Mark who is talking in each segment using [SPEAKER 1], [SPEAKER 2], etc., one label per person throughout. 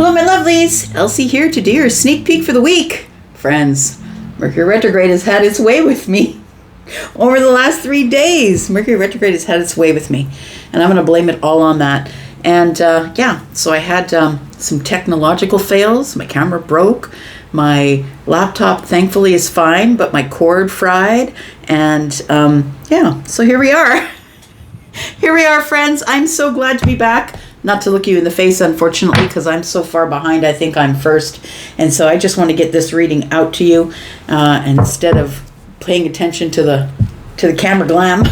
[SPEAKER 1] Hello, my lovelies. Elsie here to do your sneak peek for the week. Friends, Mercury Retrograde has had its way with me over the last 3 days. Mercury Retrograde has had its way with me, and I'm going to blame it all on that. And so I had some technological fails. My camera broke. My laptop, thankfully, is fine, but my cord fried. And so here we are. Here we are, friends. I'm so glad to be back. Not to look you in the face, unfortunately, because I'm so far behind. I think I'm first. And so I just want to get this reading out to you instead of paying attention to the camera glam.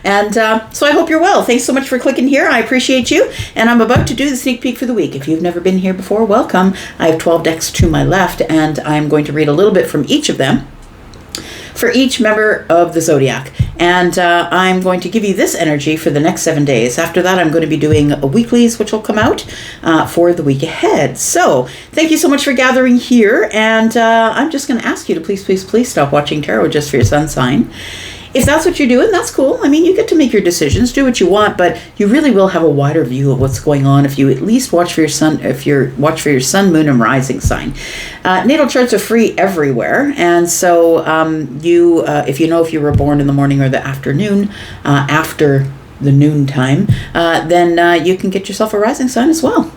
[SPEAKER 1] And so I hope you're well. Thanks so much for clicking here. I appreciate you. And I'm about to do the sneak peek for the week. If you've never been here before, welcome. I have 12 decks to my left, and I'm going to read a little bit from each of them for each member of the zodiac. And I'm going to give you this energy for the next 7 days. After that, I'm going to be doing a weeklies, which will come out for the week ahead. So thank you so much for gathering here. And I'm just going to ask you to please stop watching tarot just for your sun sign. If that's what you're doing, that's cool. I mean, you get to make your decisions, do what you want, but you really will have a wider view of what's going on if you at least watch for your sun, moon, and rising sign. Natal charts are free everywhere, and so if you were born in the morning or the afternoon, after the noon time, then you can get yourself a rising sign as well.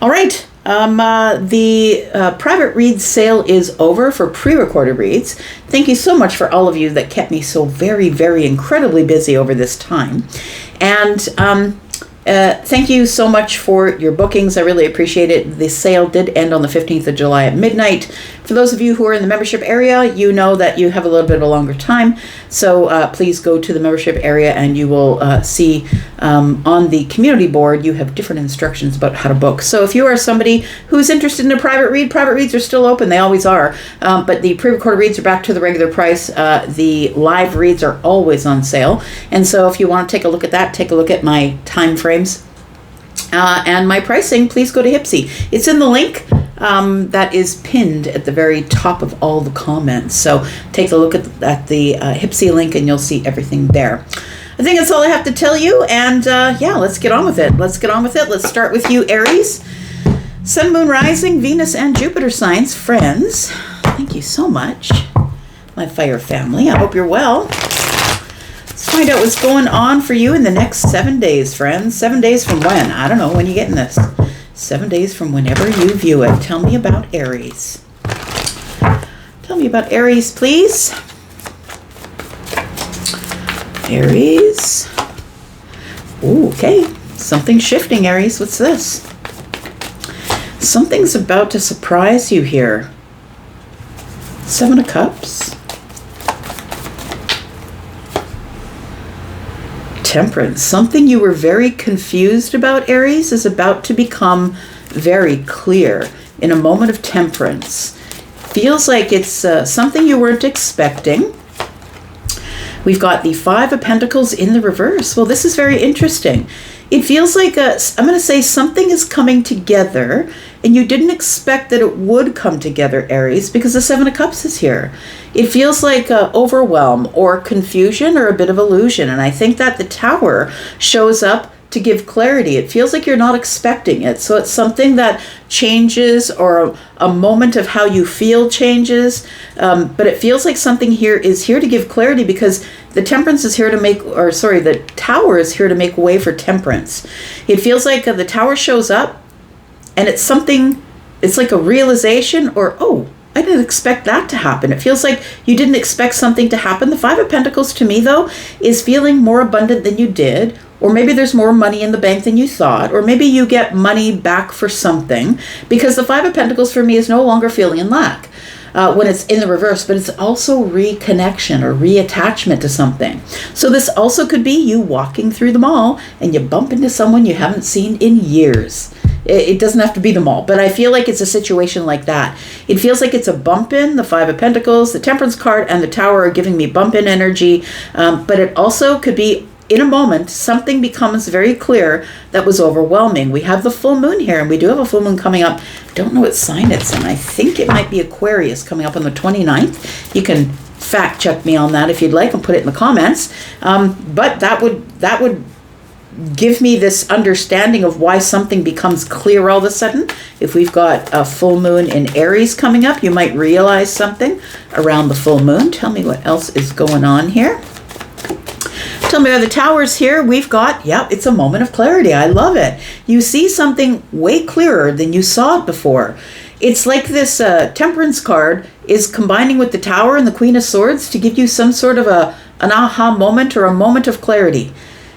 [SPEAKER 1] All right. The private read sale is over for pre-recorded reads. Thank you so much for all of you that kept me so very, very incredibly busy over this time. And thank you so much for your bookings. I really appreciate it. The sale did end on the 15th of July at midnight. For those of you who are in the membership area, you know that you have a little bit of a longer time. So please go to the membership area and you will see on the community board, you have different instructions about how to book. So if you are somebody who's interested in a private reads are still open. They always are. But the pre-recorded reads are back to the regular price. The live reads are always on sale. And so if you want to take a look at that, take a look at my time frames and my pricing, please go to Hipsy. It's in the link that is pinned at the very top of all the comments. So take a look at the Hipsy link and you'll see everything there. I think that's all I have to tell you. And let's get on with it. Let's start with you, Aries. Sun, Moon, Rising, Venus, and Jupiter signs. Friends, thank you so much. My fire family, I hope you're well. Let's find out what's going on for you in the next 7 days, friends. 7 days from when? I don't know when you're getting this. 7 days from whenever you view it. Tell me about Aries. Tell me about Aries, please. Aries. Ooh, okay. Something's shifting, Aries. What's this? Something's about to surprise you here. 7 of Cups. Temperance. Something you were very confused about, Aries, is about to become very clear in a moment of temperance. Feels like it's something you weren't expecting. We've got the 5 of Pentacles in the reverse. Well, this is very interesting. It feels like I'm going to say something is coming together, and you didn't expect that it would come together, Aries, because the 7 of Cups is here. It feels like overwhelm or confusion or a bit of illusion, and I think that the Tower shows up to give clarity. It feels like you're not expecting it. So it's something that changes, or a moment of how you feel changes. But it feels like something here is here to give clarity, because the Temperance is here to the Tower is here to make way for Temperance. It feels like the Tower shows up and it's something, it's like a realization, or, oh, I didn't expect that to happen. It feels like you didn't expect something to happen. The 5 of Pentacles to me, though, is feeling more abundant than you did. Or maybe there's more money in the bank than you thought. Or maybe you get money back for something. Because the 5 of Pentacles for me is no longer feeling in lack when it's in the reverse. But it's also reconnection or reattachment to something. So this also could be you walking through the mall and you bump into someone you haven't seen in years. It doesn't have to be the mall, but I feel like it's a situation like that. It feels like it's a bump in. The 5 of Pentacles, the Temperance card, and the Tower are giving me bump in energy. But it also could be, in a moment, something becomes very clear that was overwhelming. We have the full moon here, and we do have a full moon coming up. I don't know what sign it's in. I think it might be Aquarius coming up on the 29th. You can fact check me on that if you'd like and put it in the comments. But that would give me this understanding of why something becomes clear all of a sudden. If we've got a full moon in Aries coming up, you might realize something around the full moon. Tell me what else is going on here. Tell me, are the towers here? We've got, it's a moment of clarity. I love it. You see something way clearer than you saw it before. It's like this temperance card is combining with the tower and the Queen of Swords to give you some sort of an aha moment or a moment of clarity.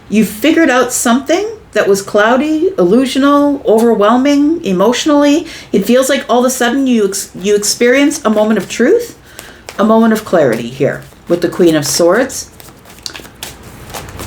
[SPEAKER 1] You figured out something that was cloudy, illusional, overwhelming, emotionally. It feels like all of a sudden you experience a moment of truth, a moment of clarity here with the Queen of Swords.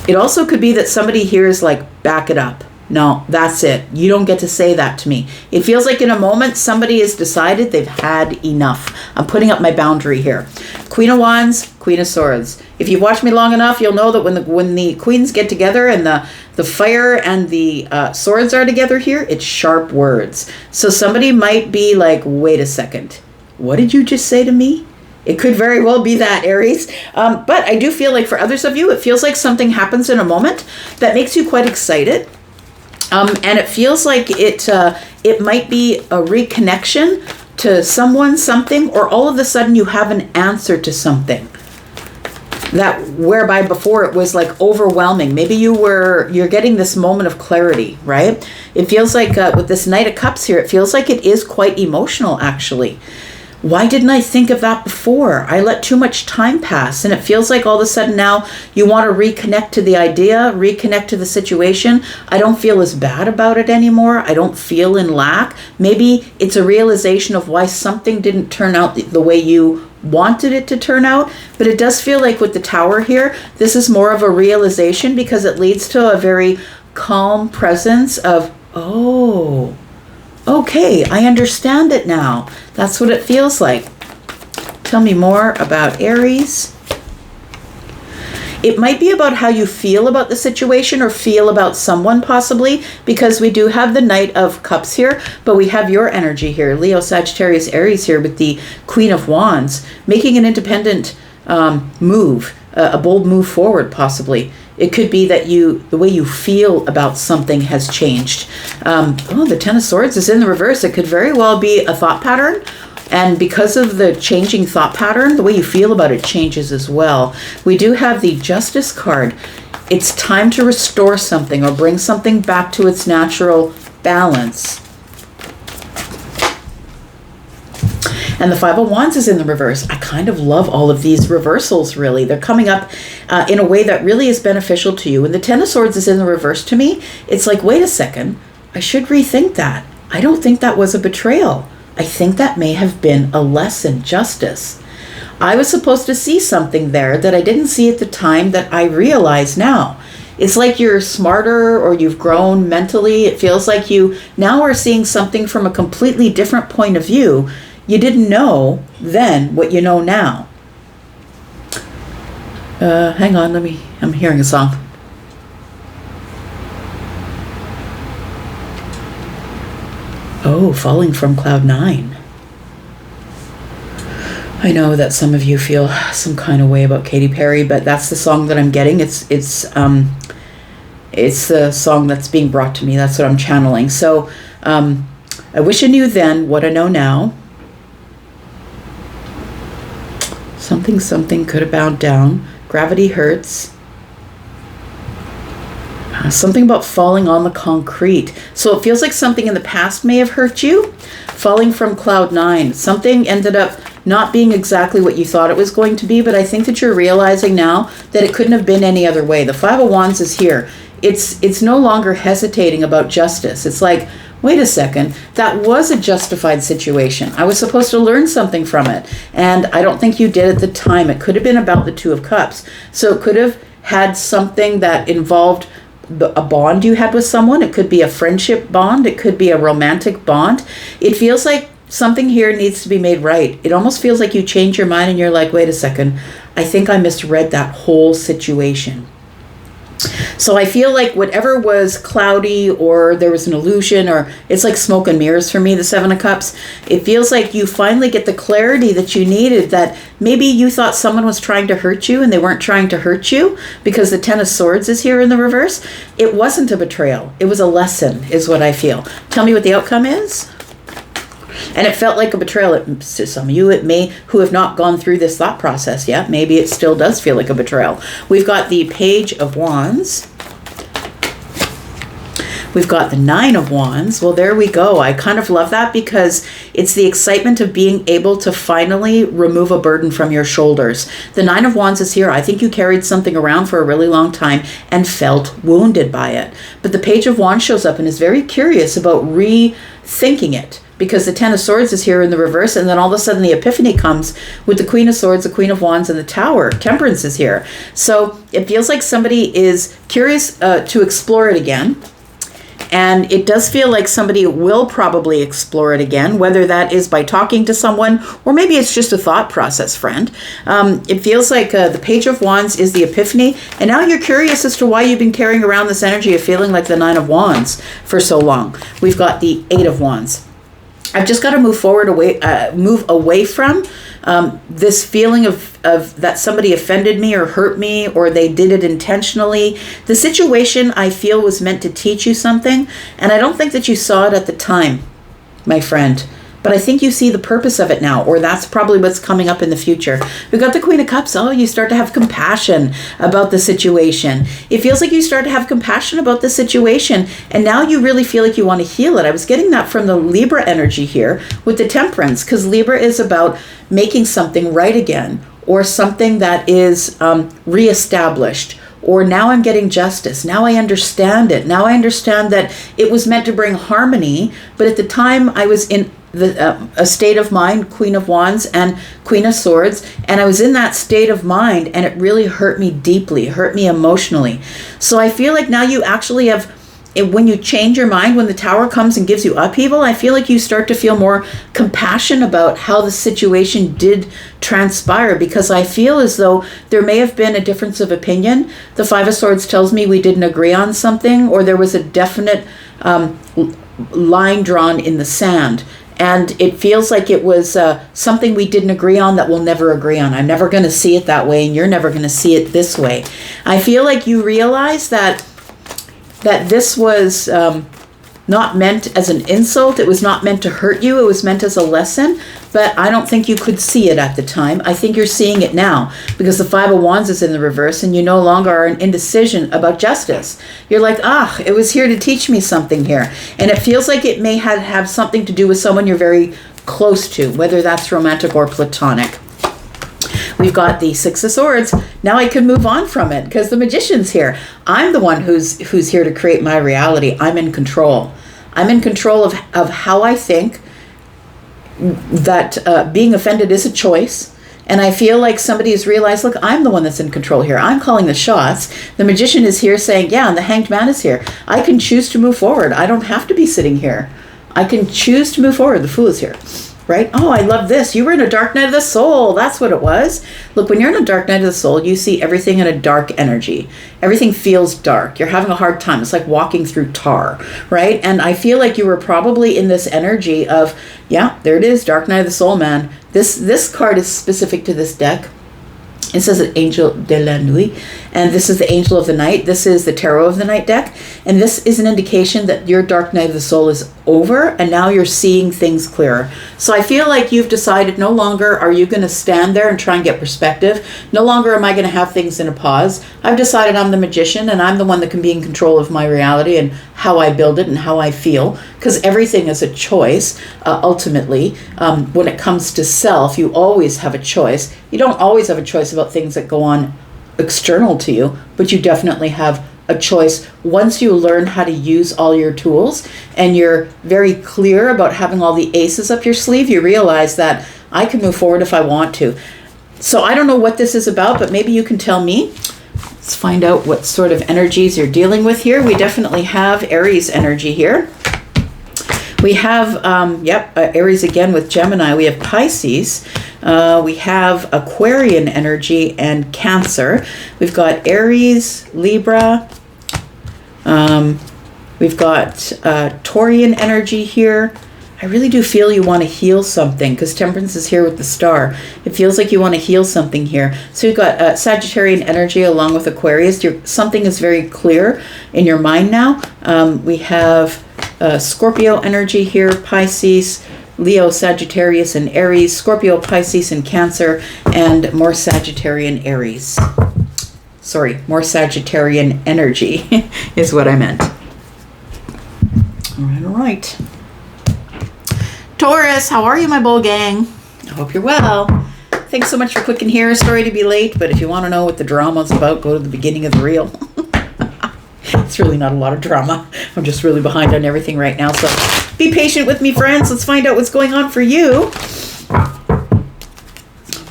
[SPEAKER 1] It also could be that somebody here is like, back it up. No, that's it. You don't get to say that to me. It feels like in a moment somebody has decided they've had enough. I'm putting up my boundary here. Queen of Wands, Queen of Swords. If you've watched me long enough, you'll know that when the queens get together and the fire and the swords are together here, it's sharp words. So somebody might be like, wait a second. What did you just say to me? It could very well be that, Aries. But I do feel like for others of you, it feels like something happens in a moment that makes you quite excited. And it feels like it might be a reconnection to someone, something, or all of a sudden you have an answer to something. That whereby before it was like overwhelming. Maybe you're getting this moment of clarity, right? It feels like with this Knight of Cups here, it feels like it is quite emotional actually. Why didn't I think of that before? I let too much time pass, and it feels like all of a sudden now you want to reconnect to the idea, reconnect to the situation. I don't feel as bad about it anymore. I don't feel in lack. Maybe it's a realization of why something didn't turn out the way you wanted it to turn out, but it does feel like with the Tower here, this is more of a realization because it leads to a very calm presence of, oh, okay, I understand it now. That's what it feels like. Tell me more about Aries. It might be about how you feel about the situation or feel about someone possibly, because we do have the Knight of Cups here, but we have your energy here, Leo, Sagittarius, Aries here with the Queen of Wands, making an independent move, a bold move forward possibly. It could be that the way you feel about something has changed. The Ten of Swords is in the reverse. It could very well be a thought pattern. And because of the changing thought pattern, the way you feel about it changes as well. We do have the Justice card. It's time to restore something or bring something back to its natural balance. And the Five of Wands is in the reverse. I kind of love all of these reversals, really. They're coming up in a way that really is beneficial to you. And the Ten of Swords is in the reverse to me. It's like, wait a second, I should rethink that. I don't think that was a betrayal. I think that may have been a lesson, justice. I was supposed to see something there that I didn't see at the time that I realize now. It's like you're smarter or you've grown mentally. It feels like you now are seeing something from a completely different point of view. You didn't know then what you know now. Hang on, I'm hearing a song. Oh, Falling from Cloud 9. I know that some of you feel some kind of way about Katy Perry, but that's the song that I'm getting. It's the song that's being brought to me. That's what I'm channeling. So I wish I knew then what I know now. Something could have bowed down. Gravity hurts. Something about falling on the concrete. So it feels like something in the past may have hurt you. Falling from Cloud 9. Something ended up not being exactly what you thought it was going to be, but I think that you're realizing now that it couldn't have been any other way. The Five of Wands is here. It's no longer hesitating about justice. It's like, wait a second, that was a justified situation. I was supposed to learn something from it, and I don't think you did at the time. It could have been about the Two of Cups. So it could have had something that involved a bond you had with someone. It could be a friendship bond. It could be a romantic bond. It feels like something here needs to be made right. It almost feels like you change your mind and you're like, wait a second, I think I misread that whole situation. So I feel like whatever was cloudy or there was an illusion, or it's like smoke and mirrors for me, the Seven of Cups. It feels like you finally get the clarity that you needed, that maybe you thought someone was trying to hurt you and they weren't trying to hurt you, because the Ten of Swords is here in the reverse. It wasn't a betrayal. It was a lesson, is what I feel. Tell me what the outcome is. And it felt like a betrayal to some of you. It may, who have not gone through this thought process yet, maybe it still does feel like a betrayal. We've got the Page of Wands. We've got the Nine of Wands. Well, there we go. I kind of love that, because it's the excitement of being able to finally remove a burden from your shoulders. The Nine of Wands is here. I think you carried something around for a really long time and felt wounded by it. But the Page of Wands shows up and is very curious about rethinking it, because the Ten of Swords is here in the reverse, and then all of a sudden the epiphany comes with the Queen of Swords, the Queen of Wands, and the Tower. Temperance is here. So it feels like somebody is curious to explore it again. And it does feel like somebody will probably explore it again, whether that is by talking to someone, or maybe it's just a thought process, friend. It feels like the Page of Wands is the epiphany, and now you're curious as to why you've been carrying around this energy of feeling like the Nine of Wands for so long. We've got the Eight of Wands. I've just got to move away from this feeling of that somebody offended me or hurt me, or they did it intentionally. The situation, I feel, was meant to teach you something, and I don't think that you saw it at the time, my friend. But I think you see the purpose of it now, or that's probably what's coming up in the future. We've got the Queen of Cups. Oh, you start to have compassion about the situation. It feels like you start to have compassion about the situation, and now you really feel like you want to heal it. I was getting that from the Libra energy here with the Temperance, because Libra is about making something right again, or something that is reestablished. Or now I'm getting justice. Now I understand it. Now I understand that it was meant to bring harmony, but at the time I was in a state of mind, Queen of Wands and Queen of Swords, and I was in that state of mind, and it really hurt me deeply, hurt me emotionally. So I feel like now you actually have, when you change your mind, when the Tower comes and gives you upheaval, I feel like you start to feel more compassion about how the situation did transpire, because I feel as though there may have been a difference of opinion. The Five of Swords tells me we didn't agree on something, or there was a definite line drawn in the sand. And it feels like it was something we didn't agree on that we'll never agree on. I'm never going to see it that way, and you're never going to see it this way. I feel like you realize that this was not meant as an insult. It was not meant to hurt you. It was meant as a lesson. But I don't think you could see it at the time. I think you're seeing it now, because the Five of Wands is in the reverse, and you no longer are in indecision about justice. You're like, it was here to teach me something here. And it feels like it may have something to do with someone you're very close to, whether that's romantic or platonic. We've got the Six of Swords. Now I can move on from it, because the Magician's here. I'm the one who's here to create my reality. I'm in control. I'm in control of how I think, that being offended is a choice. And I feel like somebody has realized, look, I'm the one that's in control here. I'm calling the shots. The Magician is here saying, yeah, and the Hanged Man is here. I can choose to move forward. I don't have to be sitting here. I can choose to move forward. The Fool is here. Right? Oh, I love this. You were in a dark night of the soul. That's what it was. Look, when you're in a dark night of the soul, you see everything in a dark energy. Everything feels dark. You're having a hard time. It's like walking through tar, right? And I feel like you were probably in this energy of, yeah, there it is, dark night of the soul, man. This card is specific to this deck. It says an Angel de la Nuit, and this is the Angel of the Night. This is the Tarot of the Night deck, and this is an indication that your dark night of the soul is over, and now you're seeing things clearer. So I feel like you've decided no longer are you going to stand there and try and get perspective. No longer am I going to have things in a pause. I've decided I'm the Magician, and I'm the one that can be in control of my reality and how I build it and how I feel, because everything is a choice. Ultimately, when it comes to self, you always have a choice. You don't always have a choice about things that go on external to you, but you definitely have a choice once you learn how to use all your tools and you're very clear about having all the aces up your sleeve. You realize that I can move forward if I want to. So I don't know what this is about, but maybe you can tell me. Let's find out what sort of energies you're dealing with here. We definitely have Aries energy here. We have, Aries again with Gemini. We have Pisces. We have Aquarian energy and Cancer. We've got Aries, Libra. We've got Taurian energy here. I really do feel you want to heal something because Temperance is here with the star. It feels like you want to heal something here. So you've got Sagittarian energy along with Aquarius. Something is very clear in your mind now. We have Scorpio energy here, Pisces, Leo, Sagittarius, and Aries, Scorpio, Pisces, and Cancer, and more Sagittarian Aries. Sorry, more Sagittarian energy is what I meant. All right. Taurus, how are you, my bull gang? I hope you're well. Thanks so much for clicking here. Sorry to be late, but if you want to know what the drama's about, go to the beginning of the reel. It's really not a lot of drama. I'm just really behind on everything right now, so be patient with me, friends. Let's find out what's going on for you.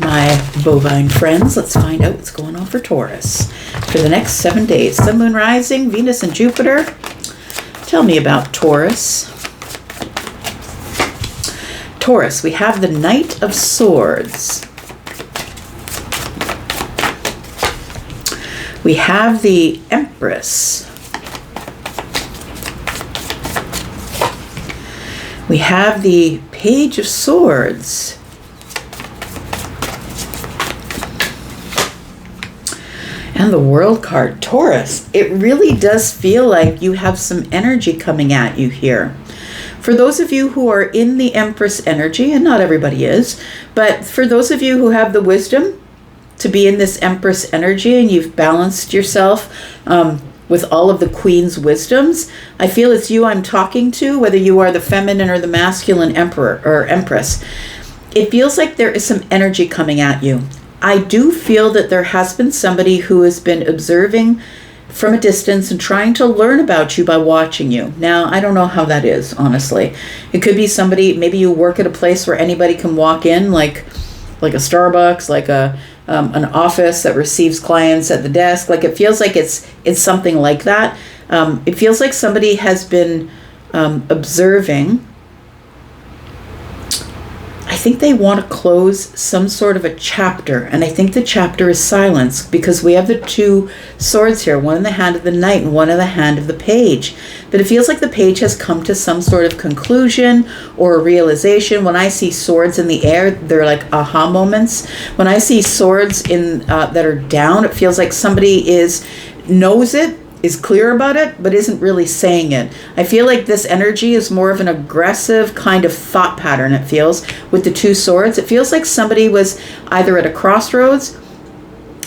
[SPEAKER 1] My bovine friends, let's find out what's going on for Taurus for the next 7 days. Sun, Moon, Rising, Venus, and Jupiter. Tell me about Taurus. Taurus, we have the Knight of Swords. We have the Empress. We have the Page of Swords. And the World card. Taurus, it really does feel like you have some energy coming at you here. For those of you who are in the Empress energy, and not everybody is, but for those of you who have the wisdom to be in this Empress energy and you've balanced yourself with all of the Queen's wisdoms, I feel it's you I'm talking to, whether you are the feminine or the masculine emperor or empress. It feels like there is some energy coming at you. I do feel that there has been somebody who has been observing from a distance and trying to learn about you by watching you. Now, I don't know how that is, honestly. It could be somebody, maybe you work at a place where anybody can walk in, like a Starbucks, like an office that receives clients at the desk. Like it feels like it's something like that. It feels like somebody has been observing. I think they want to close some sort of a chapter, and I think the chapter is silence because we have the two swords here, one in the hand of the knight and one in the hand of the page. But it feels like the page has come to some sort of conclusion or a realization. When I see swords in the air, they're like aha moments. When I see swords in that are down, it feels like somebody knows it, is clear about it, but isn't really saying it. I feel like this energy is more of an aggressive kind of thought pattern, it feels, with the two swords. It feels like somebody was either at a crossroads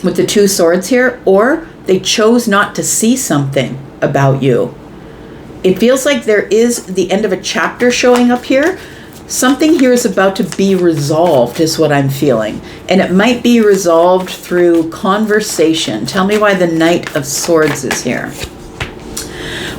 [SPEAKER 1] with the two swords here, or they chose not to see something about you. It feels like there is the end of a chapter showing up here. Something here is about to be resolved is what I'm feeling. And it might be resolved through conversation. Tell me why the Knight of Swords is here.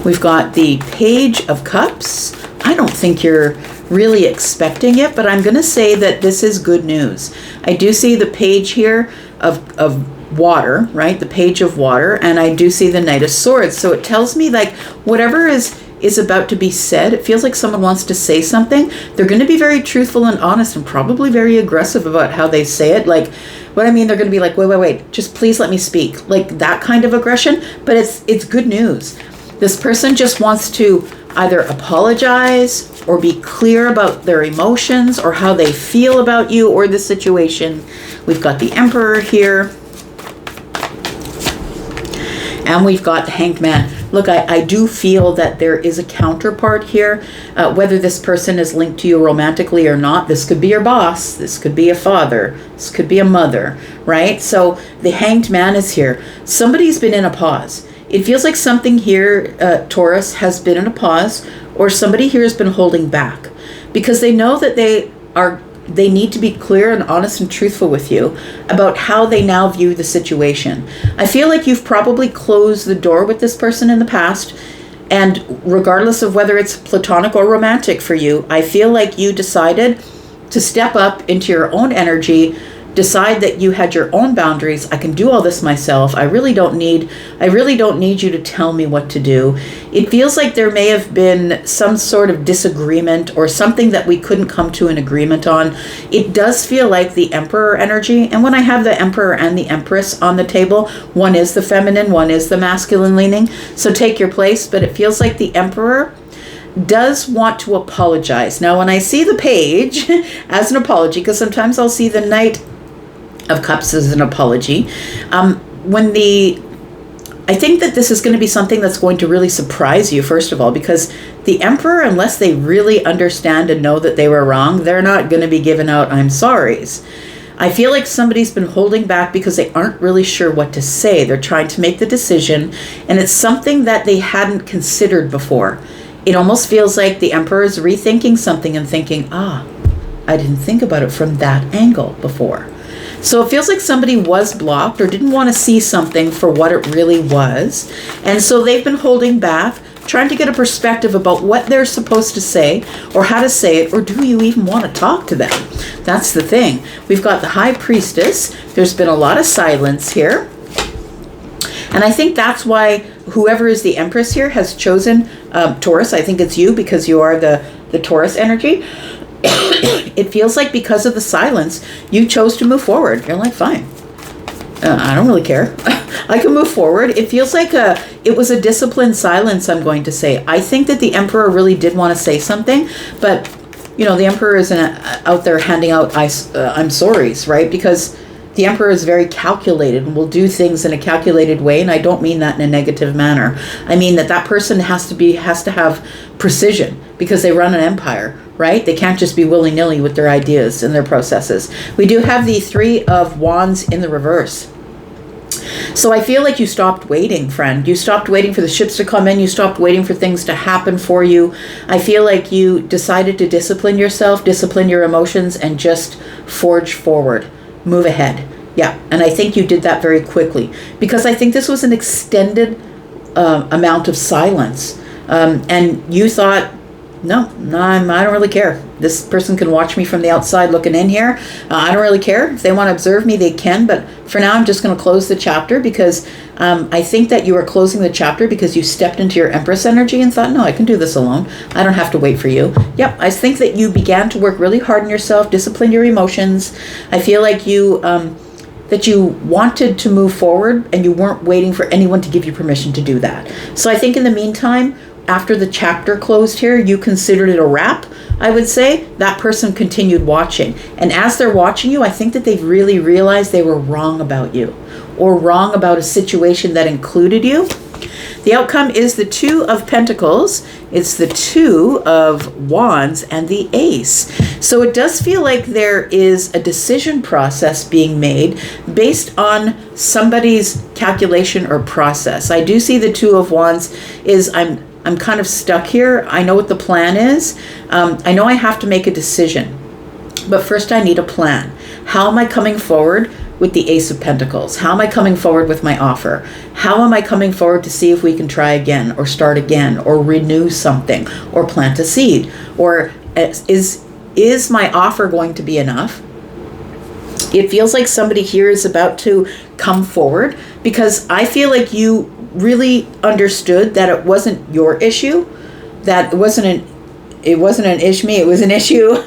[SPEAKER 1] We've got the Page of Cups. I don't think you're really expecting it, but I'm going to say that this is good news. I do see the page here of water, right? The Page of Water. And I do see the Knight of Swords. So it tells me like whatever is about to be said, it feels like someone wants to say something. They're going to be very truthful and honest and probably very aggressive about how they say it. Like, what I mean, they're going to be like, wait, just please let me speak. Like that kind of aggression, but it's good news. This person just wants to either apologize or be clear about their emotions or how they feel about you or the situation. We've got the Emperor here. And we've got the Hanged Man. Look, I do feel that there is a counterpart here, whether this person is linked to you romantically or not. This could be your boss. This could be a father. This could be a mother, right? So the Hanged Man is here. Somebody's been in a pause. It feels like something here, Taurus, has been in a pause, or somebody here has been holding back because they know that they need to be clear and honest and truthful with you about how they now view the situation. I feel like you've probably closed the door with this person in the past, and regardless of whether it's platonic or romantic for you, I feel like you decided to step up into your own energy, decide that you had your own boundaries. I can do all this myself. I really don't need you to tell me what to do. It feels like there may have been some sort of disagreement or something that we couldn't come to an agreement on. It does feel like the Emperor energy. And when I have the Emperor and the Empress on the table, one is the feminine, one is the masculine leaning. So take your place. But it feels like the Emperor does want to apologize. Now, when I see the page as an apology, because sometimes I'll see the Knight of Cups as an apology, I think that this is going to be something that's going to really surprise you, first of all, because the Emperor, unless they really understand and know that they were wrong, they're not going to be giving out I'm sorries. I feel like somebody's been holding back because they aren't really sure what to say. They're trying to make the decision, and it's something that they hadn't considered before. It almost feels like the Emperor is rethinking something and thinking, I didn't think about it from that angle before. So it feels like somebody was blocked or didn't want to see something for what it really was. And so they've been holding back, trying to get a perspective about what they're supposed to say or how to say it, or do you even want to talk to them? That's the thing. We've got the High Priestess. There's been a lot of silence here. And I think that's why whoever is the Empress here has chosen Taurus. I think it's you because you are the Taurus energy. It feels like because of the silence, you chose to move forward. You're like, fine. I don't really care. I can move forward. It feels like it was a disciplined silence, I'm going to say. I think that the Emperor really did want to say something, but, the Emperor isn't out there handing out I'm sorries, right? Because the Emperor is very calculated and will do things in a calculated way, and I don't mean that in a negative manner. I mean that person has to have precision because they run an empire, right? They can't just be willy-nilly with their ideas and their processes. We do have the Three of Wands in the reverse. So I feel like you stopped waiting, friend. You stopped waiting for the ships to come in. You stopped waiting for things to happen for you. I feel like you decided to discipline yourself, discipline your emotions, and just forge forward. Move ahead. Yeah, and I think you did that very quickly because I think this was an extended amount of silence. And you thought, no, I don't really care. This person can watch me from the outside looking in here. I don't really care. If they want to observe me, they can. But for now, I'm just going to close the chapter because I think that you are closing the chapter because you stepped into your Empress energy and thought, no, I can do this alone. I don't have to wait for you. Yep, I think that you began to work really hard on yourself, discipline your emotions. I feel like you wanted to move forward and you weren't waiting for anyone to give you permission to do that. So I think in the meantime, after the chapter closed here, you considered it a wrap, I would say. That person continued watching. And as they're watching you, I think that they've really realized they were wrong about you or wrong about a situation that included you. The outcome is the Two of Pentacles. It's the Two of Wands and the Ace. So it does feel like there is a decision process being made based on somebody's calculation or process. I do see the Two of Wands is I'm kind of stuck here. I know what the plan is. I know I have to make a decision. But first I need a plan. How am I coming forward with the Ace of Pentacles? How am I coming forward with my offer? How am I coming forward to see if we can try again or start again or renew something or plant a seed? Or is my offer going to be enough? It feels like somebody here is about to come forward because I feel like you really understood that it wasn't your issue, that it wasn't an ishme, it was an issue.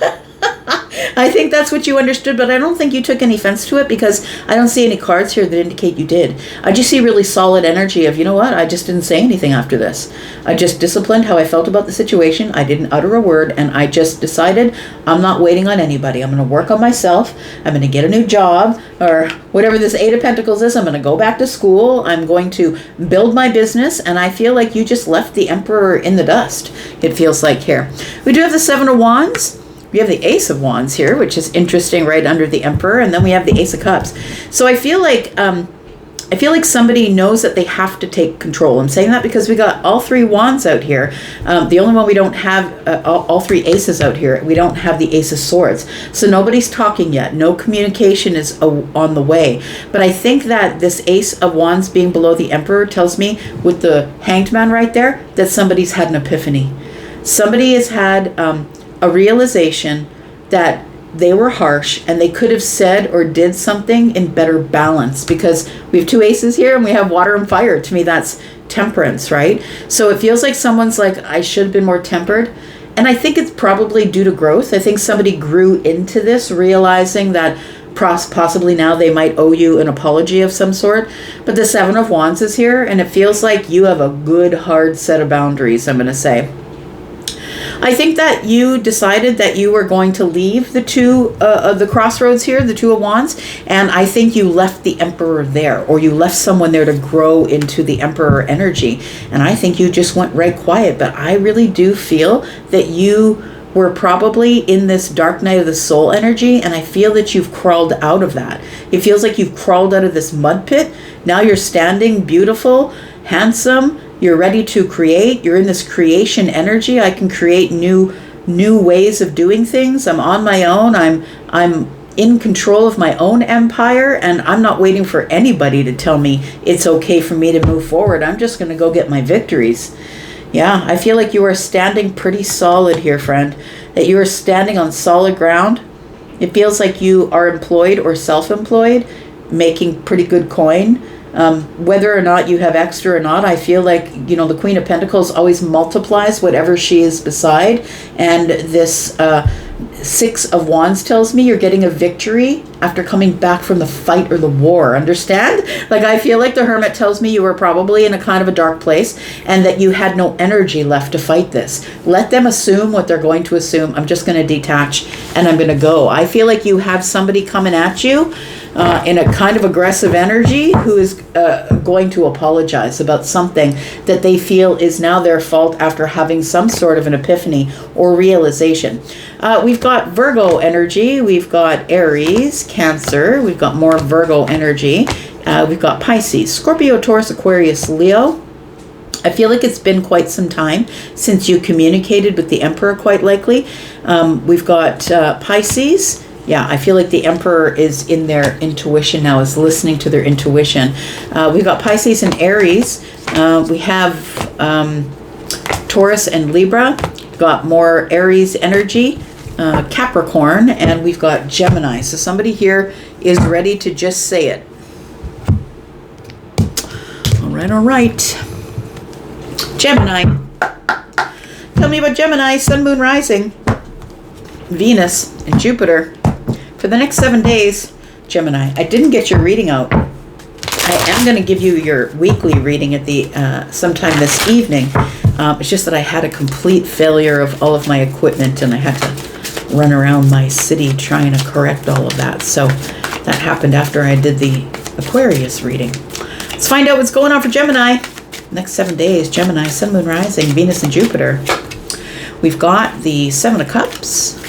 [SPEAKER 1] I think that's what you understood, but I don't think you took any offense to it because I don't see any cards here that indicate you did. I just see really solid energy of, you know what, I just didn't say anything after this. I just disciplined how I felt about the situation. I didn't utter a word, and I just decided I'm not waiting on anybody. I'm going to work on myself. I'm going to get a new job, or whatever this Eight of Pentacles is. I'm going to go back to school. I'm going to build my business, and I feel like you just left the Emperor in the dust, it feels like here. We do have the Seven of Wands. We have the Ace of Wands here, which is interesting, right under the Emperor, and then we have the Ace of Cups. So I feel like somebody knows that they have to take control. I'm saying that because we got all three wands out here. The only one we don't have, all three aces out here, we don't have the Ace of Swords. So nobody's talking yet. No communication is on the way. But I think that this Ace of Wands being below the Emperor tells me, with the Hanged Man right there, that somebody's had an epiphany. Somebody has had a realization that they were harsh and they could have said or did something in better balance, because we have two aces here and we have water and fire. To me, that's temperance, right? So it feels like someone's like, I should have been more tempered. And I think it's probably due to growth. I think somebody grew into this, realizing that possibly now they might owe you an apology of some sort. But the Seven of Wands is here, and it feels like you have a good, hard set of boundaries, I'm going to say. I think that you decided that you were going to leave the the crossroads here, the Two of Wands, and I think you left the Emperor there, or you left someone there to grow into the Emperor energy. And I think you just went right quiet, but I really do feel that you were probably in this dark night of the soul energy, and I feel that you've crawled out of that. It feels like you've crawled out of this mud pit. Now you're standing beautiful, handsome, you're ready to create. You're in this creation energy. I can create new ways of doing things. I'm on my own. I'm in control of my own empire, and I'm not waiting for anybody to tell me it's okay for me to move forward. I'm just going to go get my victories. Yeah, I feel like you are standing pretty solid here, friend. That you are standing on solid ground. It feels like you are employed or self-employed, making pretty good coin. Whether or not you have extra or not, I feel like, the Queen of Pentacles always multiplies whatever she is beside. And this Six of Wands tells me you're getting a victory after coming back from the fight or the war. Understand? Like, I feel like the Hermit tells me you were probably in a kind of a dark place and that you had no energy left to fight this. Let them assume what they're going to assume. I'm just going to detach and I'm going to go. I feel like you have somebody coming at you in a kind of aggressive energy who is going to apologize about something that they feel is now their fault after having some sort of an epiphany or realization. We've got Virgo energy, we've got Aries, Cancer, we've got more Virgo energy, we've got Pisces, Scorpio, Taurus, Aquarius, Leo. I feel like it's been quite some time since you communicated with the Emperor, quite likely. We've got Pisces. Yeah, I feel like the Emperor is in their intuition now, is listening to their intuition. We've got Pisces and Aries. We have Taurus and Libra. Got more Aries energy, Capricorn, and we've got Gemini. So somebody here is ready to just say it. All right. Gemini. Tell me about Gemini, Sun, Moon, Rising, Venus, and Jupiter. For the next 7 days, Gemini, I didn't get your reading out. I am going to give you your weekly reading at the sometime this evening. It's just that I had a complete failure of all of my equipment and I had to run around my city trying to correct all of that. So that happened after I did the Aquarius reading. Let's find out what's going on for Gemini. Next 7 days, Gemini, Sun, Moon, Rising, Venus, and Jupiter. We've got the Seven of Cups.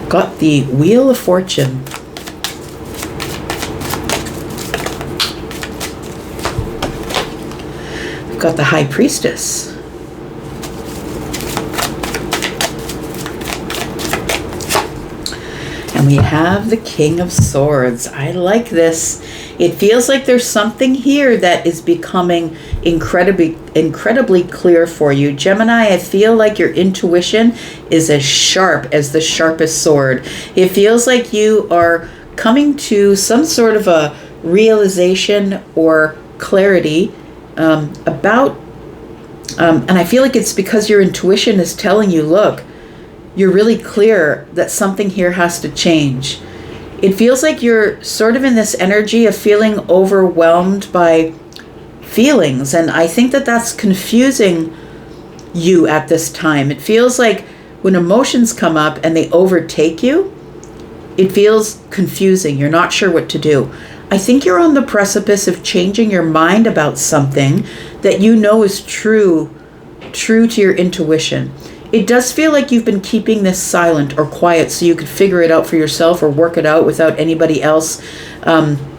[SPEAKER 1] Got the Wheel of Fortune. We've got the High Priestess. And we have the King of Swords. I like this. It feels like there's something here that is becoming incredibly clear for you. Gemini, I feel like your intuition is as sharp as the sharpest sword. It feels like you are coming to some sort of a realization or clarity about, and I feel like it's because your intuition is telling you, look, you're really clear that something here has to change. It feels like you're sort of in this energy of feeling overwhelmed by feelings, and I think that that's confusing you at this time. It feels like when emotions come up and they overtake you, it feels confusing. You're not sure what to do. I think you're on the precipice of changing your mind about something that you know is true to your intuition. It does feel like you've been keeping this silent or quiet so you could figure it out for yourself or work it out without anybody else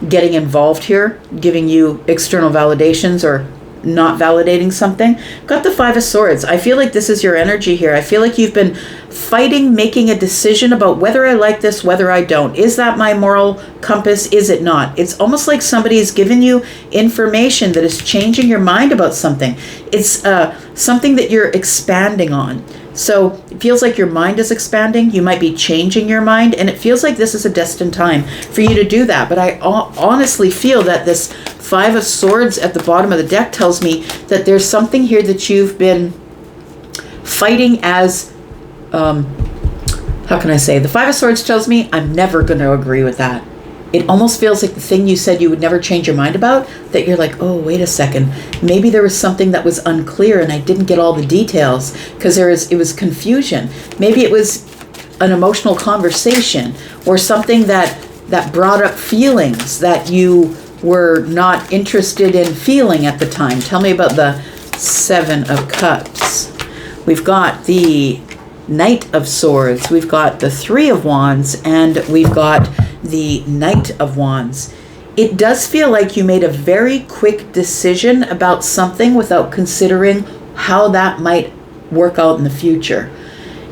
[SPEAKER 1] getting involved here, giving you external validations or not validating something. Got the Five of Swords. I feel like this is your energy here. I feel like you've been fighting making a decision about whether I like this, whether I don't. Is that my moral compass? Is it not? It's almost like somebody's given you information that is changing your mind about something. It's something that you're expanding on. So it feels like your mind is expanding. You might be changing your mind, and it feels like this is a destined time for you to do that. But I honestly feel that this Five of Swords at the bottom of the deck tells me that there's something here that you've been fighting as, how can I say? The Five of Swords tells me I'm never going to agree with that. It almost feels like the thing you said you would never change your mind about, that you're like, oh, wait a second. Maybe there was something that was unclear and I didn't get all the details because it was confusion. Maybe it was an emotional conversation or something that brought up feelings that you were not interested in feeling at the time. Tell me about the Seven of Cups. We've got the Knight of Swords, we've got the Three of Wands, and we've got the Knight of Wands. It does feel like you made a very quick decision about something without considering how that might work out in the future.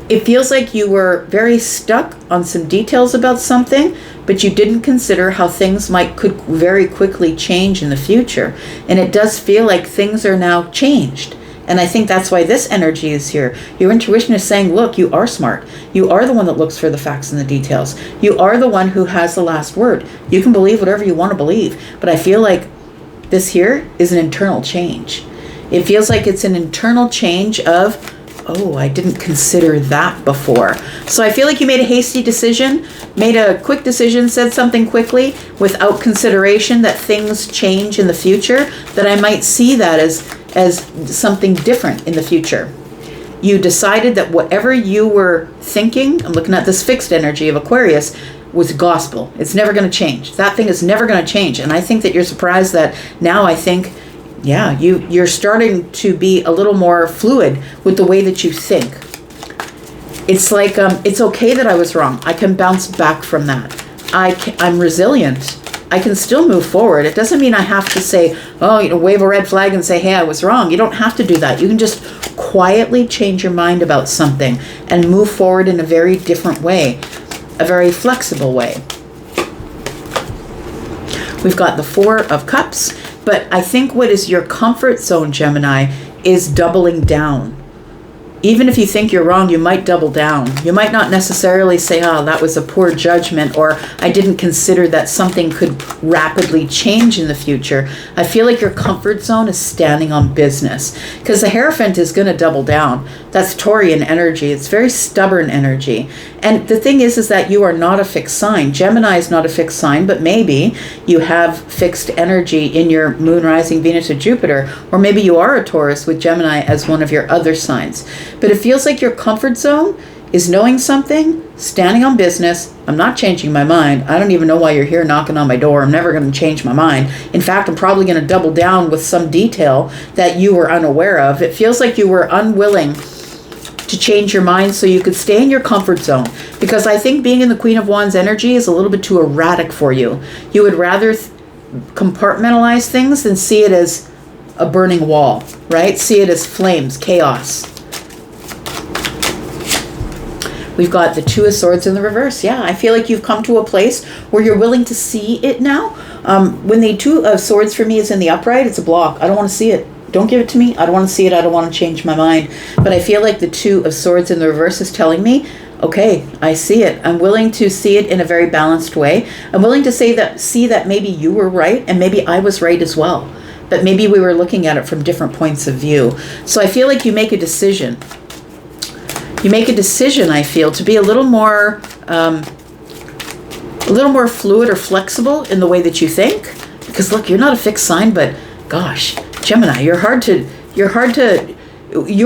[SPEAKER 1] It feels like you were very stuck on some details about something, but you didn't consider how things could very quickly change in the future. And it does feel like things are now changed. And I think that's why this energy is here. Your intuition is saying, look, you are smart. You are the one that looks for the facts and the details. You are the one who has the last word. You can believe whatever you want to believe. But I feel like this here is an internal change. It feels like it's an internal change of, oh, I didn't consider that before. So I feel like you made a hasty decision, made a quick decision, said something quickly without consideration that things change in the future, that I might see that as something different in the future. You decided that whatever you were thinking, I'm looking at this fixed energy of Aquarius, was gospel. It's never going to change. That thing is never going to change. And I think that you're surprised that now I think, yeah, you're starting to be a little more fluid with the way that you think. It's like, it's okay that I was wrong. I can bounce back from that. I'm resilient. I can still move forward. It doesn't mean I have to say, oh, wave a red flag and say, hey, I was wrong. You don't have to do that. You can just quietly change your mind about something and move forward in a very different way, a very flexible way. We've got the Four of Cups, but I think what is your comfort zone, Gemini, is doubling down. Even if you think you're wrong, you might double down. You might not necessarily say, oh, that was a poor judgment, or I didn't consider that something could rapidly change in the future. I feel like your comfort zone is standing on business, because the Hierophant is going to double down. That's Taurian energy. It's very stubborn energy. And the thing is that you are not a fixed sign. Gemini is not a fixed sign, but maybe you have fixed energy in your moon, rising, Venus, or Jupiter, or maybe you are a Taurus with Gemini as one of your other signs. But it feels like your comfort zone is knowing something, standing on business. I'm not changing my mind. I don't even know why you're here knocking on my door. I'm never going to change my mind. In fact, I'm probably going to double down with some detail that you were unaware of. It feels like you were unwilling to change your mind so you could stay in your comfort zone. Because I think being in the Queen of Wands energy is a little bit too erratic for you. You would rather compartmentalize things than see it as a burning wall, right? See it as flames, chaos. We've got the Two of Swords in the reverse. Yeah, I feel like you've come to a place where you're willing to see it now. When the Two of Swords for me is in the upright, it's a block. I don't want to see it. Don't give it to me. I don't want to see it. I don't want to change my mind. But I feel like the Two of Swords in the reverse is telling me, okay, I see it. I'm willing to see it in a very balanced way. I'm willing to see that maybe you were right and maybe I was right as well. But maybe we were looking at it from different points of view. So I feel like you make a decision. You make a decision, I feel, to be a little more fluid or flexible in the way that you think. Because look, you're not a fixed sign, but gosh, Gemini, you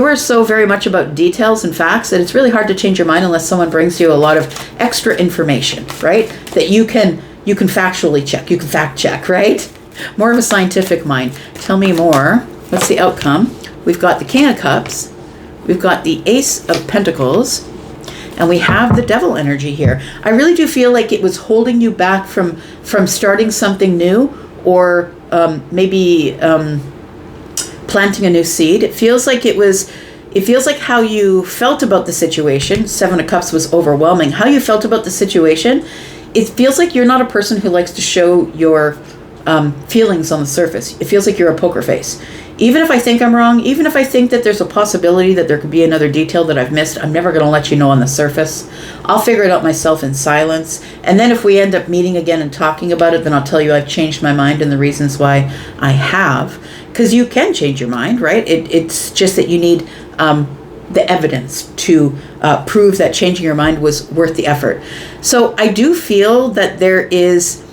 [SPEAKER 1] are so very much about details and facts that it's really hard to change your mind unless someone brings you a lot of extra information, right? That you can factually check, you can fact check, right? More of a scientific mind. Tell me more. What's the outcome? We've got the King of Cups. We've got the Ace of Pentacles, and we have the Devil energy here. I really do feel like it was holding you back from starting something new, or maybe planting a new seed. It feels like it was it feels like how you felt about the situation, Seven of Cups was overwhelming, how you felt about the situation, it feels like you're not a person who likes to show your feelings on the surface. It feels like you're a poker face. Even if I think I'm wrong, even if I think that there's a possibility that there could be another detail that I've missed, I'm never going to let you know on the surface. I'll figure it out myself in silence. And then if we end up meeting again and talking about it, then I'll tell you I've changed my mind and the reasons why I have. Because you can change your mind, right? It's just that you need the evidence to prove that changing your mind was worth the effort. So I do feel that there is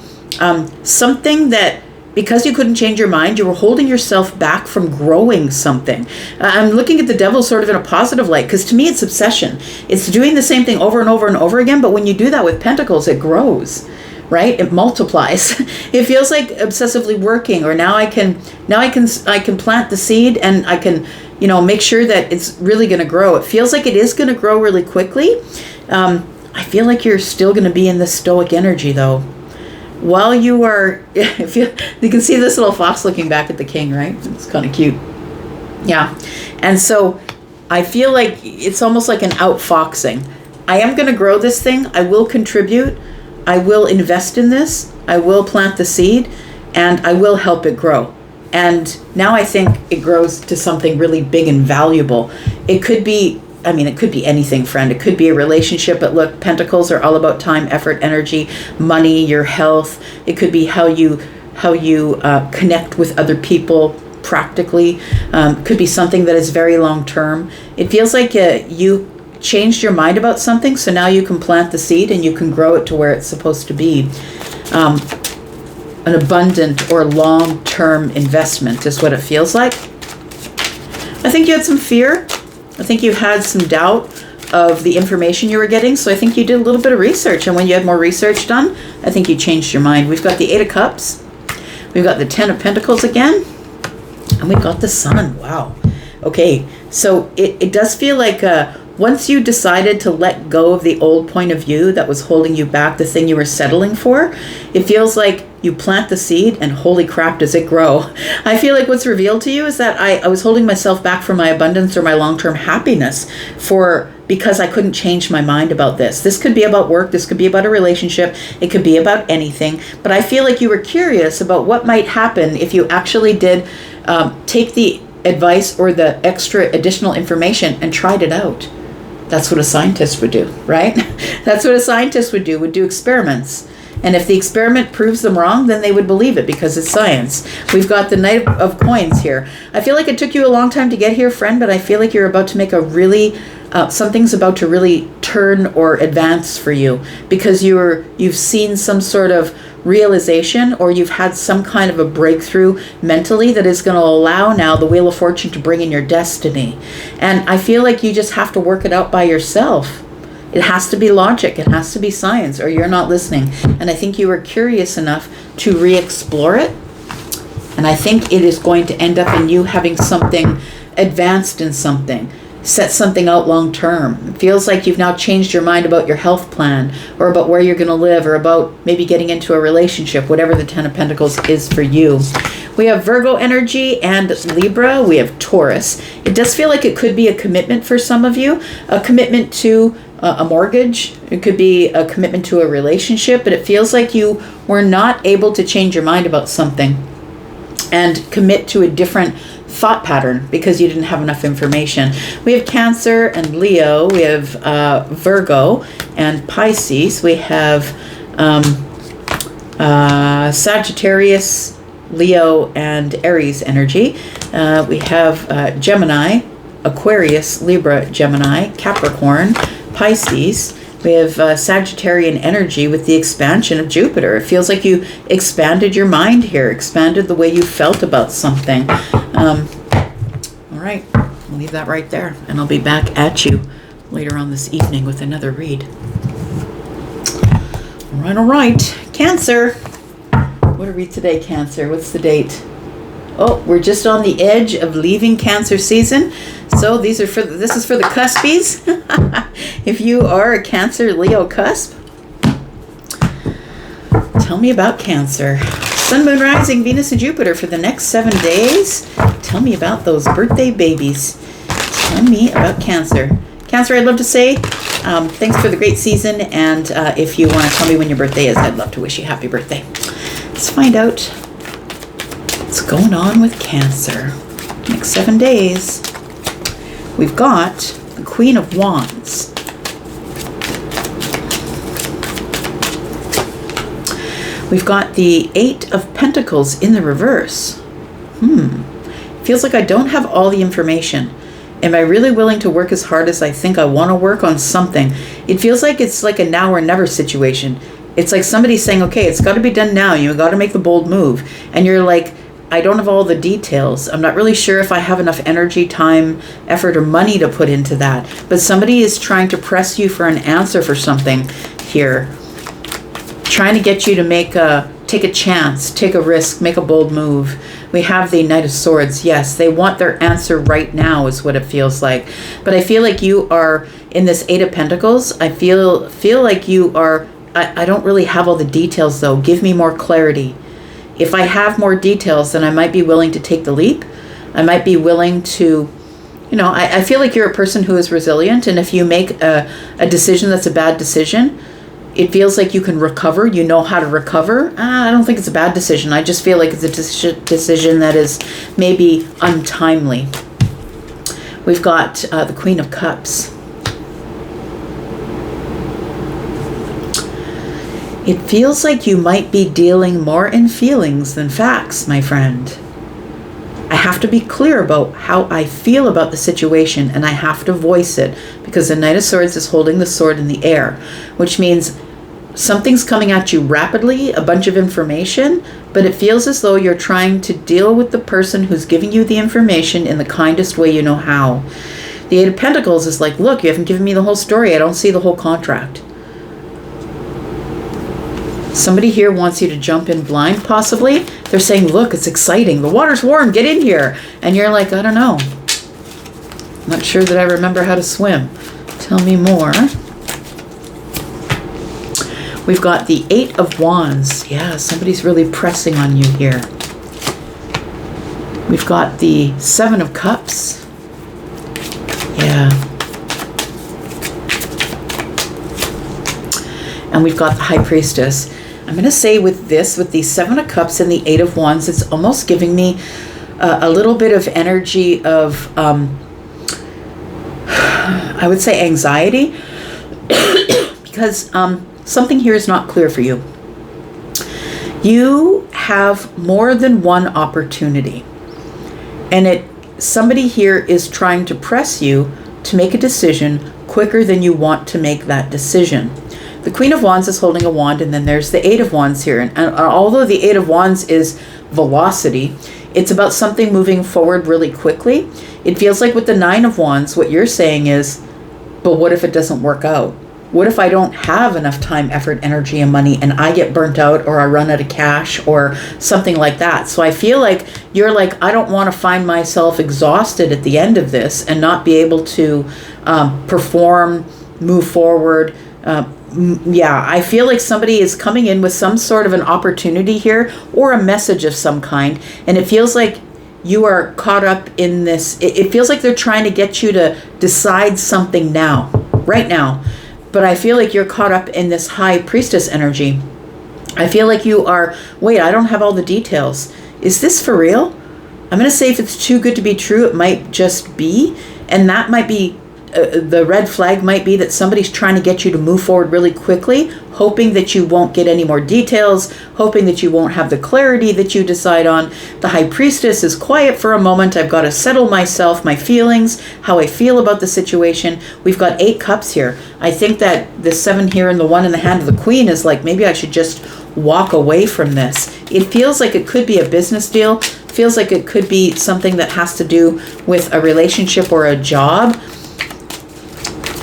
[SPEAKER 1] something that, because you couldn't change your mind, you were holding yourself back from growing something. I'm looking at the devil sort of in a positive light, because to me it's obsession. It's doing the same thing over and over and over again, but when you do that with pentacles, it grows, right? It multiplies. It feels like obsessively working, or now I can plant the seed and I can, make sure that it's really going to grow. It feels like it is going to grow really quickly. I feel like you're still going to be in the stoic energy though. While you are, if you can see this little fox looking back at the king, right? It's kind of cute. Yeah. And so I feel like it's almost like an outfoxing. I am going to grow this thing. I will contribute. I will invest in this. I will plant the seed and I will help it grow. And now I think it grows to something really big and valuable. It could be anything, friend. It could be a relationship, but look, pentacles are all about time, effort, energy, money, your health. It could be how you connect with other people practically. Could be something that is very long term. It feels like you changed your mind about something, so now you can plant the seed and you can grow it to where it's supposed to be. An abundant or long-term investment is what it feels like. I think you had some fear. I think you had some doubt of the information you were getting, so I think you did a little bit of research, and when you had more research done, I think you changed your mind. We've got the Eight of Cups, we've got the Ten of Pentacles again, and we've got the Sun. Wow. Okay, so it does feel like once you decided to let go of the old point of view that was holding you back, the thing you were settling for, it feels like you plant the seed and holy crap, does it grow. I feel like what's revealed to you is that I was holding myself back from my abundance or my long-term happiness because I couldn't change my mind about this. This could be about work. This could be about a relationship. It could be about anything. But I feel like you were curious about what might happen if you actually did take the advice or the extra additional information and tried it out. That's what a scientist would do, right? That's what a scientist would do experiments. And if the experiment proves them wrong, then they would believe it because it's science. We've got the Knight of Coins here. I feel like it took you a long time to get here, friend, but I feel like you're about to make something's about to really turn or advance for you, because you've seen some sort of realization, or you've had some kind of a breakthrough mentally that is going to allow now the Wheel of Fortune to bring in your destiny. And I feel like you just have to work it out by yourself. It has to be logic. It has to be science, or you're not listening. And I think you were curious enough to re-explore it. And I think it is going to end up in you having something advanced in something, set something out long term. It feels like you've now changed your mind about your health plan, or about where you're going to live, or about maybe getting into a relationship, whatever the Ten of Pentacles is for you. We have Virgo energy and Libra. We have Taurus. It does feel like it could be a commitment for some of you, a commitment to a mortgage. It could be a commitment to a relationship, but it feels like you were not able to change your mind about something and commit to a different thought pattern because you didn't have enough information. We have Cancer and Leo. We have Virgo and Pisces. We have Sagittarius, Leo, and Aries energy. We have Gemini, Aquarius, Libra, Gemini, Capricorn, Pisces. We have Sagittarian energy with the expansion of Jupiter. It feels like you expanded your mind here, expanded the way you felt about something. All right, I'll leave that right there, and I'll be back at you later on this evening with another read. All right, Cancer. What do we read today, Cancer? What's the date? Oh, we're just on the edge of leaving Cancer season. So this is for the cuspies. If you are a Cancer Leo cusp, tell me about Cancer. Sun, Moon, Rising, Venus, and Jupiter for the next 7 days. Tell me about those birthday babies. Tell me about Cancer. Cancer, I'd love to say thanks for the great season, and if you want to tell me when your birthday is, I'd love to wish you happy birthday. Let's find out what's going on with Cancer. Next 7 days. We've got the Queen of Wands. We've got the Eight of Pentacles in the reverse. Feels like I don't have all the information. Am I really willing to work as hard as I think I want to work on something? It feels like it's like a now or never situation. It's like somebody saying, okay, it's got to be done now. You've got to make the bold move. And you're like, I don't have all the details. I'm not really sure if I have enough energy, time, effort, or money to put into that. But somebody is trying to press you for an answer for something here. Trying to get you to take a chance, take a risk, make a bold move. We have the Knight of Swords. Yes, they want their answer right now is what it feels like. But I feel like you are in this Eight of Pentacles. I feel like you are, I don't really have all the details though. Give me more clarity. If I have more details, then I might be willing to take the leap. I might be willing to, I feel like you're a person who is resilient. And if you make a decision that's a bad decision, it feels like you can recover. You know how to recover. I don't think it's a bad decision. I just feel like it's a decision that is maybe untimely. We've got the Queen of Cups. It feels like you might be dealing more in feelings than facts, my friend. I have to be clear about how I feel about the situation, and I have to voice it, because the Knight of Swords is holding the sword in the air, which means something's coming at you rapidly, a bunch of information, but it feels as though you're trying to deal with the person who's giving you the information in the kindest way you know how. The Eight of Pentacles is like, look, you haven't given me the whole story. I don't see the whole contract. Somebody here wants you to jump in blind, possibly. They're saying, look, it's exciting. The water's warm. Get in here. And you're like, I don't know. I'm not sure that I remember how to swim. Tell me more. We've got the Eight of Wands. Yeah, somebody's really pressing on you here. We've got the Seven of Cups. Yeah. And we've got the High Priestess. I'm going to say with the Seven of Cups and the Eight of Wands, it's almost giving me a little bit of energy of, I would say, anxiety. Because something here is not clear for you. You have more than one opportunity. And somebody here is trying to press you to make a decision quicker than you want to make that decision. The Queen of Wands is holding a wand, and then there's the Eight of Wands here. And although the Eight of Wands is velocity, it's about something moving forward really quickly. It feels like with the Nine of Wands, what you're saying is, but what if it doesn't work out? What if I don't have enough time, effort, energy, and money, and I get burnt out, or I run out of cash, or something like that? So I feel like you're like, I don't want to find myself exhausted at the end of this and not be able to perform, move forward. Yeah, I feel like somebody is coming in with some sort of an opportunity here, or a message of some kind, and it feels like you are caught up in this. It feels like they're trying to get you to decide something now, right now. But I feel like you're caught up in this High Priestess energy. I feel like you are, wait, I don't have all the details. Is this for real? I'm going to say if it's too good to be true, it might just be. And that might be, the red flag might be that somebody's trying to get you to move forward really quickly, hoping that you won't get any more details, hoping that you won't have the clarity that you decide on. The High Priestess is quiet for a moment. I've got to settle myself, my feelings, how I feel about the situation. We've got 8 cups here. I think that the 7 here and the 1 in the hand of the Queen is like, maybe I should just walk away from this. It feels like it could be a business deal. Feels like it could be something that has to do with a relationship or a job.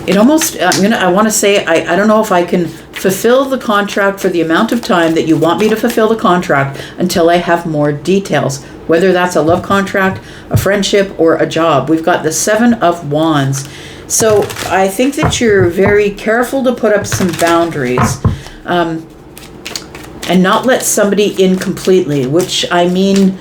[SPEAKER 1] It almost, I want to say, I don't know if I can fulfill the contract for the amount of time that you want me to fulfill the contract until I have more details, whether that's a love contract, a friendship, or a job. We've got the 7 of Wands. So I think that you're very careful to put up some boundaries and not let somebody in completely, which I mean,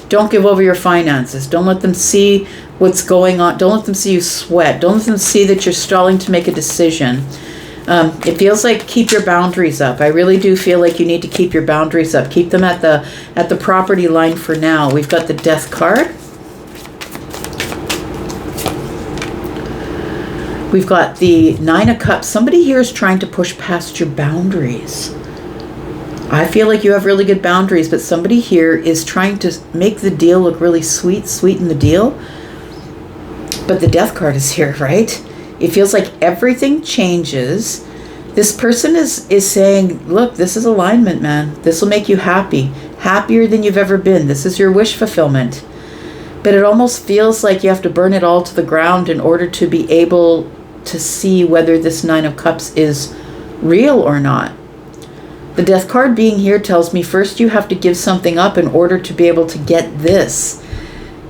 [SPEAKER 1] don't give over your finances. Don't let them see what's going on. Don't let them see you sweat. Don't let them see that you're stalling to make a decision. It feels like keep your boundaries up. I really do feel like you need to keep your boundaries up. Keep them at the property line for now. We've got the Death card. We've got the Nine of Cups. Somebody here is trying to push past your boundaries. I feel like you have really good boundaries, but somebody here is trying to make the deal look really sweet, sweeten the deal. But the Death card is here, right? It feels like everything changes. This person is saying, look, this is alignment, man. This will make you happy. Happier than you've ever been. This is your wish fulfillment. But it almost feels like you have to burn it all to the ground in order to be able to see whether this Nine of Cups is real or not. The Death card being here tells me first you have to give something up in order to be able to get this.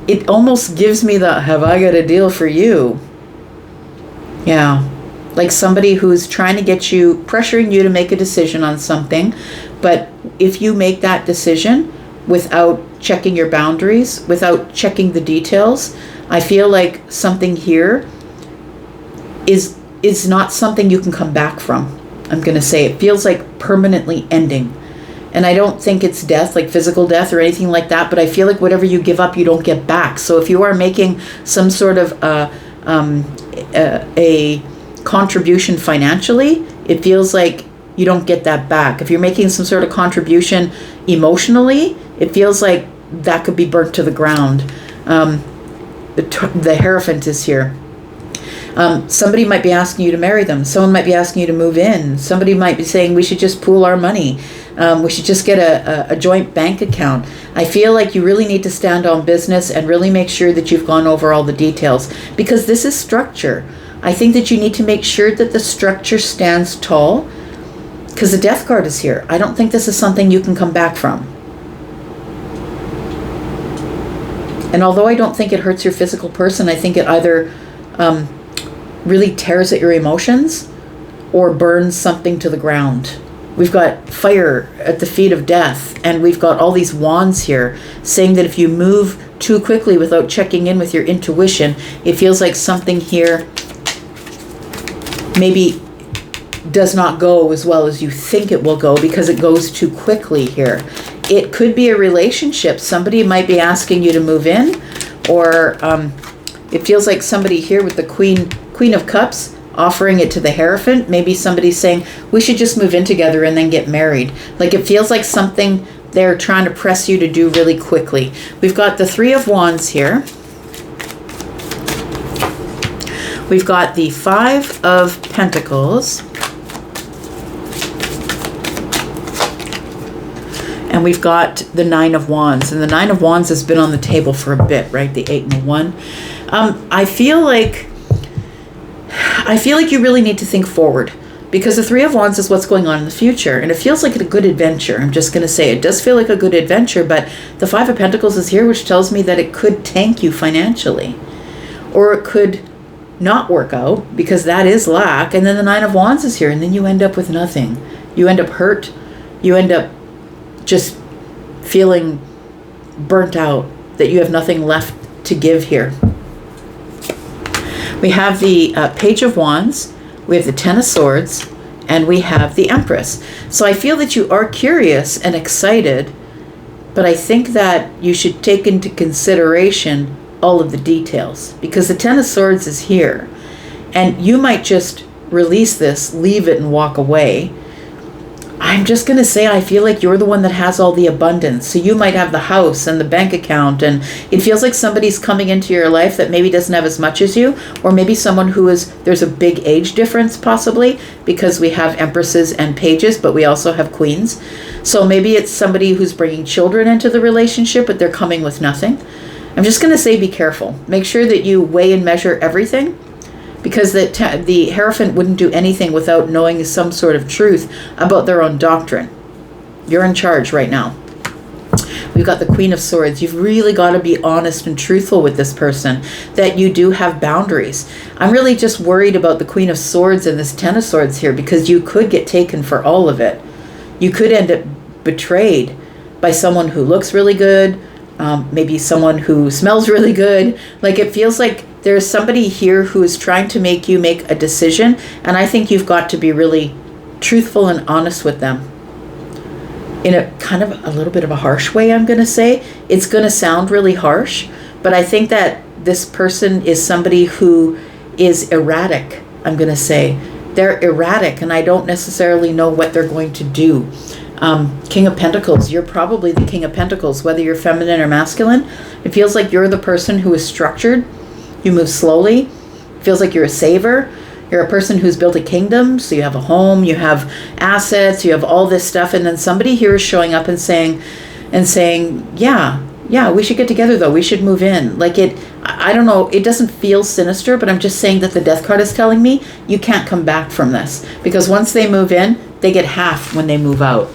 [SPEAKER 1] It almost gives me the, have I got a deal for you? Yeah, like somebody who's trying to get you, pressuring you to make a decision on something. But if you make that decision without checking your boundaries, without checking the details, I feel like something here is not something you can come back from. I'm going to say it feels like permanently ending. And I don't think it's death, like physical death or anything like that, but I feel like whatever you give up, you don't get back. So if you are making some sort of a contribution financially, it feels like you don't get that back. If you're making some sort of contribution emotionally, it feels like that could be burnt to the ground. The Hierophant is here. Somebody might be asking you to marry them. Someone might be asking you to move in. Somebody might be saying we should just pool our money. We should just get a joint bank account. I feel like you really need to stand on business and really make sure that you've gone over all the details, because this is structure. I think that you need to make sure that the structure stands tall, because the Death card is here. I don't think this is something you can come back from. And although I don't think it hurts your physical person, I think it either really tears at your emotions or burns something to the ground. We've got fire at the feet of death, and we've got all these wands here saying that if you move too quickly without checking in with your intuition, it feels like something here maybe does not go as well as you think it will go because it goes too quickly here. It could be a relationship. Somebody might be asking you to move in, or it feels like somebody here with the Queen of Cups offering it to the Hierophant. Maybe somebody's saying we should just move in together and then get married. Like it feels like something they're trying to press you to do really quickly. We've got the Three of Wands here. We've got the Five of Pentacles. And we've got the Nine of Wands. And the Nine of Wands has been on the table for a bit, right? The Eight and the One. I feel like you really need to think forward, because the Three of Wands is what's going on in the future, and it feels like a good adventure. I'm just going to say it does feel like a good adventure, but the Five of Pentacles is here, which tells me that it could tank you financially, or it could not work out because that is lack. And then the Nine of Wands is here, and then you end up with nothing. You end up hurt. You end up just feeling burnt out, that you have nothing left to give here. We have the Page of Wands, we have the Ten of Swords, and we have the Empress. So I feel that you are curious and excited, but I think that you should take into consideration all of the details, because the Ten of Swords is here, and you might just release this, leave it, and walk away. I'm just going to say I feel like you're the one that has all the abundance. So you might have the house and the bank account, and it feels like somebody's coming into your life that maybe doesn't have as much as you, or maybe someone who is, there's a big age difference possibly, because we have Empresses and Pages, but we also have Queens. So maybe it's somebody who's bringing children into the relationship, but they're coming with nothing. I'm just going to say be careful. Make sure that you weigh and measure everything, because the Hierophant wouldn't do anything without knowing some sort of truth about their own doctrine. You're in charge right now. We've got the Queen of Swords. You've really got to be honest and truthful with this person, that you do have boundaries. I'm really just worried about the Queen of Swords and this Ten of Swords here, because you could get taken for all of it. You could end up betrayed by someone who looks really good, maybe someone who smells really good. Like, it feels like there's somebody here who is trying to make you make a decision, and I think you've got to be really truthful and honest with them. In a kind of a little bit of a harsh way, I'm going to say. It's going to sound really harsh, but I think that this person is somebody who is erratic, I'm going to say. They're erratic, and I don't necessarily know what they're going to do. King of Pentacles, you're probably the King of Pentacles, whether you're feminine or masculine. It feels like you're the person who is structured. You move slowly. It feels like you're a saver. You're a person who's built a kingdom, so you have a home, you have assets, you have all this stuff, and then somebody here is showing up and saying, yeah, we should get together though, we should move in. Like, I don't know, it doesn't feel sinister, but I'm just saying that the Death card is telling me you can't come back from this, because once they move in, they get half when they move out.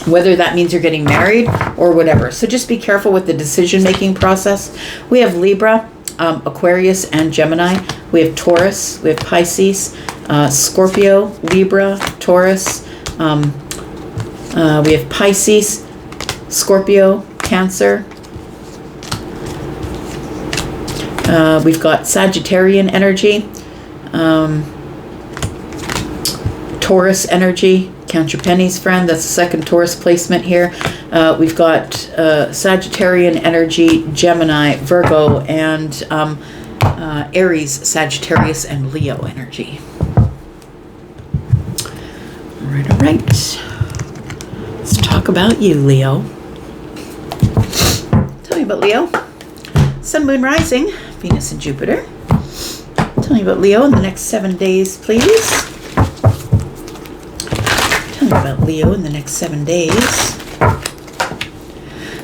[SPEAKER 1] Whether that means you're getting married or whatever. So just be careful with the decision-making process. We have Libra, Aquarius, and Gemini. We have Taurus, we have Pisces, Scorpio, Libra, Taurus. We have Pisces, Scorpio, Cancer. We've got Sagittarian energy, Taurus energy. Count your pennies, friend. That's the second Taurus placement here. We've got Sagittarian energy, Gemini, Virgo, and Aries, Sagittarius, and Leo energy. All right. Let's talk about you, Leo. Tell me about Leo. Sun, Moon, Rising, Venus, and Jupiter. Tell me about Leo in the next 7 days, please. About Leo in the next 7 days.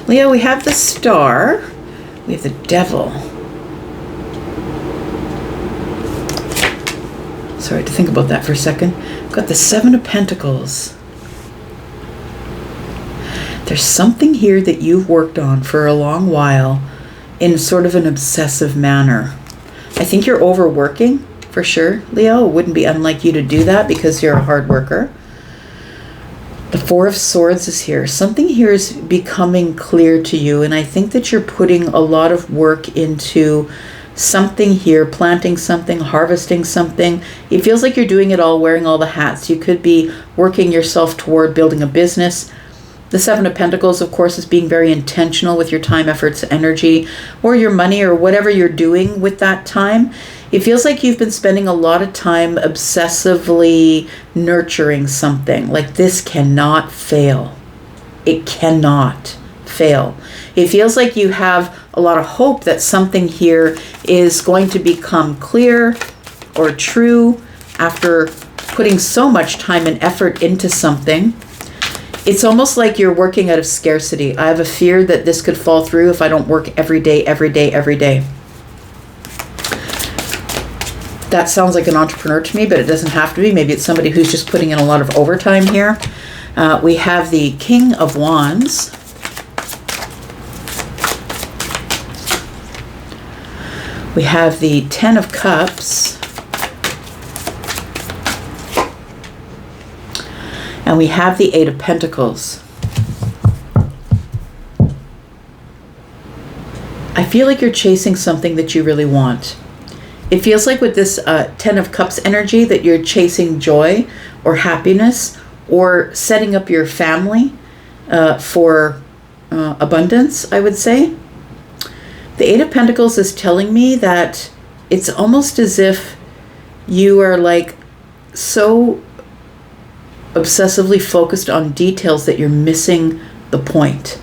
[SPEAKER 1] Leo, we have the Star. We have the Devil. Sorry to think about that for a second. We've got the Seven of Pentacles. There's something here that you've worked on for a long while in sort of an obsessive manner. I think you're overworking, for sure, Leo. It wouldn't be unlike you to do that because you're a hard worker. The Four of Swords is here. Something here is becoming clear to you, and I think that you're putting a lot of work into something here, planting something, harvesting something. It feels like you're doing it all, wearing all the hats. You could be working yourself toward building a business. The Seven of Pentacles, of course, is being very intentional with your time, efforts, energy, or your money, or whatever you're doing with that time. It feels like you've been spending a lot of time obsessively nurturing something. Like, this cannot fail. It cannot fail. It feels like you have a lot of hope that something here is going to become clear or true after putting so much time and effort into something. It's almost like you're working out of scarcity. I have a fear that this could fall through if I don't work every day, every day, every day. That sounds like an entrepreneur to me, but it doesn't have to be. Maybe it's somebody who's just putting in a lot of overtime here. We have the King of Wands. We have the Ten of Cups. And we have the Eight of Pentacles. I feel like you're chasing something that you really want. It feels like with this Ten of Cups energy that you're chasing joy or happiness or setting up your family for abundance, I would say. The Eight of Pentacles is telling me that it's almost as if you are like so obsessively focused on details that you're missing the point.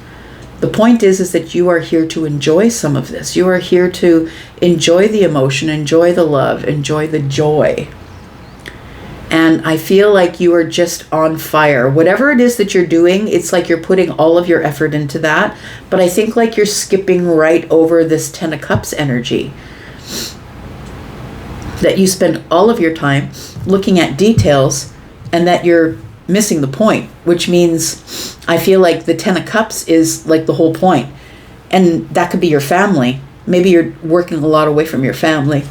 [SPEAKER 1] The point is that you are here to enjoy some of this. You are here to enjoy the emotion, enjoy the love, enjoy the joy. And I feel like you are just on fire. Whatever it is that you're doing, it's like you're putting all of your effort into that. But I think like you're skipping right over this Ten of Cups energy. That you spend all of your time looking at details and that you're missing the point, which means I feel like the Ten of Cups is like the whole point. And that could be your family. Maybe you're working a lot away from your family.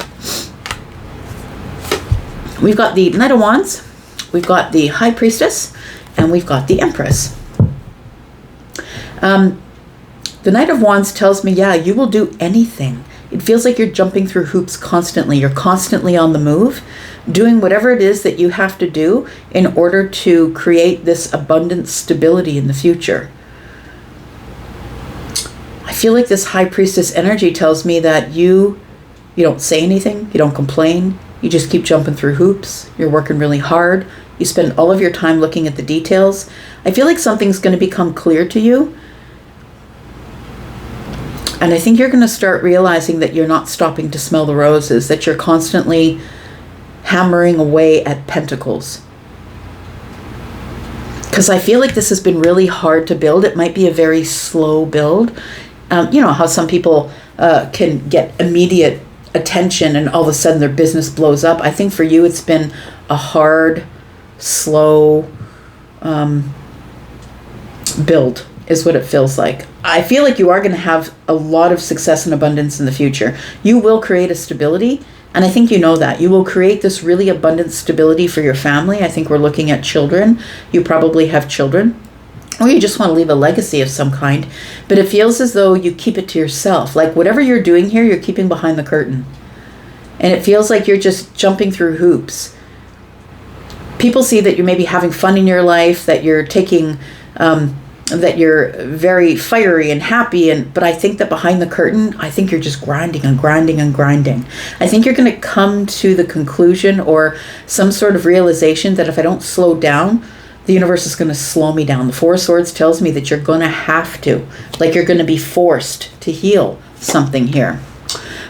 [SPEAKER 1] We've got the Knight of Wands, we've got the High The The Knight of Wands tells me, yeah, you will do anything. It feels like you're jumping through hoops constantly. You're constantly on the move, doing whatever it is that you have to do in order to create this abundant stability in the future. I feel like this High Priestess energy tells me that you don't say anything, you don't complain, you just keep jumping through hoops, you're working really hard, you spend all of your time looking at the details. I feel like something's going to become clear to you. And I think you're going to start realizing that you're not stopping to smell the roses, that you're constantly hammering away at pentacles. Because I feel like this has been really hard to build. It might be a very slow build. You know how some people can get immediate attention and all of a sudden their business blows up. I think for you it's been a hard, slow build is what it feels like. I feel like you are going to have a lot of success and abundance in the future. You will create a stability, and I think you know that. You will create this really abundant stability for your family. I think we're looking at children. You probably have children, or you just want to leave a legacy of some kind, but it feels as though you keep it to yourself. Like whatever you're doing here, you're keeping behind the curtain. And it feels like you're just jumping through hoops. People see that you're maybe having fun in your life, that you're taking... that you're very fiery and happy, but I think that behind the curtain, I think you're just grinding and grinding and grinding. I think you're going to come to the conclusion or some sort of realization that if I don't slow down, the universe is going to slow me down. The Four of Swords tells me that you're going to have to, like you're going to be forced to heal something here.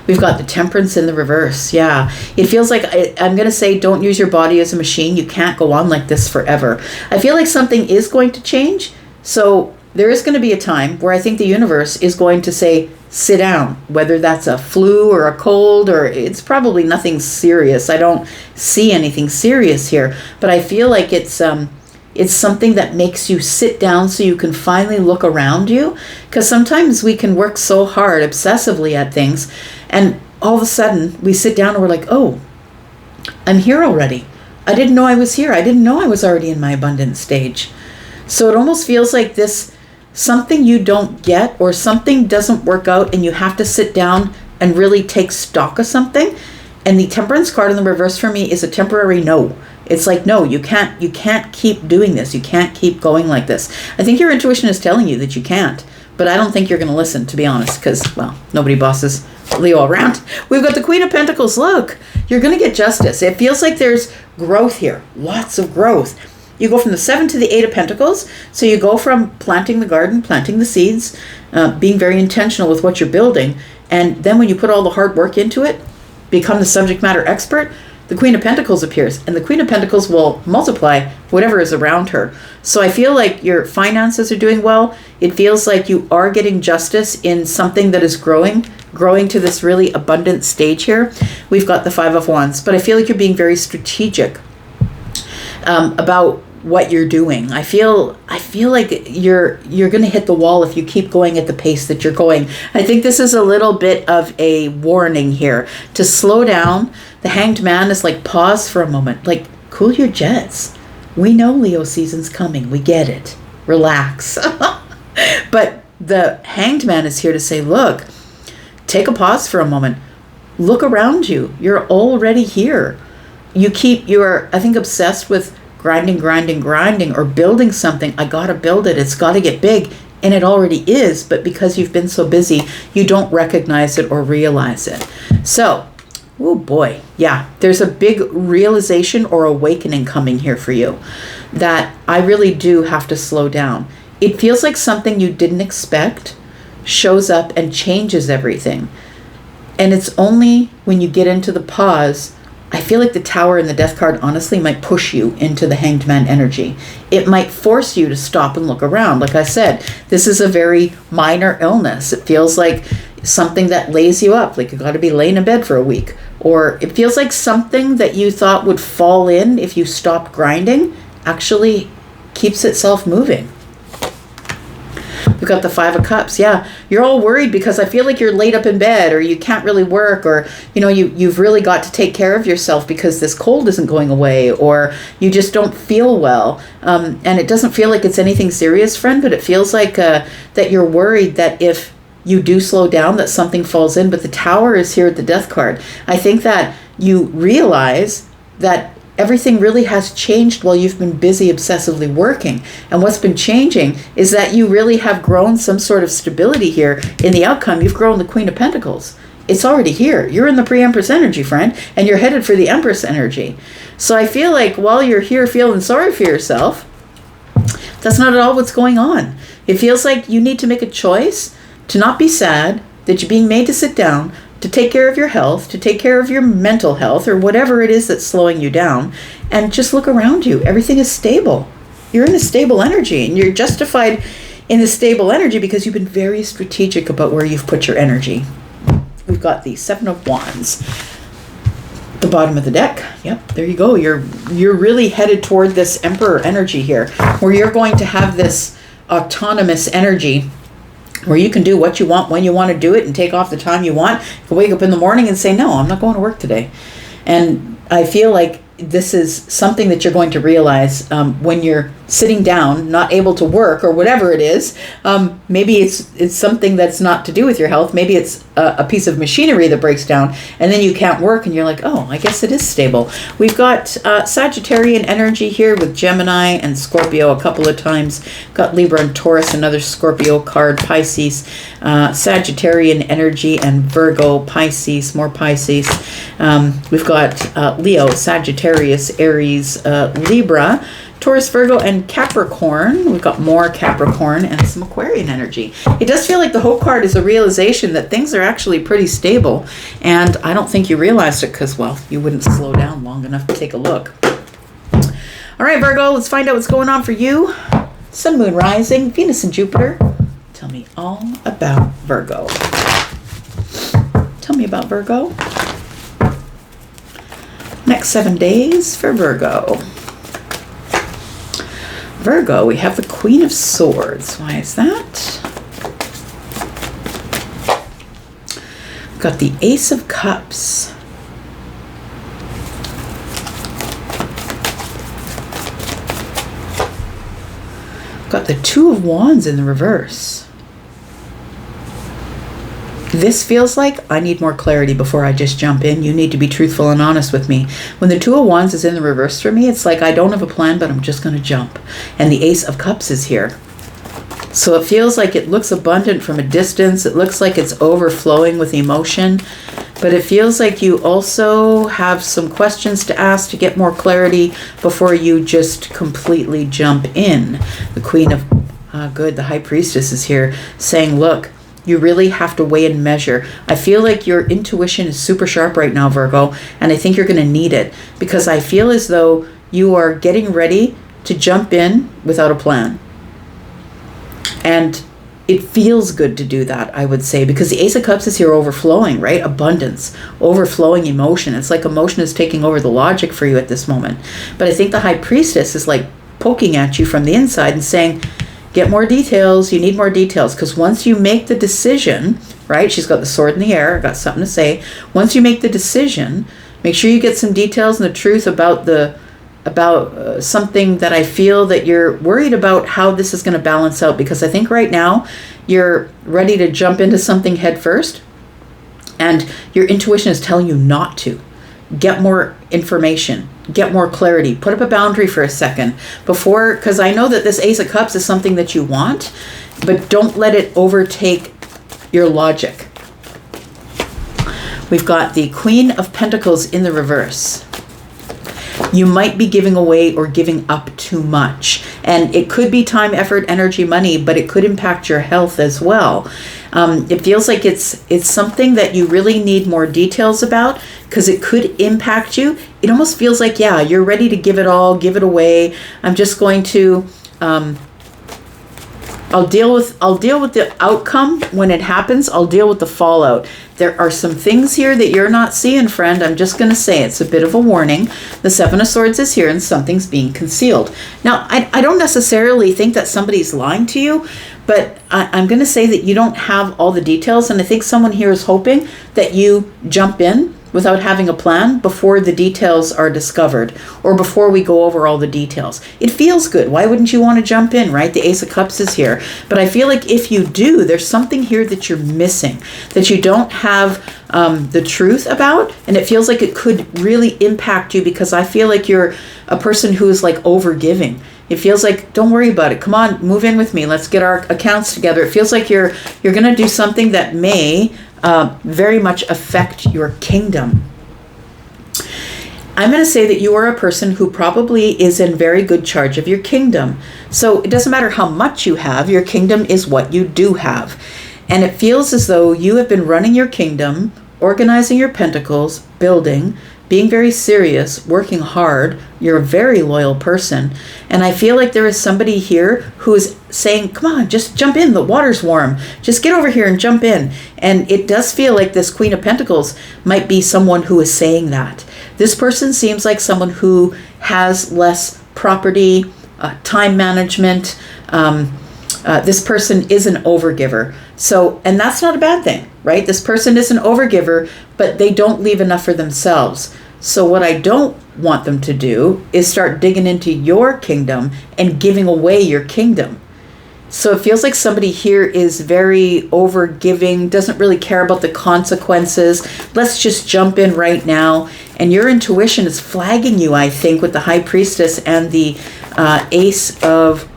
[SPEAKER 1] We've got the Temperance in the reverse. Yeah, it feels like, I'm going to say, don't use your body as a machine. You can't go on like this forever. I feel like something is going to change. So there is going to be a time where I think the universe is going to say, sit down, whether that's a flu or a cold, or it's probably nothing serious. I don't see anything serious here, but I feel like it's something that makes you sit down so you can finally look around you. Because sometimes we can work so hard obsessively at things, and all of a sudden we sit down and we're like, oh, I'm here already. I didn't know I was here. I didn't know I was already in my abundant stage. So it almost feels like this, something you don't get or something doesn't work out and you have to sit down and really take stock of something. And the Temperance card in the reverse for me is a temporary no. It's like, no, you can't keep doing this. You can't keep going like this. I think your intuition is telling you that you can't, but I don't think you're going to listen, to be honest, because, well, nobody bosses Leo around. We've got the Queen of Pentacles. Look, you're going to get justice. It feels like there's growth here, lots of growth. You go from the 7 to the 8 of Pentacles. So you go from planting the garden, planting the seeds, being very intentional with what you're building. And then when you put all the hard work into it, become the subject matter expert, the Queen of Pentacles appears. And the Queen of Pentacles will multiply whatever is around her. So I feel like your finances are doing well. It feels like you are getting justice in something that is growing to this really abundant stage here. We've got the 5 of Wands. But I feel like you're being very strategic about what you're doing. I feel like you're going to hit the wall if you keep going at the pace that you're going. I think this is a little bit of a warning here to slow down. The Hanged Man is like, pause for a moment, like cool your jets. We know Leo season's coming. We get it. Relax. But the Hanged Man is here to say, look, take a pause for a moment. Look around you. You're already here. You're, I think, obsessed with grinding, or building something. I gotta build it. It's gotta get big. And it already is, but because you've been so busy, you don't recognize it or realize it. So, oh boy, yeah, there's a big realization or awakening coming here for you that I really do have to slow down. It feels like something you didn't expect shows up and changes everything. And it's only when you get into the pause. I feel like the Tower and the Death card honestly might push you into the Hanged Man energy. It might force you to stop and look around. Like I said, this is a very minor illness. It feels like something that lays you up, like you got to be laying in bed for a week. Or it feels like something that you thought would fall in if you stopped grinding actually keeps itself moving. The got the Five of Cups. Yeah, you're all worried because I feel like you're laid up in bed, or you can't really work, or you've really got to take care of yourself because this cold isn't going away, or you just don't feel well. And it doesn't feel like it's anything serious, friend, but it feels like that you're worried that if you do slow down, that something falls in. But the Tower is here at the Death card. I think that you realize that everything really has changed while you've been busy obsessively working. And what's been changing is that you really have grown some sort of stability here in the outcome. You've grown the Queen of Pentacles. It's already here. You're in the pre-Empress energy, friend, and you're headed for the Empress energy. So I feel like while you're here feeling sorry for yourself, that's not at all what's going on. It feels like you need to make a choice to not be sad, that you're being made to sit down, to take care of your health, to take care of your mental health, or whatever it is that's slowing you down, and just look around you. Everything is stable. You're in a stable energy, and you're justified in the stable energy because you've been very strategic about where you've put your energy. We've got the Seven of Wands, the bottom of the deck. Yep, there you go. You're really headed toward this Emperor energy here, where you're going to have this autonomous energy where you can do what you want when you want to do it and take off the time you want. You can wake up in the morning and say, no, I'm not going to work today. And I feel like this is something that you're going to realize when you're sitting down, not able to work or whatever it is. Maybe it's something that's not to do with your health. Maybe it's a piece of machinery that breaks down and then you can't work and you're like, oh, I guess it is stable. We've got Sagittarian energy here with Gemini and Scorpio a couple of times. Got Libra and Taurus, another Scorpio card, Pisces, Sagittarian energy, and Virgo, Pisces, more Pisces. We've got Leo, Sagittarius, Aries, Libra, Taurus, Virgo, and Capricorn. We've got more Capricorn and some Aquarian energy. It does feel like the Hope card is a realization that things are actually pretty stable. And I don't think you realized it because, well, you wouldn't slow down long enough to take a look. All right, Virgo, let's find out what's going on for you. Sun, Moon, Rising, Venus, and Jupiter. Tell me all about Virgo. Tell me about Virgo. Next 7 days for Virgo. Virgo, we have the Queen of Swords. Why is that? We've got the Ace of Cups. We've got the Two of Wands in the reverse. This feels like I need more clarity before I just jump in. You need to be truthful and honest with me. When the Two of Wands is in the reverse for me, it's like I don't have a plan, but I'm just going to jump. And the Ace of Cups is here. So it feels like it looks abundant from a distance. It looks like it's overflowing with emotion. But it feels like you also have some questions to ask to get more clarity before you just completely jump in. The Queen of, the High Priestess is here saying, look, you really have to weigh and measure. I feel like your intuition is super sharp right now, Virgo, and I think you're going to need it because I feel as though you are getting ready to jump in without a plan. And it feels good to do that, I would say, because the Ace of Cups is here overflowing, right? Abundance, overflowing emotion. It's like emotion is taking over the logic for you at this moment. But I think the High Priestess is like poking at you from the inside and saying, get more details. You need more details because once you make the decision, right? She's got the sword in the air. Got something to say. Once you make the decision, make sure you get some details and the truth about something that I feel that you're worried about how this is going to balance out. Because I think right now you're ready to jump into something head first, and your intuition is telling you not to. Get more information. Get more clarity. Put up a boundary for a second before, because I know that this Ace of Cups is something that you want, but don't let it overtake your logic. We've got the Queen of Pentacles in the reverse. You might be giving away or giving up too much. And it could be time, effort, energy, money, but it could impact your health as well. It feels like it's something that you really need more details about because it could impact you. It almost feels like, yeah, you're ready to give it all, give it away. I'm just going to, I'll deal with the outcome when it happens. I'll deal with the fallout. There are some things here that you're not seeing, friend. I'm just going to say it's a bit of a warning. The Seven of Swords is here and something's being concealed. Now, I don't necessarily think that somebody's lying to you, But I'm going to say that you don't have all the details. And I think someone here is hoping that you jump in without having a plan before the details are discovered, or before we go over all the details. It feels good. Why wouldn't you want to jump in, right? The Ace of Cups is here. But I feel like if you do, there's something here that you're missing, that you don't have the truth about. And it feels like it could really impact you, because I feel like you're a person who is like over-giving. It feels like, don't worry about it. Come on, move in with me. Let's get our accounts together. It feels like you're going to do something that may very much affect your kingdom. I'm going to say that you are a person who probably is in very good charge of your kingdom. So it doesn't matter how much you have, your kingdom is what you do have. And it feels as though you have been running your kingdom, organizing your pentacles, building, being very serious, working hard. You're a very loyal person. And I feel like there is somebody here who is saying, come on, just jump in. The water's warm. Just get over here and jump in. And it does feel like this Queen of Pentacles might be someone who is saying that. This person seems like someone who has less property, time management. This person is an overgiver. So, and that's not a bad thing, right? This person is an overgiver, but they don't leave enough for themselves. So what I don't want them to do is start digging into your kingdom and giving away your kingdom. So it feels like somebody here is very overgiving, doesn't really care about the consequences. Let's just jump in right now. And your intuition is flagging you, I think, with the High Priestess and the Ace of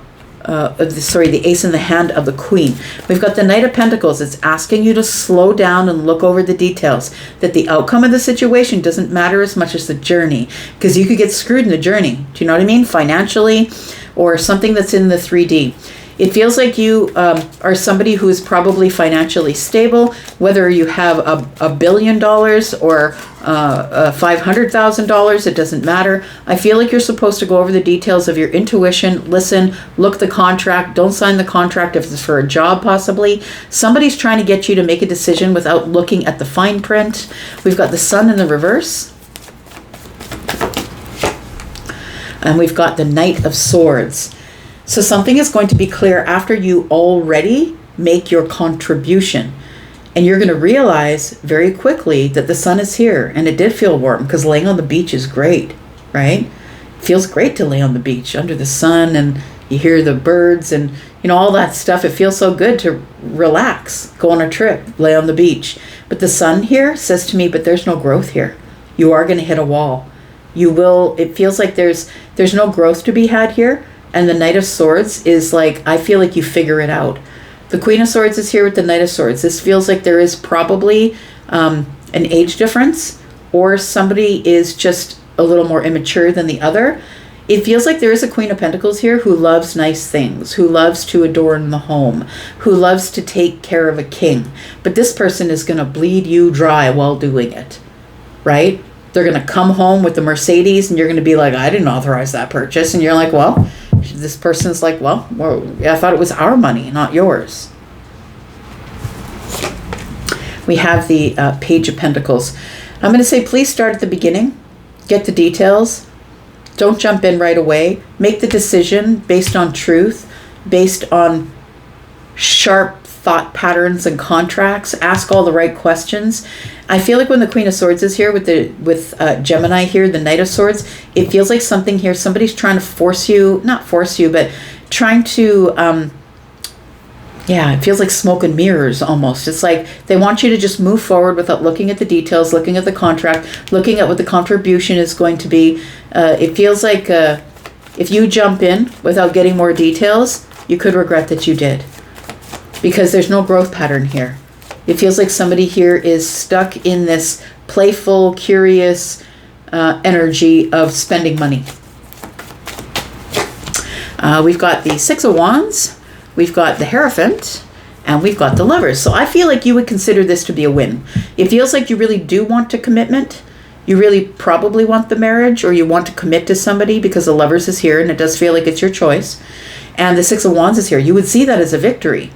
[SPEAKER 1] the Ace in the hand of the Queen. We've got the Knight of Pentacles. It's asking you to slow down and look over the details, that the outcome of the situation doesn't matter as much as the journey, because you could get screwed in the journey. Do you know what I mean? Financially, or something that's in the 3D. It feels like you are somebody who is probably financially stable, whether you have $1 billion or $500,000, it doesn't matter. I feel like you're supposed to go over the details of your intuition, listen, look the contract, don't sign the contract if it's for a job possibly. Somebody's trying to get you to make a decision without looking at the fine print. We've got the Sun in the reverse. And we've got the Knight of Swords. So something is going to be clear after you already make your contribution. And you're going to realize very quickly that the sun is here. And it did feel warm, because laying on the beach is great, right? It feels great to lay on the beach under the sun, and you hear the birds and, you know, all that stuff. It feels so good to relax, go on a trip, lay on the beach. But the sun here says to me, but there's no growth here. You are going to hit a wall. You will, it feels like there's no growth to be had here. And the Knight of Swords is like, I feel like you figure it out. The Queen of Swords is here with the Knight of Swords. This feels like there is probably an age difference, or somebody is just a little more immature than the other. It feels like there is a Queen of Pentacles here who loves nice things, who loves to adorn the home, who loves to take care of a king. But this person is going to bleed you dry while doing it, right? They're going to come home with the Mercedes, and you're going to be like, I didn't authorize that purchase. And you're like, well, this person's like, well, I thought it was our money, not yours. We have the Page of Pentacles. I'm going to say, please start at the beginning. Get the details. Don't jump in right away. Make the decision based on truth, based on sharp thought patterns and contracts. Ask all the right questions. I feel like when the Queen of Swords is here with Gemini here, the Knight of Swords, it feels like something here, somebody's trying to force you, not force you, but trying to, it feels like smoke and mirrors almost. It's like they want you to just move forward without looking at the details, looking at the contract, looking at what the contribution is going to be. It feels like if you jump in without getting more details, you could regret that you did, because there's no growth pattern here. It feels like somebody here is stuck in this playful, curious energy of spending money. We've got the Six of Wands, we've got the Hierophant, and we've got the Lovers. So I feel like you would consider this to be a win. It feels like you really do want a commitment. You really probably want the marriage, or you want to commit to somebody, because the Lovers is here, and it does feel like it's your choice. And the Six of Wands is here. You would see that as a victory.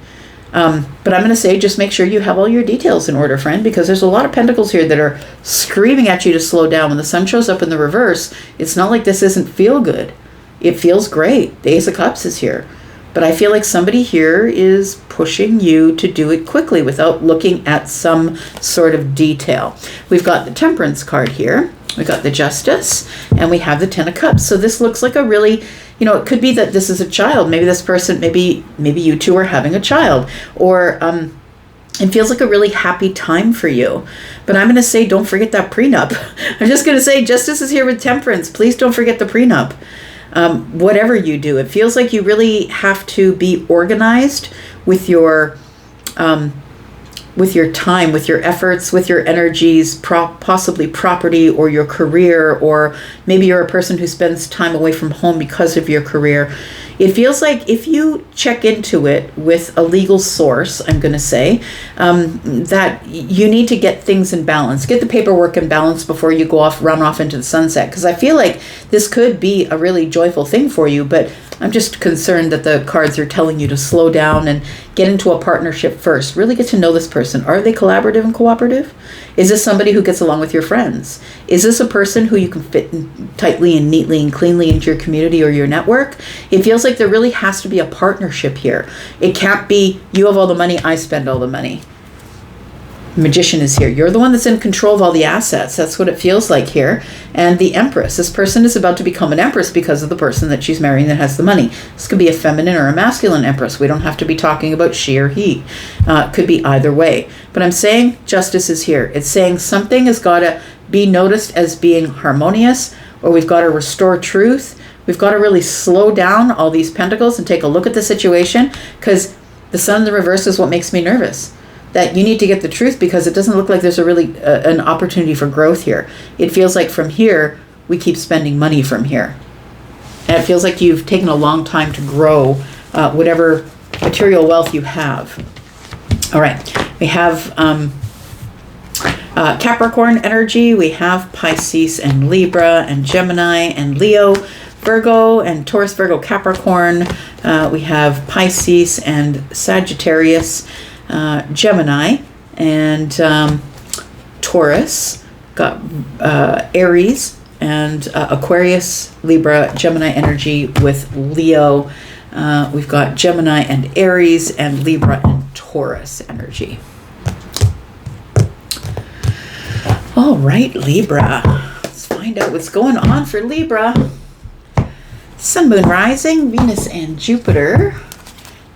[SPEAKER 1] But I'm going to say, just make sure you have all your details in order, friend, because there's a lot of pentacles here that are screaming at you to slow down. When the sun shows up in the reverse, it's not like this isn't feel good. It feels great. The Ace of Cups is here. But I feel like somebody here is pushing you to do it quickly without looking at some sort of detail. We've got the Temperance card here. We got the Justice, and we have the Ten of Cups. So this looks like a really, it could be that this is a child. Maybe this person, maybe you two are having a child, or it feels like a really happy time for you. But I'm going to say, don't forget that prenup. I'm just going to say, Justice is here with Temperance. Please don't forget the prenup. Whatever you do, it feels like you really have to be organized with your time, with your efforts, with your energies, possibly property or your career, or maybe you're a person who spends time away from home because of your career. It feels like if you check into it with a legal source, I'm going to say, that you need to get things in balance. Get the paperwork in balance before you run off into the sunset. Because I feel like this could be a really joyful thing for you, but I'm just concerned that the cards are telling you to slow down and get into a partnership first. Really get to know this person. Are they collaborative and cooperative? Is this somebody who gets along with your friends? Is this a person who you can fit tightly and neatly and cleanly into your community or your network? It feels like there really has to be a partnership here. It can't be, you have all the money, I spend all the money. Magician is here. You're the one that's in control of all the assets. That's what it feels like here. And the Empress. This person is about to become an Empress because of the person that she's marrying that has the money. This could be a feminine or a masculine Empress. We don't have to be talking about she or he. It could be either way. But I'm saying Justice is here. It's saying something has got to be noticed as being harmonious, or we've got to restore truth. We've got to really slow down all these pentacles and take a look at the situation, because the Sun in the reverse is what makes me nervous. That you need to get the truth, because it doesn't look like there's a really an opportunity for growth here. It feels like from here, we keep spending money from here. And it feels like you've taken a long time to grow whatever material wealth you have. All right, we have Capricorn energy. We have Pisces and Libra and Gemini and Leo, Virgo and Taurus, Virgo, Capricorn. We have Pisces and Sagittarius, Gemini and Taurus, got Aries and Aquarius, Libra, Gemini energy with Leo. We've got Gemini and Aries and Libra and Taurus energy. All right, Libra. Let's find out what's going on for Libra. Sun, Moon, Rising, Venus and Jupiter.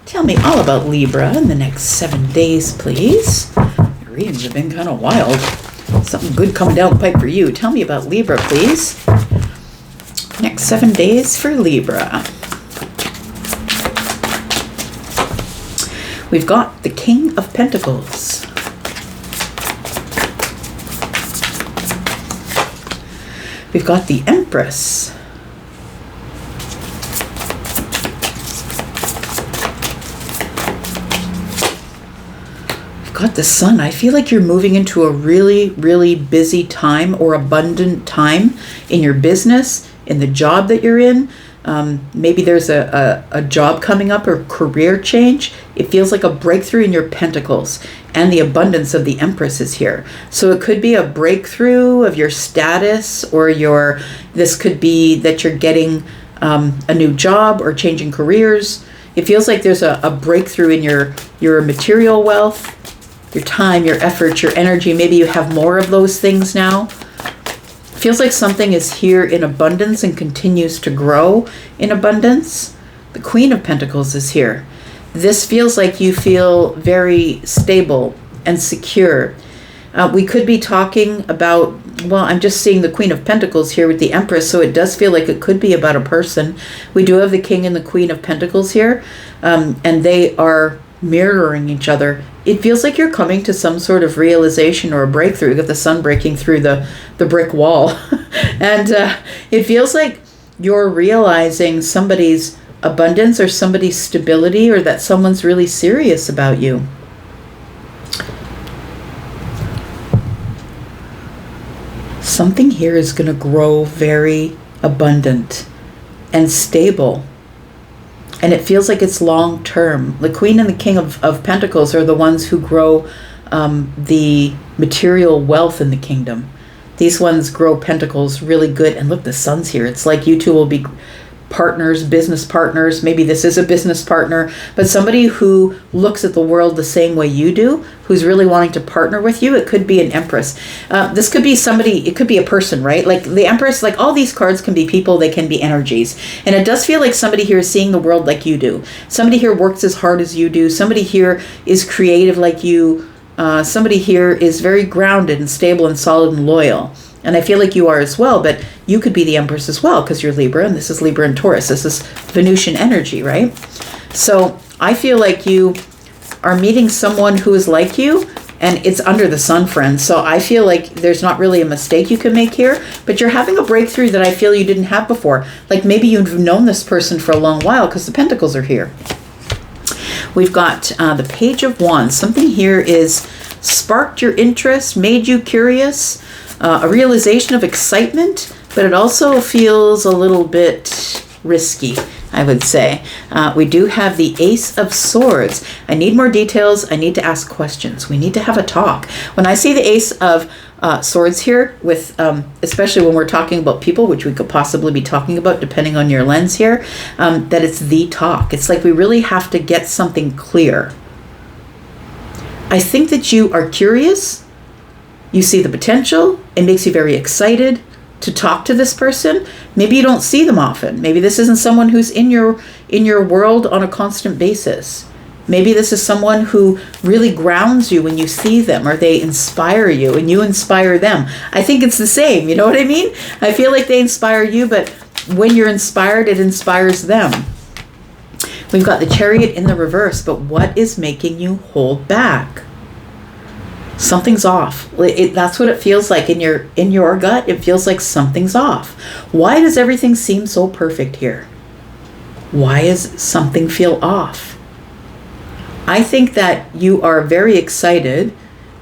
[SPEAKER 1] Tell me all about Libra in the next 7 days, please. The readings have been kind of wild. Something good coming down the pipe for you. Tell me about Libra, please. Next 7 days for Libra. We've got the King of Pentacles. We've got the Empress. Got the Sun. I feel like you're moving into a really, really busy time or abundant time in your business, in the job that you're in. Maybe there's a job coming up or career change. It feels like a breakthrough in your pentacles, and the abundance of the Empress is here. So it could be a breakthrough of your status, or this could be that you're getting a new job or changing careers. It feels like there's a breakthrough in your material wealth, your time, your effort, your energy. Maybe you have more of those things now. Feels like something is here in abundance and continues to grow in abundance. The Queen of Pentacles is here. This feels like you feel very stable and secure. We could be talking about, well, I'm just seeing the Queen of Pentacles here with the Empress, so it does feel like it could be about a person. We do have the King and the Queen of Pentacles here, and they are mirroring each other. It feels like you're coming to some sort of realization or a breakthrough. You got the Sun breaking through the brick wall. And it feels like you're realizing somebody's abundance or somebody's stability, or that someone's really serious about you. Something here is going to grow very abundant and stable. And it feels like it's long term. The Queen and the King of Pentacles are the ones who grow the material wealth in the kingdom. These ones grow pentacles really good. And look, the Sun's here. It's like you two will be partners, business partners. Maybe this is a business partner, but somebody who looks at the world the same way you do, who's really wanting to partner with you. It could be an Empress. This could be somebody, it could be a person, right? Like the Empress, like all these cards can be people, they can be energies. And it does feel like somebody here is seeing the world like you do. Somebody here works as hard as you do. Somebody here is creative like you. Somebody here is very grounded and stable and solid and loyal. And I feel like you are as well, but you could be the Empress as well because you're Libra, and this is Libra and Taurus. This is Venusian energy, right? So I feel like you are meeting someone who is like you, and it's under the sun, friends. So I feel like there's not really a mistake you can make here, but you're having a breakthrough that I feel you didn't have before. Like maybe you've known this person for a long while because the Pentacles are here. We've got the Page of Wands. Something here is sparked your interest, made you curious, a realization of excitement, but it also feels a little bit risky, I would say. We do have the Ace of Swords. I need more details. I need to ask questions. We need to have a talk. When I see the Ace of Swords here, with especially when we're talking about people, which we could possibly be talking about depending on your lens here, that it's the talk. It's like we really have to get something clear. I think that you are curious. You see the potential. It makes you very excited to talk to this person. Maybe you don't see them often. Maybe this isn't someone who's in your world on a constant basis. Maybe this is someone who really grounds you when you see them, or they inspire you and you inspire them. I think it's the same. You know what I mean? I feel like they inspire you, but when you're inspired, it inspires them. We've got the Chariot in the reverse, but what is making you hold back? Something's off. That's what it feels like in your gut. It feels like something's off. Why does everything seem so perfect here? Why does something feel off? I think that you are very excited,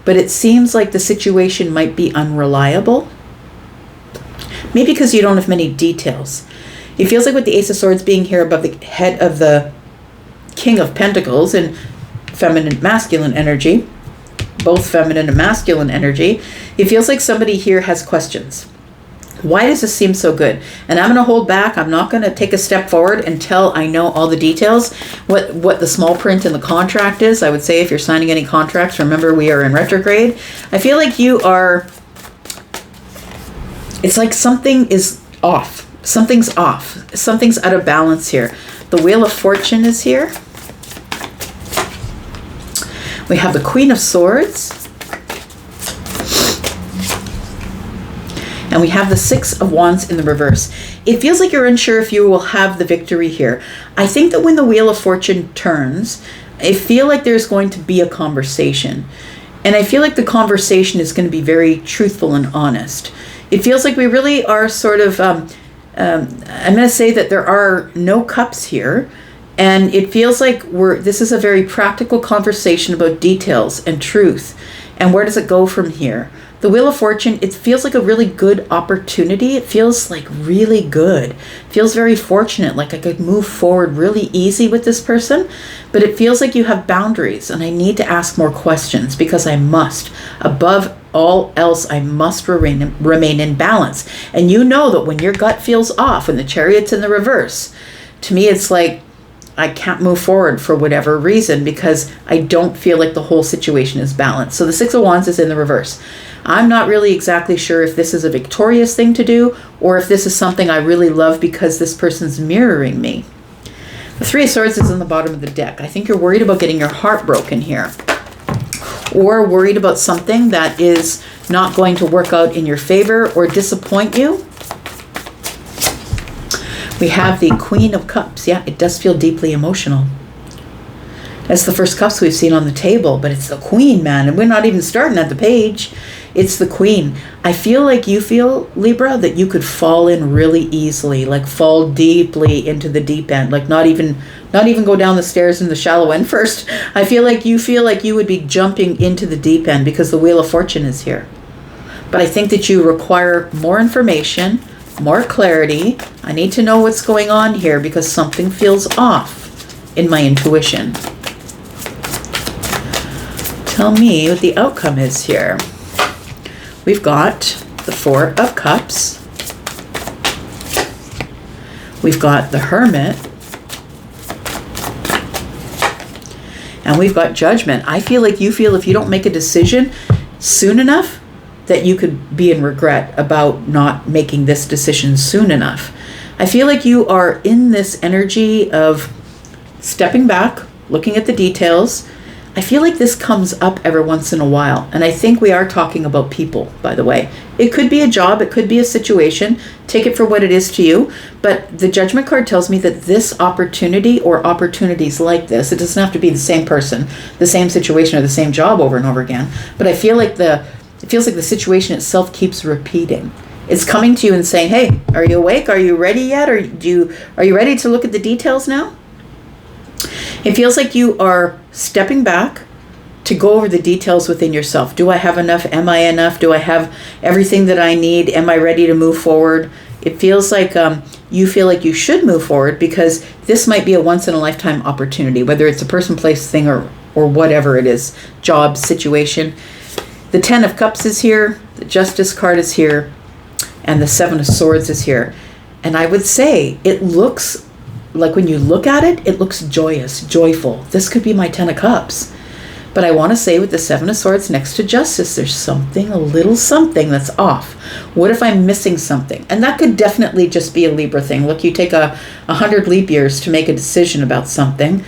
[SPEAKER 1] but it seems like the situation might be unreliable. Maybe because you don't have many details. It feels like with the Ace of Swords being here above the head of the King of Pentacles in feminine, masculine energy, both feminine and masculine energy, it feels like somebody here has questions. Why does this seem so good? And I'm going to hold back. I'm not going to take a step forward until I know all the details, what the small print in the contract is. I would say if you're signing any contracts, remember we are in retrograde. I feel like you are, it's like something is off. Something's off. Something's out of balance here. The Wheel of Fortune is here. We have the Queen of Swords. And we have the Six of Wands in the reverse. It feels like you're unsure if you will have the victory here. I think that when the Wheel of Fortune turns, I feel like there's going to be a conversation. And I feel like the conversation is going to be very truthful and honest. It feels like we really are sort of, I'm going to say that there are no cups here. And it feels like this is a very practical conversation about details and truth. And where does it go from here? The Wheel of Fortune, it feels like a really good opportunity. It feels like really good. It feels very fortunate, like I could move forward really easy with this person. But it feels like you have boundaries, and I need to ask more questions because I must. Above all else, I must remain in balance. And you know that when your gut feels off, when the Chariot's in the reverse, to me it's like, I can't move forward for whatever reason because I don't feel like the whole situation is balanced. So the Six of Wands is in the reverse. I'm not really exactly sure if this is a victorious thing to do or if this is something I really love because this person's mirroring me. The Three of Swords is in the bottom of the deck. I think you're worried about getting your heart broken here, or worried about something that is not going to work out in your favor or disappoint you. We have the Queen of Cups. Yeah, it does feel deeply emotional. That's the first cups we've seen on the table, but it's the Queen, man. And we're not even starting at the page. It's the Queen. I feel like you feel, Libra, that you could fall in really easily, like fall deeply into the deep end, like not even go down the stairs in the shallow end first. I feel like you would be jumping into the deep end because the Wheel of Fortune is here. But I think that you require more information, more clarity. I need to know what's going on here because something feels off in my intuition. Tell me what the outcome is here. We've got the Four of Cups. We've got the Hermit. And we've got Judgment. I feel like you feel if you don't make a decision soon enough, that you could be in regret about not making this decision soon enough. I feel like you are in this energy of stepping back, looking at the details. I feel like this comes up every once in a while. And I think we are talking about people, by the way. It could be a job. It could be a situation. Take it for what it is to you. But the Judgment card tells me that this opportunity or opportunities like this, it doesn't have to be the same person, the same situation, or the same job over and over again. But I feel like it feels like the situation itself keeps repeating. It's coming to you and saying, hey, are you awake? Are you ready yet? Are you ready to look at the details now? It feels like you are stepping back to go over the details within yourself. Do I have enough? Am I enough? Do I have everything that I need? Am I ready to move forward? It feels like you feel like you should move forward because this might be a once-in-a-lifetime opportunity, whether it's a person, place, thing, or whatever it is, job, situation. The Ten of Cups is here. The Justice card is here. And the Seven of Swords is here. And I would say it looks like when you look at it, it looks joyous, joyful. This could be my Ten of Cups. But I want to say with the Seven of Swords next to Justice, there's something, a little something that's off. What if I'm missing something? And that could definitely just be a Libra thing. Look, you take 100 leap years to make a decision about something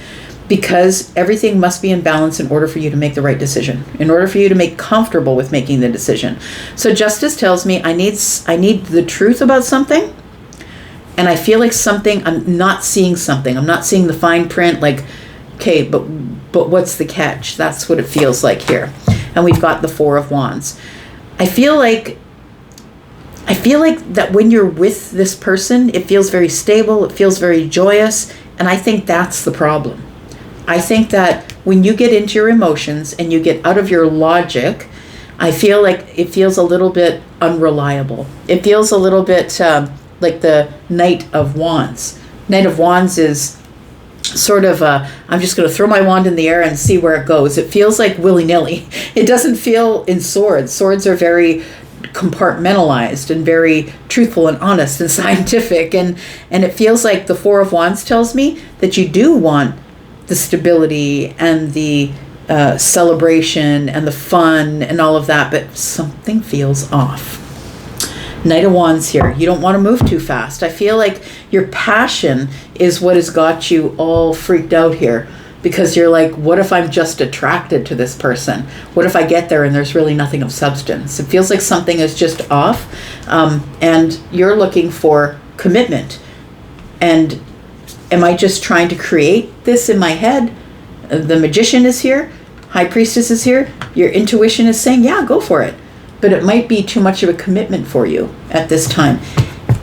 [SPEAKER 1] because everything must be in balance in order for you to make the right decision, in order for you to make comfortable with making the decision. So Justice tells me I need the truth about something. And I feel like I'm not seeing something. I'm not seeing the fine print, like, okay, but what's the catch? That's what it feels like here. And we've got the Four of Wands. I feel like that when you're with this person, it feels very stable. It feels very joyous. And I think that's the problem. I think that when you get into your emotions and you get out of your logic, I feel like it feels a little bit unreliable. It feels a little bit like the Knight of Wands. Knight of Wands is sort of I'm just going to throw my wand in the air and see where it goes. It feels like willy-nilly. It doesn't feel in swords. Swords are very compartmentalized and very truthful and honest and scientific. And it feels like the Four of Wands tells me that you do want the stability and the celebration and the fun and all of that, but something feels off. Knight of Wands here. You don't want to move too fast. I feel like your passion is what has got you all freaked out here because you're like, what if I'm just attracted to this person? What if I get there and there's really nothing of substance? It feels like something is just off and you're looking for commitment. And am I just trying to create this in my head? The Magician is here. High Priestess is here. Your intuition is saying, yeah, go for it. But it might be too much of a commitment for you at this time.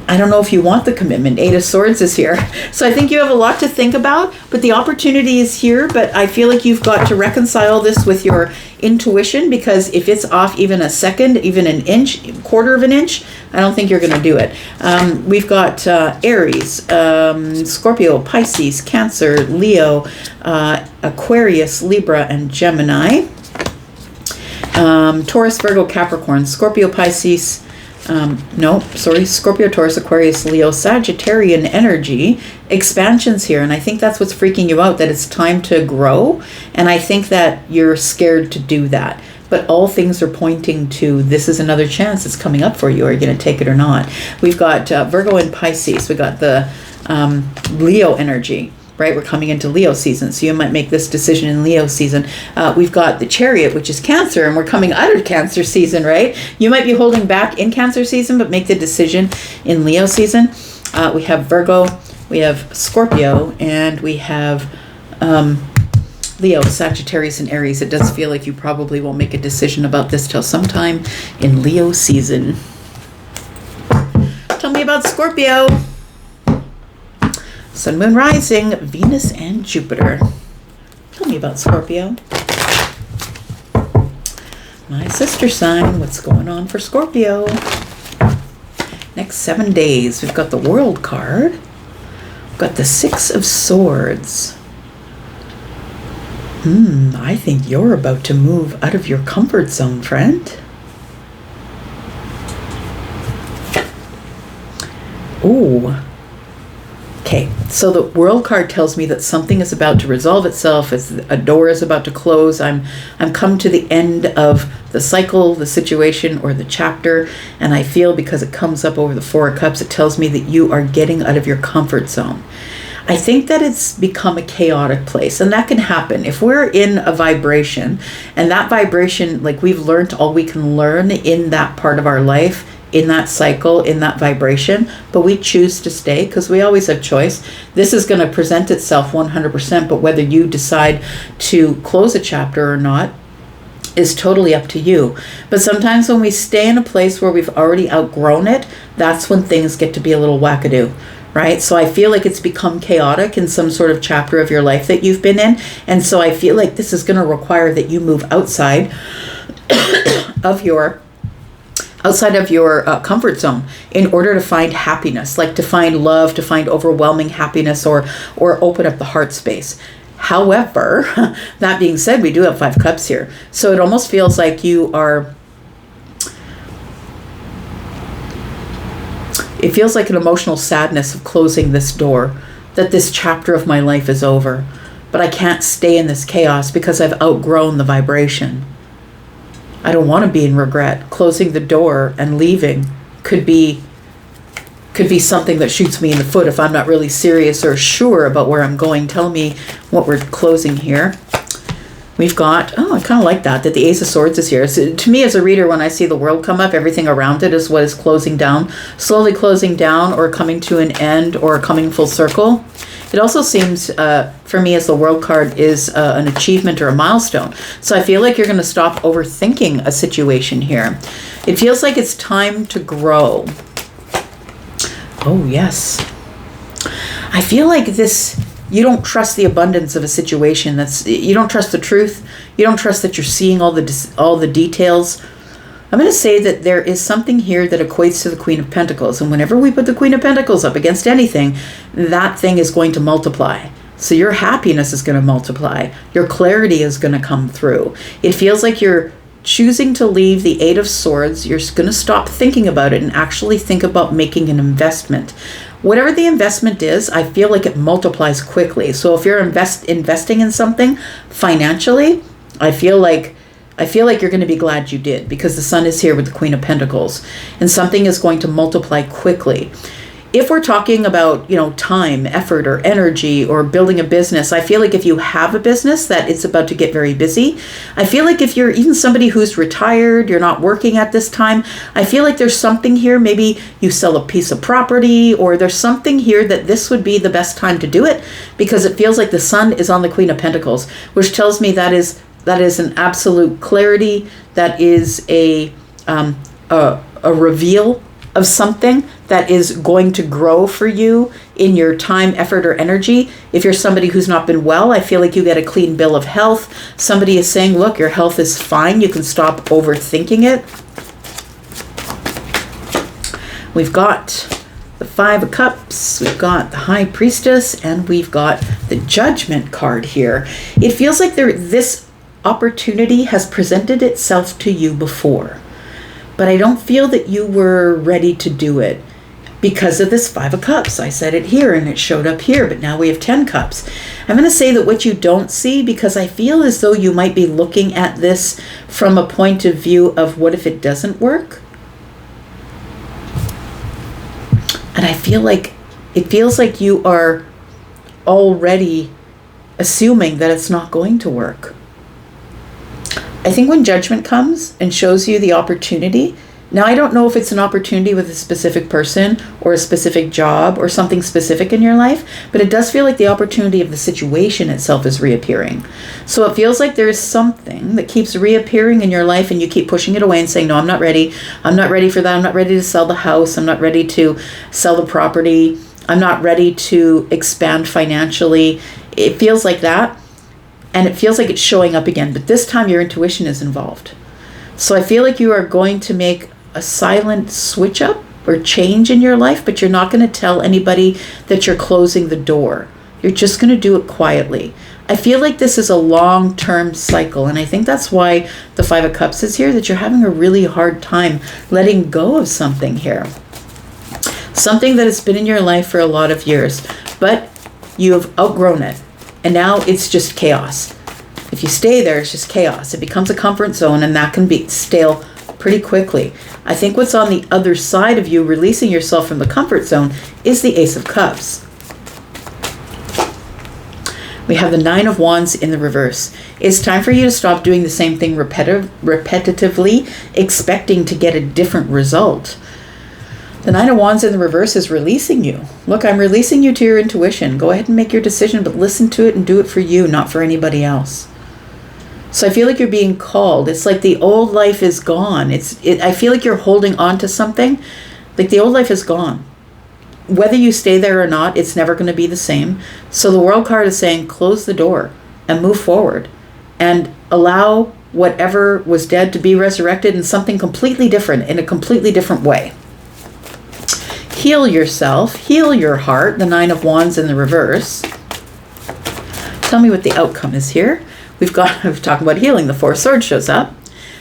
[SPEAKER 1] I don't know if you want the commitment. Eight of Swords is here. So I think you have a lot to think about, but the opportunity is here. But I feel like you've got to reconcile this with your intuition because if it's off even a second, even an inch, quarter of an inch, I don't think you're going to do it. We've got Aries, Scorpio, Pisces, Cancer, Leo, Aquarius, Libra, and Gemini. Taurus, Virgo, Capricorn, Scorpio, Pisces, Scorpio, Taurus, Aquarius, Leo, Sagittarian energy, expansions here. And I think that's what's freaking you out, that it's time to grow. And I think that you're scared to do that. But all things are pointing to this is another chance that's coming up for you. Are you going to take it or not? We've got Virgo and Pisces. We've got the Leo energy. Right, we're coming into Leo season, so you might make this decision in Leo season. We've got the Chariot, which is Cancer, and we're coming out of Cancer season, right? You might be holding back in Cancer season, but make the decision in Leo season. We have Virgo, we have Scorpio, and we have Leo, Sagittarius, and Aries. It does feel like you probably won't make a decision about this till sometime in Leo season. Tell me about Scorpio. Sun, Moon, Rising, Venus, and Jupiter. Tell me about Scorpio. My sister sign, what's going on for Scorpio? Next 7 days, we've got the World card. We've got the Six of Swords. I think you're about to move out of your comfort zone, friend. Ooh. So the World card tells me that something is about to resolve itself, as a door is about to close. I'm come to the end of the cycle, the situation, or the chapter, and I feel, because it comes up over the Four of Cups, it tells me that you are getting out of your comfort zone. I think that it's become a chaotic place, and that can happen if we're in a vibration, and that vibration, like, we've learned all we can learn in that part of our life, in that cycle, in that vibration, but we choose to stay because we always have choice. This is going to present itself 100%, but whether you decide to close a chapter or not is totally up to you. But sometimes when we stay in a place where we've already outgrown it, that's when things get to be a little wackadoo, right? So I feel like it's become chaotic in some sort of chapter of your life that you've been in. And so I feel like this is going to require that you move outside of your comfort zone in order to find happiness, like to find love, to find overwhelming happiness, or open up the heart space. However, that being said, we do have 5 cups here. So it almost feels like it feels like an emotional sadness of closing this door, that this chapter of my life is over, but I can't stay in this chaos because I've outgrown the vibration. I don't want to be in regret. Closing the door and leaving could be something that shoots me in the foot if I'm not really serious or sure about where I'm going. Tell me what we're closing here. We've got, I kind of like that the Ace of Swords is here. So to me as a reader, when I see the World come up, everything around it is what is closing down, slowly closing down, or coming to an end, or coming full circle. It also seems, for me, as the World card is an achievement or a milestone. So I feel like you're going to stop overthinking a situation here. It feels like it's time to grow. Oh, yes. I feel like this, you don't trust the abundance of a situation. You don't trust the truth. You don't trust that you're seeing all the details. I'm going to say that there is something here that equates to the Queen of Pentacles. And whenever we put the Queen of Pentacles up against anything, that thing is going to multiply. So your happiness is going to multiply. Your clarity is going to come through. It feels like you're choosing to leave the Eight of Swords. You're going to stop thinking about it and actually think about making an investment. Whatever the investment is, I feel like it multiplies quickly. So if you're investing in something financially, I feel like you're going to be glad you did, because the Sun is here with the Queen of Pentacles, and something is going to multiply quickly. If we're talking about, time, effort, or energy, or building a business, I feel like if you have a business that it's about to get very busy. I feel like if you're even somebody who's retired, you're not working at this time, I feel like there's something here. Maybe you sell a piece of property, or there's something here that this would be the best time to do it, because it feels like the Sun is on the Queen of Pentacles, which tells me that is an absolute clarity. That is a reveal of something that is going to grow for you in your time, effort, or energy. If you're somebody who's not been well, I feel like you get a clean bill of health. Somebody is saying, look, your health is fine. You can stop overthinking it. We've got the Five of Cups, we've got the High Priestess, and we've got the Judgment card here. It feels like this opportunity has presented itself to you before, but I don't feel that you were ready to do it because of this Five of Cups. I said it here and it showed up here, but now we have 10 cups. I'm going to say that what you don't see, because I feel as though you might be looking at this from a point of view of what if it doesn't work? And I feel like it feels like you are already assuming that it's not going to work. I think when Judgment comes and shows you the opportunity, now I don't know if it's an opportunity with a specific person or a specific job or something specific in your life, but it does feel like the opportunity of the situation itself is reappearing. So it feels like there is something that keeps reappearing in your life, and you keep pushing it away and saying, no, I'm not ready. I'm not ready for that. I'm not ready to sell the house. I'm not ready to sell the property. I'm not ready to expand financially. It feels like that. And it feels like it's showing up again, but this time your intuition is involved. So I feel like you are going to make a silent switch up or change in your life, but you're not going to tell anybody that you're closing the door. You're just going to do it quietly. I feel like this is a long-term cycle, and I think that's why the Five of Cups is here, that you're having a really hard time letting go of something here. Something that has been in your life for a lot of years, but You have outgrown it. And now it's just chaos. If you stay there, it's just chaos. It becomes a comfort zone, and that can be stale pretty quickly. I think what's on the other side of you releasing yourself from the comfort zone is the Ace of Cups. We have the Nine of Wands in the reverse. It's time for you to stop doing the same thing repetitively, expecting to get a different result. The Nine of Wands in the reverse is releasing you. Look, I'm releasing you to your intuition. Go ahead and make your decision, but listen to it and do it for you, not for anybody else. So I feel like you're being called. It's like the old life is gone. I feel like you're holding on to something. Like the old life is gone. Whether you stay there or not, it's never going to be the same. So the World card is saying, close the door and move forward and allow whatever was dead to be resurrected in something completely different, in a completely different way. Heal yourself, heal your heart, the Nine of Wands in the reverse. Tell me what the outcome is here. We've talked about healing. The Four of Swords shows up.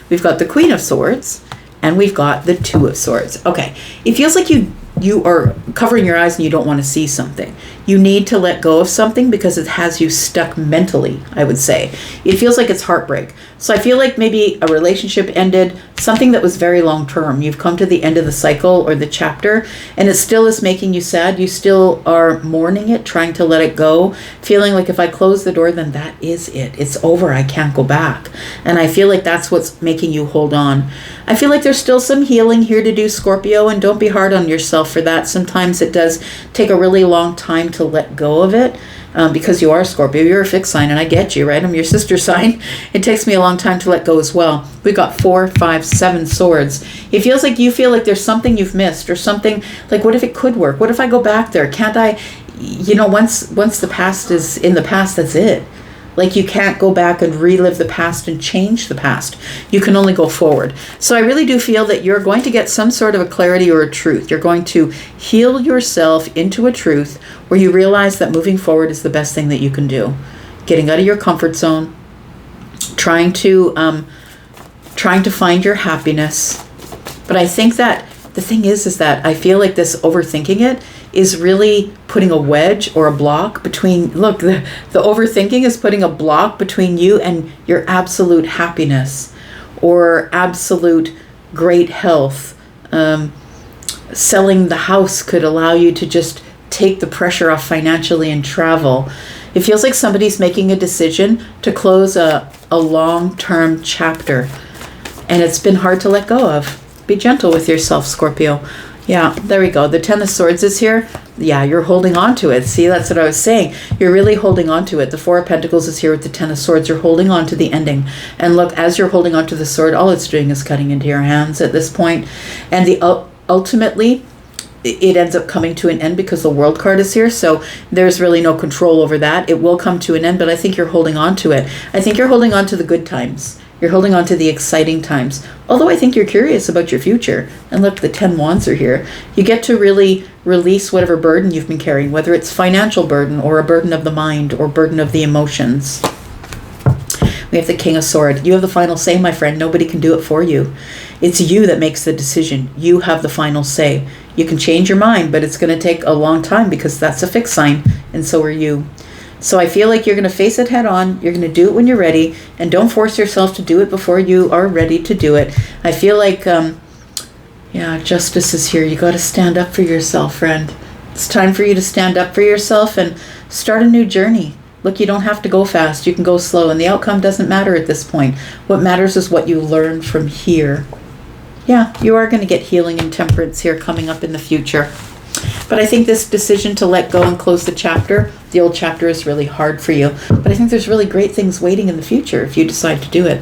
[SPEAKER 1] We've got the Queen of Swords, and we've got the Two of Swords. Okay, it feels like you are covering your eyes and you don't want to see something. You need to let go of something because it has you stuck mentally, I would say. It feels like it's heartbreak. So I feel like maybe a relationship ended, something that was very long term. You've come to the end of the cycle or the chapter, and it still is making you sad. You still are mourning it, trying to let it go, feeling like if I close the door, then that is it. It's over. I can't go back. And I feel like that's what's making you hold on. I feel like there's still some healing here to do, Scorpio, and don't be hard on yourself for that. Sometimes it does take a really long time to let go of it. Because you are Scorpio, you're a fixed sign, and I get you, right? I'm your sister sign. It takes me a long time to let go as well. We got 4, 5, 7 swords. It feels like you feel like there's something you've missed, or something like, what if it could work? What if I go back there? Can't I, once the past is in the past, that's it. Like you can't go back and relive the past and change the past. You can only go forward. So I really do feel that you're going to get some sort of a clarity or a truth. You're going to heal yourself into a truth where you realize that moving forward is the best thing that you can do. Getting out of your comfort zone, trying to find your happiness. But I think that the thing is that I feel like this overthinking it is really putting a wedge or a block between, look, the overthinking is putting a block between you and your absolute happiness or absolute great health. Selling the house could allow you to just take the pressure off financially and travel. It feels like somebody's making a decision to close a long-term chapter, and it's been hard to let go of. Be gentle with yourself, Scorpio. Yeah, there we go. The Ten of Swords is here. Yeah, you're holding on to it. See, that's what I was saying. You're really holding on to it. The Four of Pentacles is here with the Ten of Swords. You're holding on to the ending. And look, as you're holding on to the sword, all it's doing is cutting into your hands at this point. And ultimately, it ends up coming to an end because the World card is here. So there's really no control over that. It will come to an end, but I think you're holding on to it. I think you're holding on to the good times. You're holding on to the exciting times. Although I think you're curious about your future. And look, the 10 Wands are here. You get to really release whatever burden you've been carrying, whether it's financial burden or a burden of the mind or burden of the emotions. We have the King of Swords. You have the final say, my friend. Nobody can do it for you. It's you that makes the decision. You have the final say. You can change your mind, but it's going to take a long time because that's a fixed sign, and so are you. So I feel like you're going to face it head on. You're going to do it when you're ready, and don't force yourself to do it before you are ready to do it. I feel like, justice is here. You got to stand up for yourself, friend. It's time for you to stand up for yourself and start a new journey. Look, you don't have to go fast. You can go slow, and the outcome doesn't matter at this point. What matters is what you learn from here. Yeah, you are going to get healing and temperance here coming up in the future. But I think this decision to let go and close the old chapter is really hard for you. But I think there's really great things waiting in the future if you decide to do it.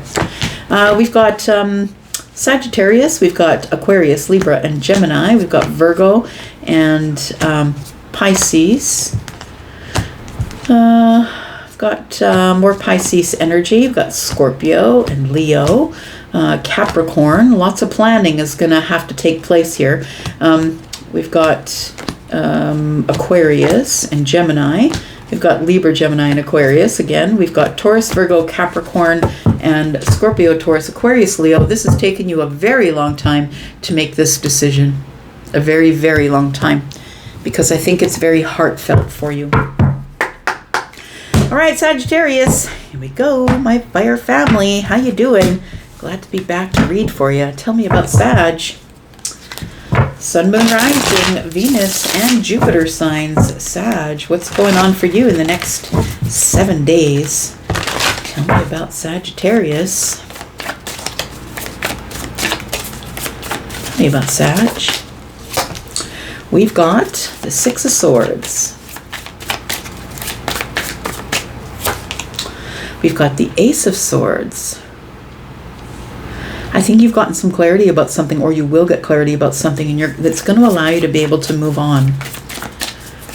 [SPEAKER 1] We've got Sagittarius, we've got Aquarius, Libra, and Gemini. We've got Virgo and Pisces. We've got more Pisces energy. We've got Scorpio and Leo. Capricorn. Lots of planning is going to have to take place here. We've got Aquarius and Gemini. We've got Libra, Gemini, and Aquarius again. We've got Taurus, Virgo, Capricorn, and Scorpio, Taurus, Aquarius, Leo. This has taken you a very long time to make this decision. A very, very long time. Because I think it's very heartfelt for you. All right, Sagittarius, here we go. My fire family, how you doing? Glad to be back to read for you. Tell me about Sag. Sun, Moon, Rising, Venus, and Jupiter signs. Sag, what's going on for you in the next 7 days? Tell me about Sagittarius. Tell me about Sag. We've got the Six of Swords. We've got the Ace of Swords. I think you've gotten some clarity about something, or you will get clarity about something, that's going to allow you to be able to move on,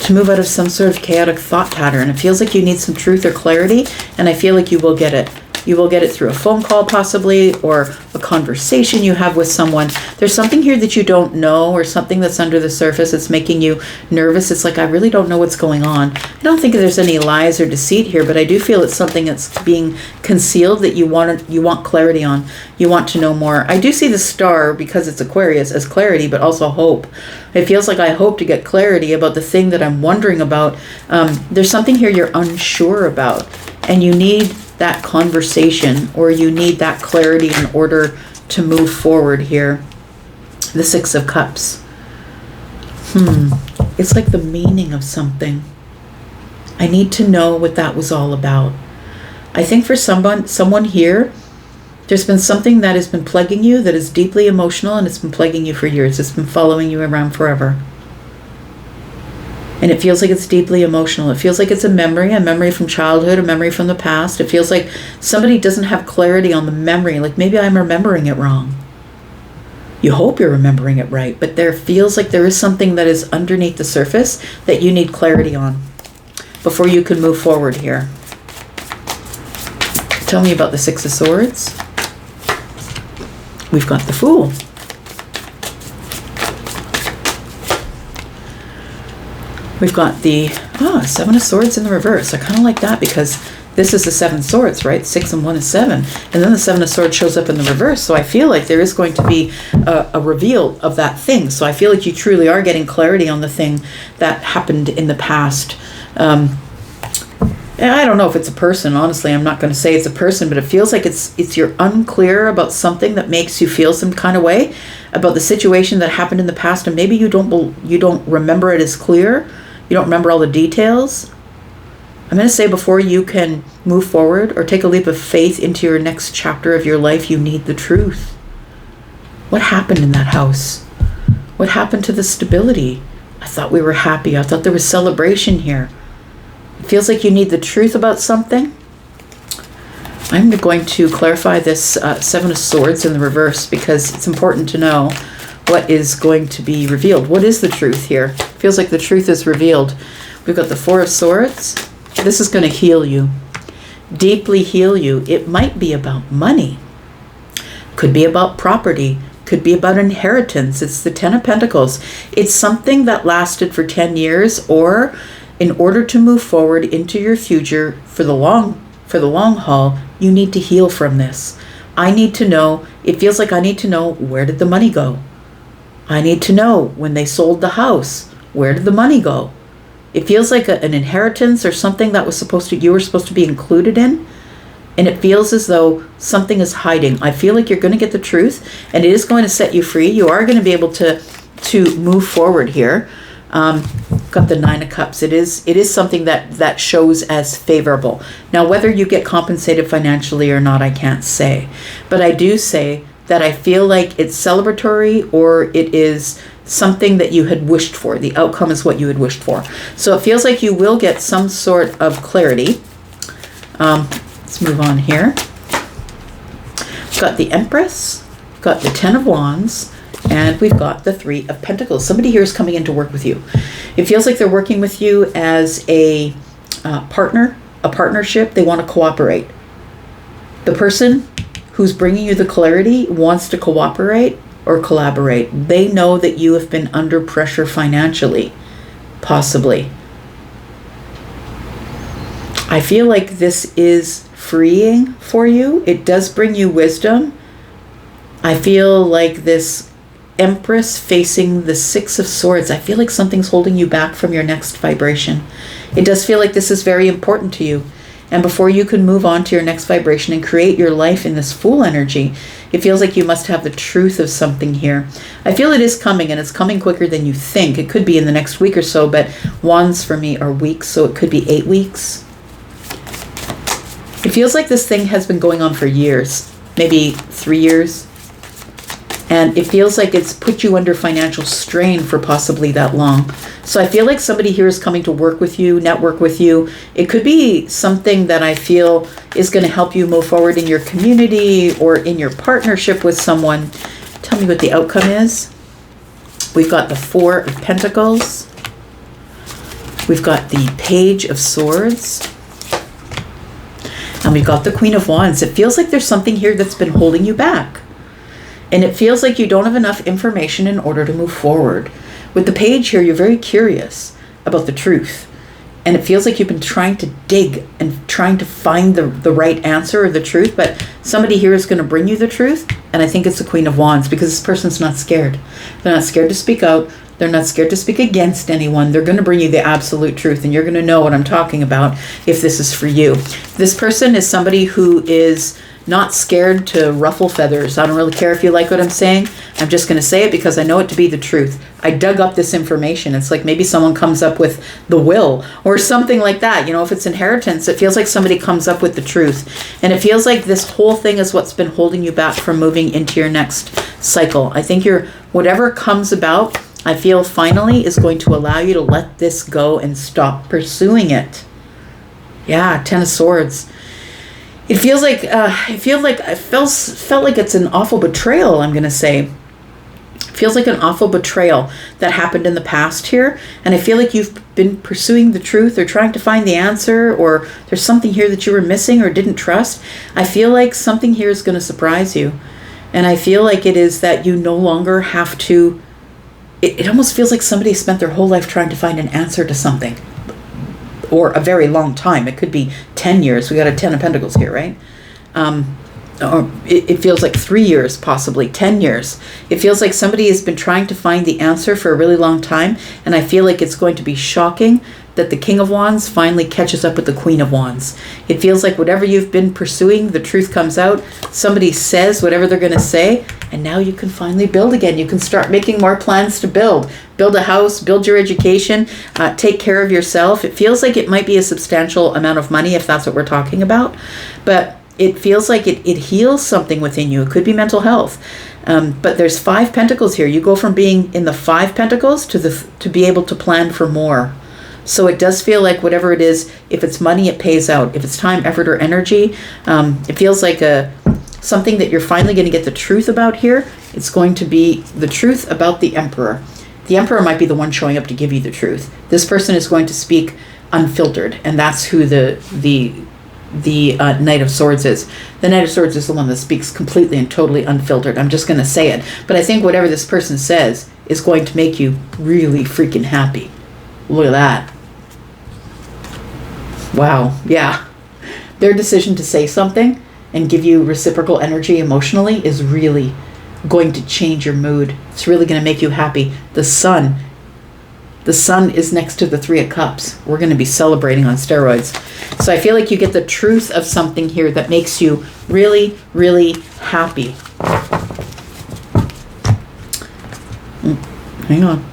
[SPEAKER 1] to move out of some sort of chaotic thought pattern. It feels like you need some truth or clarity, and I feel like you will get it. You will get it through a phone call possibly, or a conversation you have with someone. There's something here that you don't know, or something that's under the surface that's making you nervous. It's like, I really don't know what's going on. I don't think there's any lies or deceit here, but I do feel it's something that's being concealed that you want clarity on. You want to know more. I do see the star, because it's Aquarius, as clarity, but also hope. It feels like I hope to get clarity about the thing that I'm wondering about. There's something here you're unsure about, and you need that conversation, or you need that clarity in order to move forward here. The Six of Cups. It's like the meaning of something. I need to know what that was all about. I think for someone here, there's been something that has been plaguing you that is deeply emotional, and it's been plaguing you for years. It's been following you around forever. And it feels like it's deeply emotional. It feels like it's a memory from childhood, a memory from the past. It feels like somebody doesn't have clarity on the memory. Like, maybe I'm remembering it wrong. You hope you're remembering it right, but there feels like there is something that is underneath the surface that you need clarity on before you can move forward here. Tell me about the Six of Swords. We've got the Fool. We've got the Seven of Swords in the reverse. I kind of like that, because this is the Seven Swords, right? 6 and 1 is 7. And then the Seven of Swords shows up in the reverse. So I feel like there is going to be a reveal of that thing. So I feel like you truly are getting clarity on the thing that happened in the past. I don't know if it's a person. Honestly, I'm not going to say it's a person, but it feels like it's you're unclear about something that makes you feel some kind of way about the situation that happened in the past, and maybe you don't remember it as clear. You don't remember all the details. I'm going to say, before you can move forward or take a leap of faith into your next chapter of your life, you need the truth. What happened in that house? What happened to the stability? I thought we were happy. I thought there was celebration here. It feels like you need the truth about something. I'm going to clarify this Seven of Swords in the reverse, because it's important to know what is going to be revealed. What is the truth here? Feels like the truth is revealed. We've got the Four of Swords. This is going to heal you, deeply heal you. It might be about money, could be about property, could be about inheritance. It's the Ten of Pentacles. It's something that lasted for 10 years, or in order to move forward into your future for the long haul, you need to heal from this. I need to know, it feels like I need to know, where did the money go? I need to know, when they sold the house, where did the money go? It feels like an inheritance or something that you were supposed to be included in. And it feels as though something is hiding. I feel like you're going to get the truth, and it is going to set you free. You are going to be able to move forward here. Got the Nine of Cups. It is something that shows as favorable. Now, whether you get compensated financially or not, I can't say. But I do say that I feel like it's celebratory, or it is something that you had wished for. The outcome is what you had wished for. So it feels like you will get some sort of clarity. Let's move on here. We've got the Empress, we've got the Ten of Wands, and we've got the Three of Pentacles. Somebody here is coming in to work with you. It feels like they're working with you as a partner, a partnership. They want to cooperate. The person who's bringing you the clarity wants to cooperate or collaborate. They know that you have been under pressure financially, possibly. I feel like this is freeing for you. It does bring you wisdom. I feel like this Empress facing the Six of Swords, I feel like something's holding you back from your next vibration. It does feel like this is very important to you. And before you can move on to your next vibration and create your life in this Fool energy, it feels like you must have the truth of something here. I feel it is coming, and it's coming quicker than you think. It could be in the next week or so, but wands for me are weeks, so it could be 8 weeks. It feels like this thing has been going on for years, maybe 3 years. And it feels like it's put you under financial strain for possibly that long. So I feel like somebody here is coming to work with you, network with you. It could be something that I feel is going to help you move forward in your community or in your partnership with someone. Tell me what the outcome is. We've got the 4 of Pentacles. We've got the Page of Swords. And we've got the Queen of Wands. It feels like there's something here that's been holding you back. And it feels like you don't have enough information in order to move forward. With the page here, you're very curious about the truth. And it feels like you've been trying to dig and trying to find the right answer or the truth. But somebody here is going to bring you the truth. And I think it's the Queen of Wands, because this person's not scared. They're not scared to speak out. They're not scared to speak against anyone. They're going to bring you the absolute truth. And you're going to know what I'm talking about if this is for you. This person is somebody who is not scared to ruffle feathers. I don't really care if you like what I'm saying. I'm just going to say it because I know it to be the truth. I dug up this information. It's like maybe someone comes up with the will or something like that. You know, if it's inheritance, it feels like somebody comes up with the truth. And it feels like this whole thing is what's been holding you back from moving into your next cycle. I think whatever comes about, I feel finally is going to allow you to let this go and stop pursuing it. Yeah, 10 of Swords. It feels like it felt like it's an awful betrayal, I'm going to say. It feels like an awful betrayal that happened in the past here. And I feel like you've been pursuing the truth or trying to find the answer, or there's something here that you were missing or didn't trust. I feel like something here is going to surprise you. And I feel like it is that you no longer have to, it almost feels like somebody spent their whole life trying to find an answer to something. Or a very long time. It could be 10 years. We got a 10 of Pentacles here, right? Or it feels like 3 years, possibly 10 years. It feels like somebody has been trying to find the answer for a really long time. And I feel like it's going to be shocking that the King of Wands finally catches up with the Queen of Wands. It feels like whatever you've been pursuing, the truth comes out. Somebody says whatever they're going to say. And now you can finally build again. You can start making more plans to build. Build a house, build your education, take care of yourself. It feels like it might be a substantial amount of money if that's what we're talking about. But it feels like it heals something within you. It could be mental health. But there's 5 Pentacles here. You go from being in the 5 Pentacles to be able to plan for more. So it does feel like whatever it is, if it's money, it pays out. If it's time, effort, or energy, it feels like something that you're finally going to get the truth about here. It's going to be the truth about the Emperor. The Emperor might be the one showing up to give you the truth. This person is going to speak unfiltered, and that's who the Knight of Swords is. The Knight of Swords is the one that speaks completely and totally unfiltered. I'm just going to say it. But I think whatever this person says is going to make you really freaking happy. Look at that. Wow. Yeah. Their decision to say something and give you reciprocal energy emotionally is really going to change your mood. It's really going to make you happy. The sun is next to the 3 of Cups. We're going to be celebrating on steroids. So I feel like you get the truth of something here that makes you really, really happy. Hang on.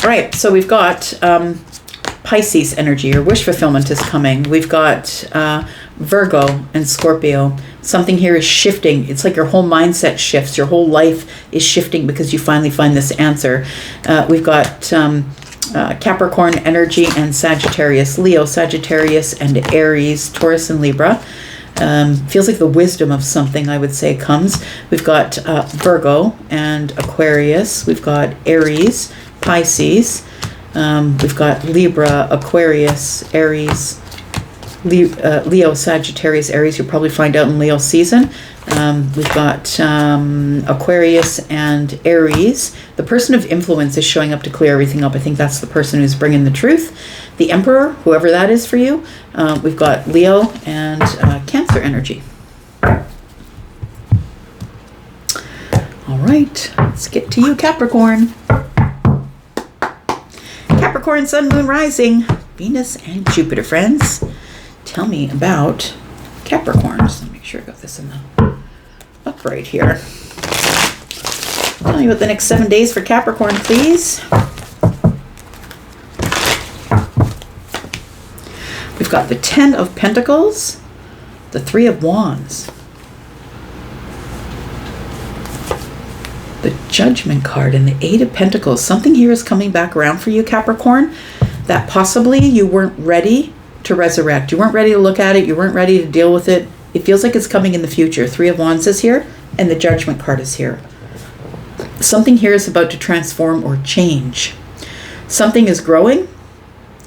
[SPEAKER 1] All right, so we've got Pisces energy, or wish fulfillment is coming. We've got Virgo and Scorpio. Something here is shifting. It's like your whole mindset shifts. Your whole life is shifting because you finally find this answer. We've got Capricorn energy and Sagittarius. Leo, Sagittarius, and Aries, Taurus, and Libra. Feels like the wisdom of something, I would say, comes. We've got Virgo and Aquarius. We've got Aries, Pisces. We've got Libra, Aquarius, Aries, Leo, Sagittarius, Aries. You'll probably find out in Leo season. We've got Aquarius and Aries. The person of influence is showing up to clear everything up. I think that's the person who's bringing the truth. The Emperor, whoever that is for you. We've got Leo and Cancer energy. All All right, let's get to you, Capricorn. Capricorn, Sun, Moon, Rising, Venus, and Jupiter, friends. Tell me about Capricorn. So let me make sure I got this in the upright here. Tell me about the next 7 days for Capricorn, please. We've got the 10 of Pentacles, the 3 of Wands, the Judgment card, and the 8 of Pentacles. Something here is coming back around for you, Capricorn, that possibly you weren't ready to resurrect. You weren't ready to look at it. You weren't ready to deal with it. It feels like it's coming in the future. 3 of Wands is here, and the Judgment card is here. Something here is about to transform or change. Something is growing.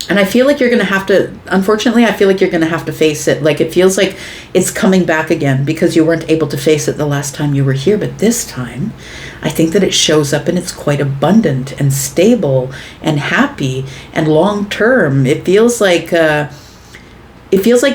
[SPEAKER 1] And I feel like you're going to have to, unfortunately, I feel like you're going to have to face it. Like it feels like it's coming back again because you weren't able to face it the last time you were here. But this time, I think that it shows up and it's quite abundant and stable and happy and long-term. It feels like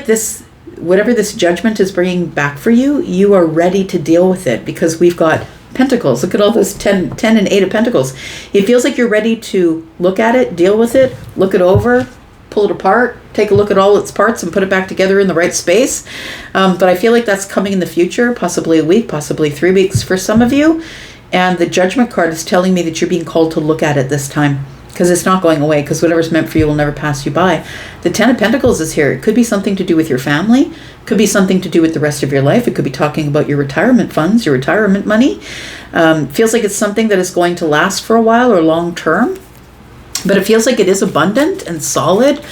[SPEAKER 1] this, whatever this judgment is bringing back for you, you are ready to deal with it because we've got Pentacles. Look at all this 10 and 8 of Pentacles. It feels like you're ready to look at it, deal with it, look it over, pull it apart, take a look at all its parts and put it back together in the right space. But I feel like that's coming in the future, possibly a week, possibly 3 weeks for some of you. And the Judgment card is telling me that you're being called to look at it this time because it's not going away, because whatever's meant for you will never pass you by. The 10 of Pentacles is here. It could be something to do with your family. Could be something to do with the rest of your life. It could be talking about your retirement funds, your retirement money. Feels like it's something that is going to last for a while or long term. But it feels like it is abundant and solid.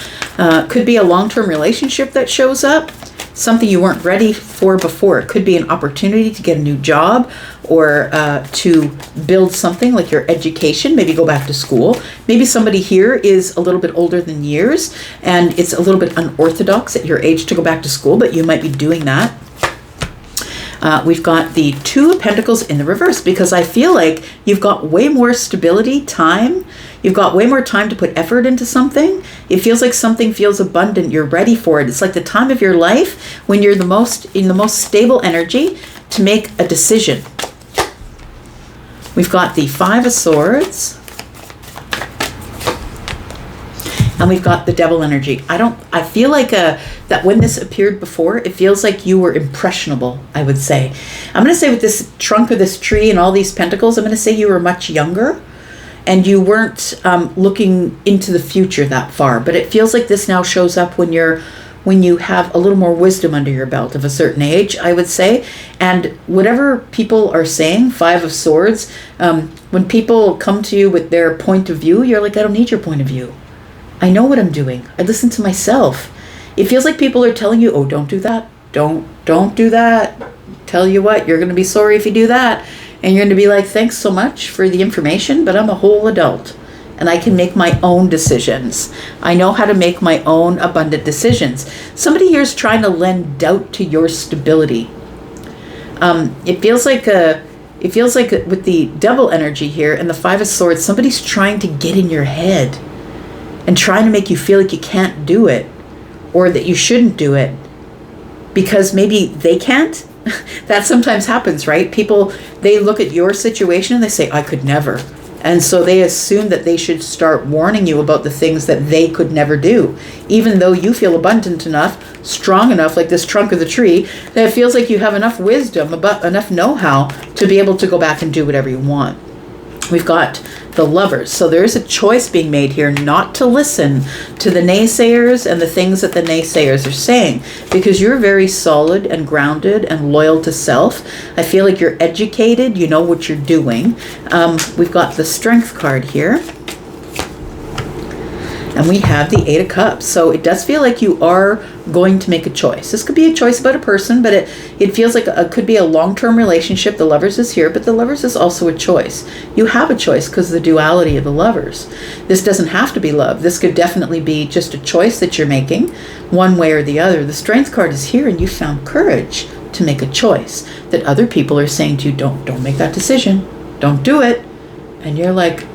[SPEAKER 1] Could be a long-term relationship that shows up. Something you weren't ready for before. It could be an opportunity to get a new job or to build something like your education, maybe go back to school. Maybe somebody here is a little bit older than years and it's a little bit unorthodox at your age to go back to school, but you might be doing that. We've got the 2 of Pentacles in the reverse because I feel like you've got way more stability, time. You've got way more time to put effort into something. It feels like something feels abundant. You're ready for it. It's like the time of your life when you're in the most stable energy to make a decision. We've got the 5 of Swords. And we've got the Devil energy. I feel like that when this appeared before, it feels like you were impressionable, I would say. I'm going to say with this trunk of this tree and all these pentacles, I'm going to say you were much younger and you weren't looking into the future that far. But it feels like this now shows up when you have a little more wisdom under your belt of a certain age, I would say. And whatever people are saying, 5 of Swords, when people come to you with their point of view, you're like, I don't need your point of view. I know what I'm doing. I listen to myself. It feels like people are telling you, oh, don't do that. Don't do that. Tell you what, you're going to be sorry if you do that. And you're going to be like, thanks so much for the information, but I'm a whole adult and I can make my own decisions. I know how to make my own abundant decisions. Somebody here is trying to lend doubt to your stability. It feels like with the Devil energy here and the 5 of Swords, somebody's trying to get in your head and trying to make you feel like you can't do it or that you shouldn't do it because maybe they can't. That sometimes happens, right? People, they look at your situation and they say, I could never. And so they assume that they should start warning you about the things that they could never do, even though you feel abundant enough, strong enough, like this trunk of the tree, that it feels like you have enough wisdom, enough know-how to be able to go back and do whatever you want. We've got the Lovers. So there is a choice being made here not to listen to the naysayers and the things that the naysayers are saying, because you're very solid and grounded and loyal to self. I feel like you're educated, you know what you're doing. We've got the Strength card here. And we have the 8 of Cups. So it does feel like you are going to make a choice. This could be a choice about a person, but it feels like it could be a long-term relationship. The Lovers is here, but the Lovers is also a choice. You have a choice because of the duality of the Lovers. This doesn't have to be love. This could definitely be just a choice that you're making one way or the other. The Strength card is here and you found courage to make a choice that other people are saying to you, don't make that decision. Don't do it. And you're like,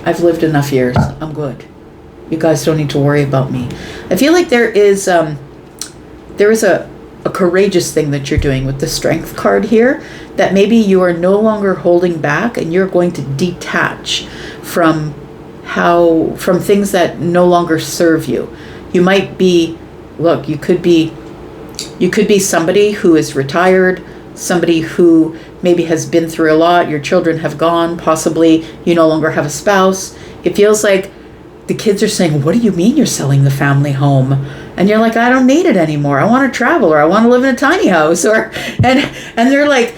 [SPEAKER 1] I've lived enough years. I'm good. You guys don't need to worry about me. I feel like there is a a courageous thing that you're doing with the Strength card here, that maybe you are no longer holding back and you're going to detach from things that no longer serve you. You might be, look, you could be somebody who is retired, somebody who maybe has been through a lot, your children have gone, possibly you no longer have a spouse. It feels like the kids are saying, what do you mean you're selling the family home? And you're like, I don't need it anymore. I want to travel, or I want to live in a tiny house, and they're like,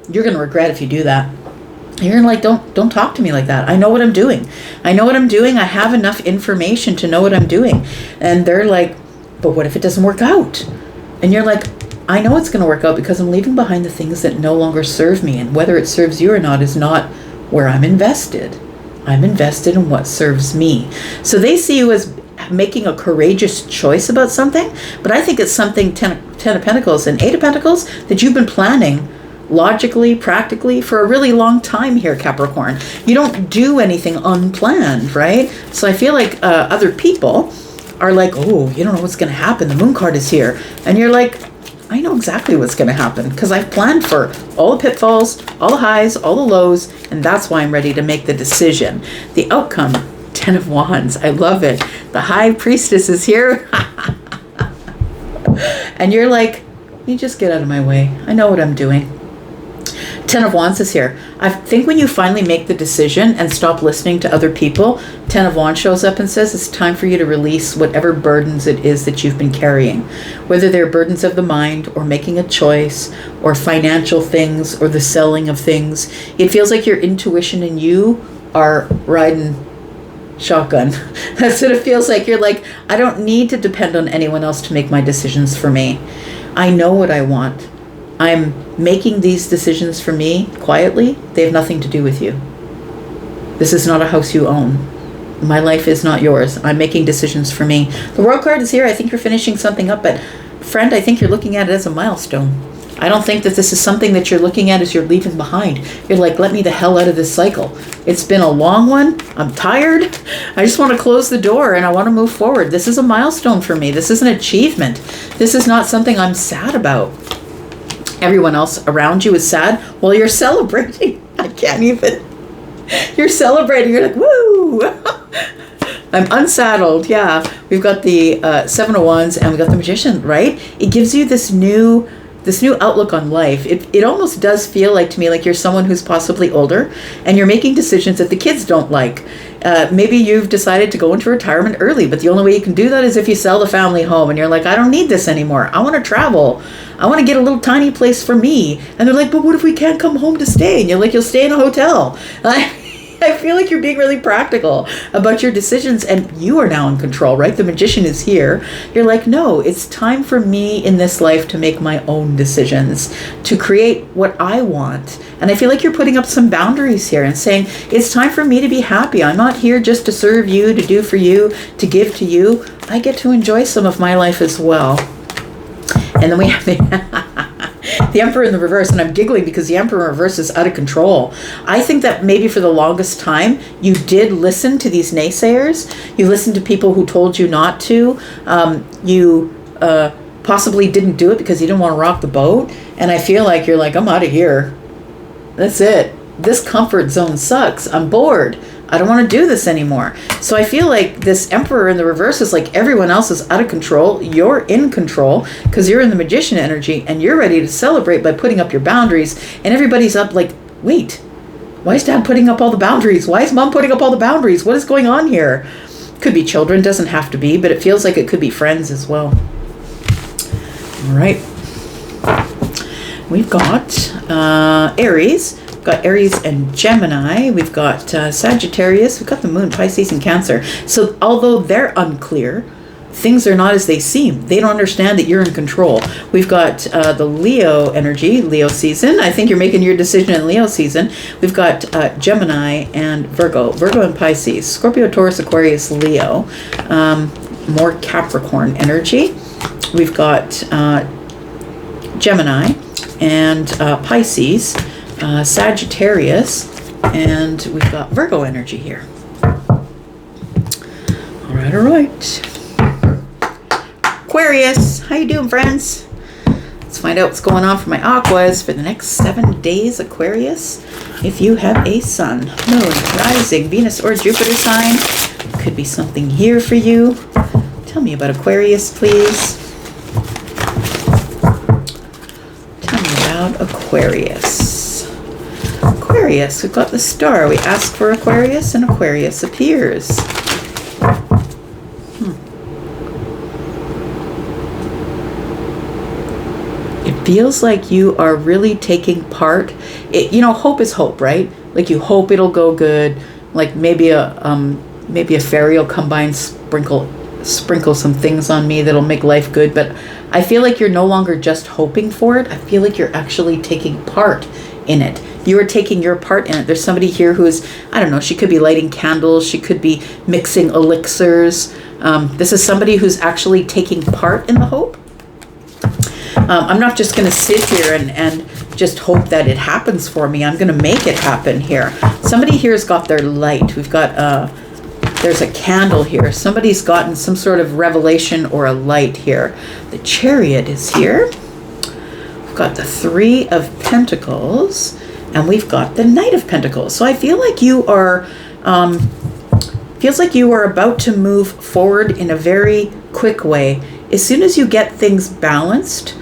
[SPEAKER 1] you're going to regret if you do that. You're like, don't talk to me like that. I know what I'm doing. I have enough information to know what I'm doing. And they're like, but what if it doesn't work out? And you're like, I know it's going to work out because I'm leaving behind the things that no longer serve me. And whether it serves you or not is not where I'm invested. I'm invested in what serves me. So they see you as making a courageous choice about something, but I think it's something 10 of Pentacles and 8 of Pentacles that you've been planning logically, practically for a really long time here, Capricorn. You don't do anything unplanned, right? So I feel like other people are like, oh, you don't know what's going to happen. The moon card is here. And you're like, I know exactly what's going to happen because I've planned for all the pitfalls, all the highs, all the lows, and that's why I'm ready to make the decision. The outcome, 10 of Wands. I love it. The High Priestess is here. And you're like, you just get out of my way. I know what I'm doing. 10 of Wands is here. I think when you finally make the decision and stop listening to other people, 10 of Wands shows up and says it's time for you to release whatever burdens it is that you've been carrying. Whether they're burdens of the mind or making a choice or financial things or the selling of things. It feels like your intuition and you are riding shotgun. That's what it feels like. You're like, I don't need to depend on anyone else to make my decisions for me. I know what I want. I'm making these decisions for me quietly. They have nothing to do with you. This is not a house you own. My life is not yours. I'm making decisions for me. The World card is here. I think you're finishing something up, but friend, I think you're looking at it as a milestone. I don't think that this is something that you're looking at as you're leaving behind. You're like, let me the hell out of this cycle. It's been a long one. I'm tired. I just want to close the door and I want to move forward. This is a milestone for me. This is an achievement. This is not something I'm sad about. Everyone else around you is sad. Well, you're celebrating. I can't even. You're celebrating. You're like, woo. I'm unsaddled. Yeah. We've got the 7 of Wands and we've got the Magician, right? It gives you this new outlook on life. It almost does feel like to me like you're someone who's possibly older and you're making decisions that the kids don't like. Maybe you've decided to go into retirement early, but the only way you can do that is if you sell the family home and you're like, I don't need this anymore. I want to travel. I want to get a little tiny place for me. And they're like, but what if we can't come home to stay? And you're like, you'll stay in a hotel. I feel like you're being really practical about your decisions and you are now in control, right? The Magician is here. You're like, no, it's time for me in this life to make my own decisions, to create what I want. And I feel like you're putting up some boundaries here and saying, it's time for me to be happy. I'm not here just to serve you, to do for you, to give to you. I get to enjoy some of my life as well. And then we have the Emperor in the reverse, and I'm giggling because the Emperor in reverse is out of control. I think that maybe for the longest time, you did listen to these naysayers. You listened to people who told you not to. You possibly didn't do it because you didn't want to rock the boat. And I feel like you're like, I'm out of here. That's it. This comfort zone sucks. I'm bored. I don't want to do this anymore. So I feel like this Emperor in the reverse is like everyone else is out of control. You're in control because you're in the Magician energy and you're ready to celebrate by putting up your boundaries. And everybody's up like, wait, why is Dad putting up all the boundaries? Why is Mom putting up all the boundaries? What is going on here? Could be children, doesn't have to be, but it feels like it could be friends as well. All right. We've got Aries. We've got Aries and Gemini. We've got Sagittarius. We've got the Moon, Pisces, and Cancer. So although they're unclear, things are not as they seem. They don't understand that you're in control. We've got the Leo energy, Leo season. I think you're making your decision in Leo season. We've got Gemini and Virgo. Virgo and Pisces. Scorpio, Taurus, Aquarius, Leo. More Capricorn energy. We've got Gemini and Pisces. Sagittarius, and we've got Virgo energy here. All right. Aquarius, how you doing, friends? Let's find out what's going on for my Aquas for the next 7 days, Aquarius. If you have a sun, moon, rising, Venus, or Jupiter sign, could be something here for you. Tell me about Aquarius, please. Tell me about Aquarius. Aquarius, we've got the star. We ask for Aquarius, and Aquarius appears. Feels like you are really taking part. Hope is hope, right? Like you hope it'll go good. Like maybe a fairy will come by and sprinkle some things on me that'll make life good. But I feel like you're no longer just hoping for it. I feel like you're actually taking part in it. You are taking your part in it. There's somebody here who's, I don't know, she could be lighting candles. She could be mixing elixirs. This is somebody who's actually taking part in the hope. I'm not just going to sit here and just hope that it happens for me. I'm going to make it happen here. Somebody here has got their light. We've got, there's a candle here. Somebody's gotten some sort of revelation or a light here. The Chariot is here. We've got the Three of Pentacles, and we've got the Knight of Pentacles. So I feel like you are, feels like you are about to move forward in a very quick way. As soon as you get things balanced,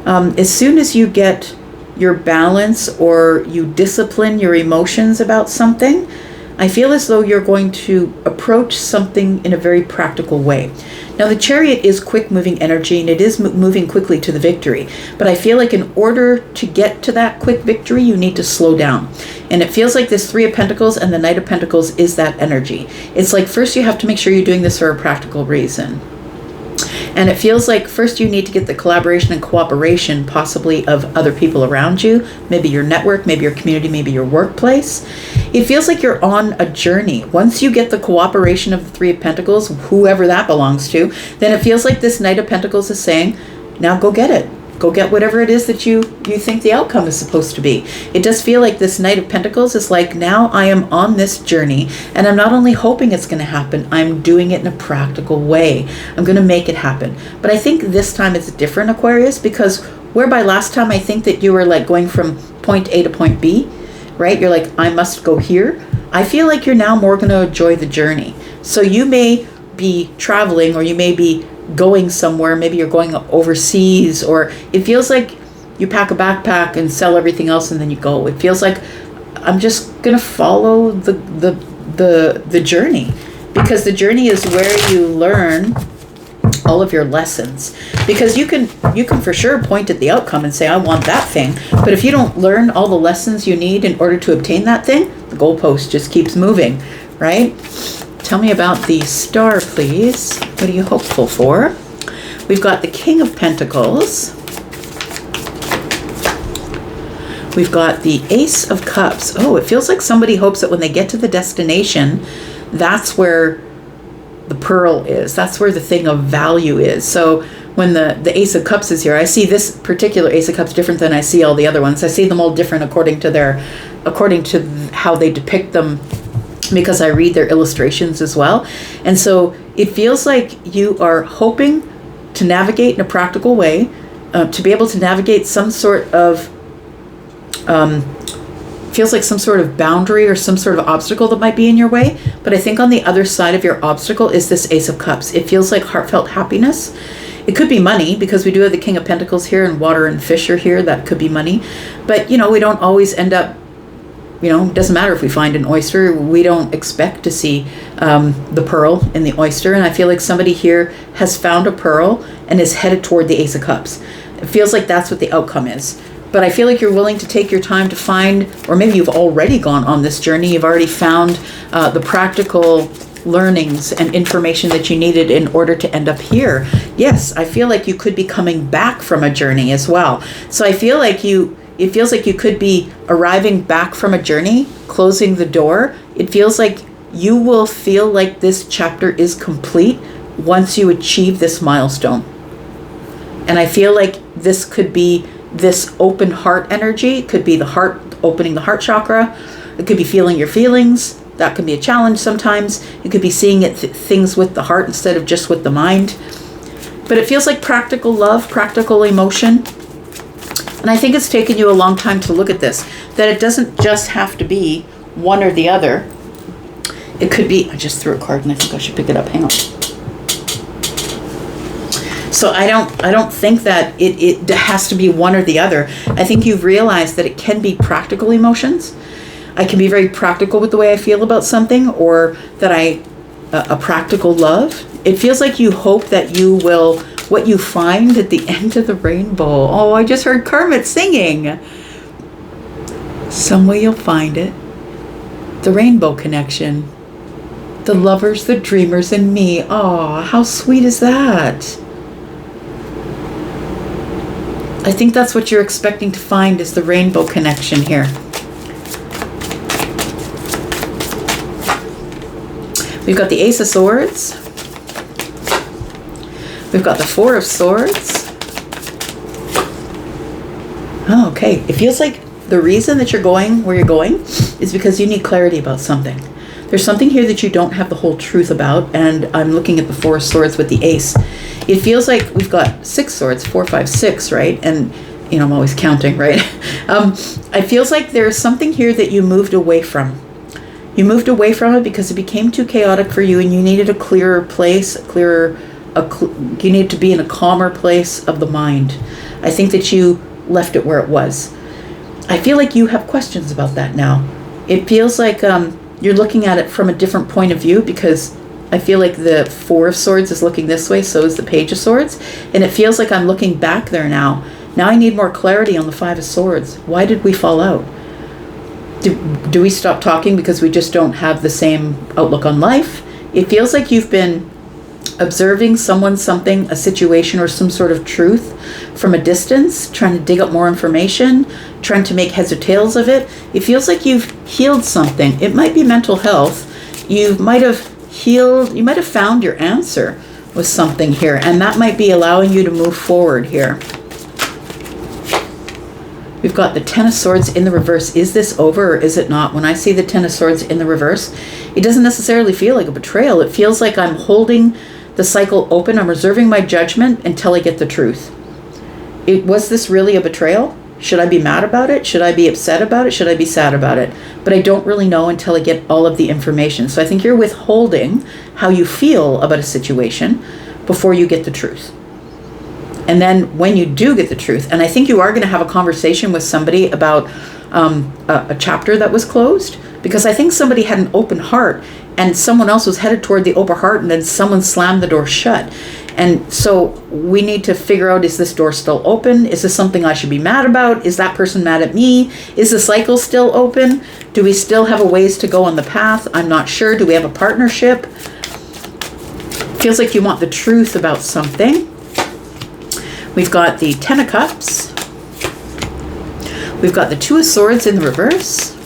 [SPEAKER 1] as soon as you get your balance or you discipline your emotions about something, I feel as though you're going to approach something in a very practical way. Now, the Chariot is quick moving energy and it is moving quickly to the victory. But I feel like in order to get to that quick victory, you need to slow down. And it feels like this Three of Pentacles and the Knight of Pentacles is that energy. It's like first you have to make sure you're doing this for a practical reason. And it feels like first you need to get the collaboration and cooperation possibly of other people around you, maybe your network, maybe your community, maybe your workplace. It feels like you're on a journey. Once you get the cooperation of the Three of Pentacles, whoever that belongs to, then it feels like this Knight of Pentacles is saying, now go get it. Go get whatever it is that you think the outcome is supposed to be. It does feel like this Knight of Pentacles is like, now I am on this journey and I'm not only hoping it's going to happen, I'm doing it in a practical way. I'm going to make it happen. But I think this time it's different, Aquarius, because whereby last time I think that you were like going from point A to point B, right? You're like, I must go here. I feel like you're now more going to enjoy the journey. So you may be traveling or you may be going somewhere, maybe you're going overseas, or it feels like you pack a backpack and sell everything else and then you go. It feels like I'm just gonna follow the journey, because the journey is where you learn all of your lessons. Because you can for sure point at the outcome and say, I want that thing, but if you don't learn all the lessons you need in order to obtain that thing, the goalpost just keeps moving, right? Tell me about the star, please. What are you hopeful for? We've got the King of Pentacles. We've got the Ace of Cups. Oh, it feels like somebody hopes that when they get to the destination, that's where the pearl is. That's where the thing of value is. So when the Ace of Cups is here, I see this particular Ace of Cups different than I see all the other ones. I see them all different according to how they depict them, because I read their illustrations as well. And so it feels like you are hoping to navigate in a practical way, to be able to navigate some sort of, feels like some sort of boundary or some sort of obstacle that might be in your way. But I think on the other side of your obstacle is this Ace of Cups. It feels like heartfelt happiness. It could be money, because we do have the King of Pentacles here and water and fish are here. That could be money. But, we don't always end up, it doesn't matter if we find an oyster, we don't expect to see the pearl in the oyster. And I feel like somebody here has found a pearl and is headed toward the Ace of Cups. It feels like that's what the outcome is. But I feel like you're willing to take your time to find, or maybe you've already gone on this journey, you've already found the practical learnings and information that you needed in order to end up here. Yes, I feel like you could be coming back from a journey as well. So I feel like it feels like you could be arriving back from a journey, closing the door. It feels like you will feel like this chapter is complete once you achieve this milestone. And I feel like this could be this open heart energy. It could be the heart, opening the heart chakra. It could be feeling your feelings. That can be a challenge sometimes. It could be seeing things with the heart instead of just with the mind. But it feels like practical love, practical emotion. And I think it's taken you a long time to look at this, that it doesn't just have to be one or the other. It could be, I just threw a card and I think I should pick it up. Hang on. So I don't think that it has to be one or the other. I think you've realized that it can be practical emotions. I can be very practical with the way I feel about something, or that a practical love. It feels like you hope that you will, what you find at the end of the rainbow. Oh, I just heard Kermit singing. Some way you'll find it. The rainbow connection. The lovers, the dreamers, and me. Oh, how sweet is that? I think that's what you're expecting to find, is the rainbow connection here. We've got the Ace of Swords. We've got the Four of Swords. Oh, okay. It feels like the reason that you're going where you're going is because you need clarity about something. There's something here that you don't have the whole truth about, and I'm looking at the Four of Swords with the Ace. It feels like we've got 6 swords, 4, 5, 6, right? And, you know, I'm always counting, right? It feels like there's something here that you moved away from. You moved away from it because it became too chaotic for you, and you needed a clearer place, you needed to be in a calmer place of the mind. I think that you left it where it was. I feel like you have questions about that now. It feels like you're looking at it from a different point of view, because I feel like the Four of Swords is looking this way, so is the Page of Swords. And it feels like I'm looking back there now. Now I need more clarity on the Five of Swords. Why did we fall out? Do we stop talking because we just don't have the same outlook on life? It feels like you've been observing someone, something, a situation, or some sort of truth from a distance, trying to dig up more information, trying to make heads or tails of it. It feels like you've healed something. It might be mental health. You might have healed, you might have found your answer with something here, and that might be allowing you to move forward here. We've got the Ten of Swords in the reverse. Is this over or is it not? When I see the Ten of Swords in the reverse, it doesn't necessarily feel like a betrayal. It feels like I'm holding the cycle open. I'm reserving my judgment until I get the truth. Was this really a betrayal? Should I be mad about it? Should I be upset about it? Should I be sad about it? But I don't really know until I get all of the information. So I think you're withholding how you feel about a situation before you get the truth. And then when you do get the truth, and I think you are going to have a conversation with somebody about a chapter that was closed, because I think somebody had an open heart and someone else was headed toward the open heart, and then someone slammed the door shut. And so we need to figure out, is this door still open? Is this something I should be mad about? Is that person mad at me? Is the cycle still open? Do we still have a ways to go on the path? I'm not sure. Do we have a partnership? Feels like you want the truth about something. We've got the Ten of Cups. We've got the Two of Swords in the reverse.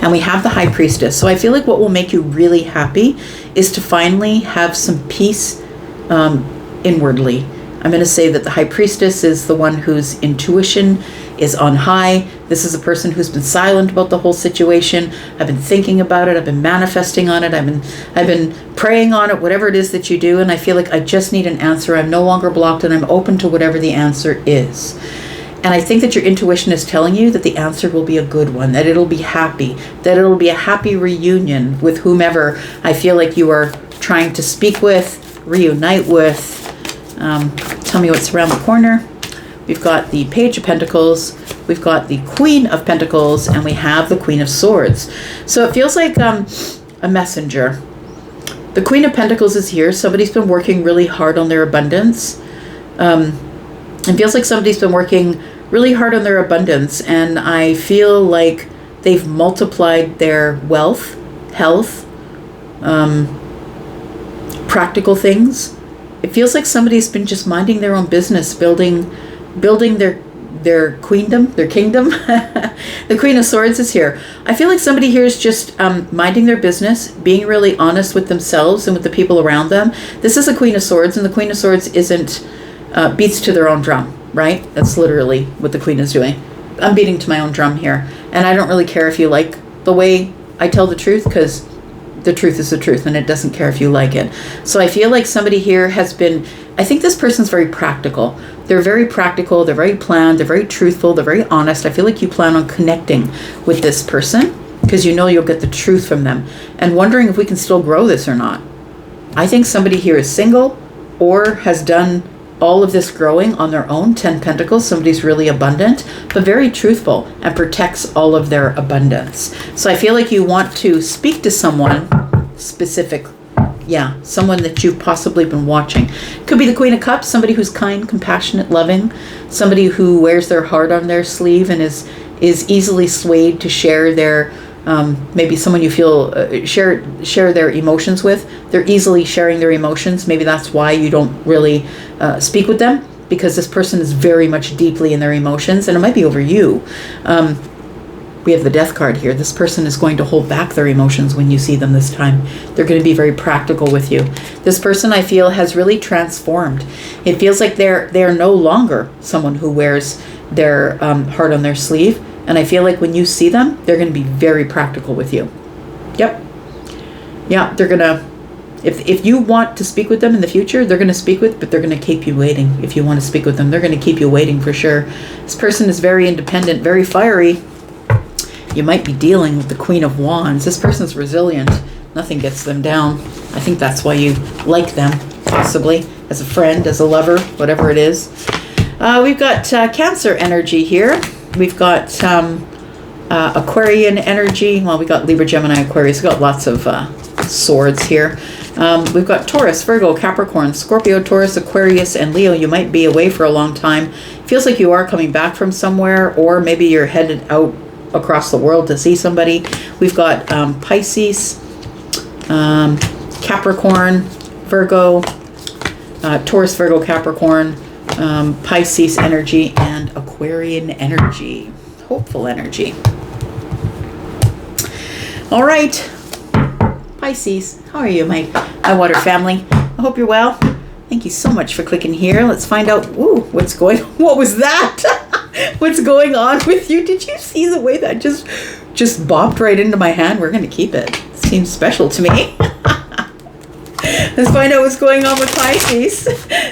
[SPEAKER 1] And we have the High Priestess. So I feel like what will make you really happy is to finally have some peace inwardly. I'm going to say that the High Priestess is the one whose intuition is on high. This is a person who's been silent about the whole situation. I've been thinking about it. I've been manifesting on it. I've been praying on it, whatever it is that you do. And I feel like I just need an answer. I'm no longer blocked, and I'm open to whatever the answer is. And I think that your intuition is telling you that the answer will be a good one, that it'll be happy, that it'll be a happy reunion with whomever I feel like you are trying to speak with, reunite with. Tell me what's around the corner. We've got the Page of Pentacles, we've got the Queen of Pentacles, and we have the Queen of Swords. So it feels like a messenger. The Queen of Pentacles is here. Somebody's been working really hard on their abundance. It feels like somebody's been working really hard on their abundance, and I feel like they've multiplied their wealth, health, practical things. It feels like somebody's been just minding their own business, building their queendom, their kingdom. The Queen of Swords is here. I feel like somebody here is just minding their business, being really honest with themselves and with the people around them. This is a Queen of Swords, and the Queen of Swords isn't beats to their own drum, right? That's literally what the Queen is doing. I'm beating to my own drum here, and I don't really care if you like the way I tell the truth, because the truth is the truth, and it doesn't care if you like it. So I feel like somebody here has been, I think this person's very practical. They're very practical, they're very planned, they're very truthful, they're very honest. I feel like you plan on connecting with this person because you know you'll get the truth from them, and wondering if we can still grow this or not. I think somebody here is single or has done all of this growing on their own. 10 Pentacles, somebody's really abundant, but very truthful and protects all of their abundance. So I feel like you want to speak to someone specific. Yeah, someone that you've possibly been watching. Could be the Queen of Cups, somebody who's kind, compassionate, loving, somebody who wears their heart on their sleeve and is easily swayed to share their maybe someone you feel share their emotions with. They're easily sharing their emotions. Maybe that's why you don't really speak with them, because this person is very much deeply in their emotions, and it might be over you. We have the Death card here. This person is going to hold back their emotions when you see them this time. They're going to be very practical with you. This person, I feel, has really transformed. It feels like they're no longer someone who wears their heart on their sleeve. And I feel like when you see them, they're going to be very practical with you. Yep. Yeah, they're going to, if you want to speak with them in the future, they're going to speak with, but they're going to keep you waiting. If you want to speak with them, they're going to keep you waiting for sure. This person is very independent, very fiery. You might be dealing with the Queen of Wands. This person's resilient. Nothing gets them down. I think that's why you like them, possibly, as a friend, as a lover, whatever it is. We've got Cancer energy here. We've got Aquarian energy. Well, we got Libra, Gemini, Aquarius. We've got lots of swords here. We've got Taurus, Virgo, Capricorn, Scorpio, Taurus, Aquarius, and Leo. You might be away for a long time. Feels like you are coming back from somewhere, or maybe you're headed out across the world to see somebody. We've got Pisces, Capricorn, Virgo, Taurus, Virgo, Capricorn, Pisces energy, and Aquarian energy, hopeful energy. All right, Pisces, how are you, my water family? I hope you're well. Thank you so much for clicking here. Let's find out, what was that? What's going on with you? Did you see the way that just bopped right into my hand? We're going to keep it. It seems special to me. Let's find out what's going on with Pisces.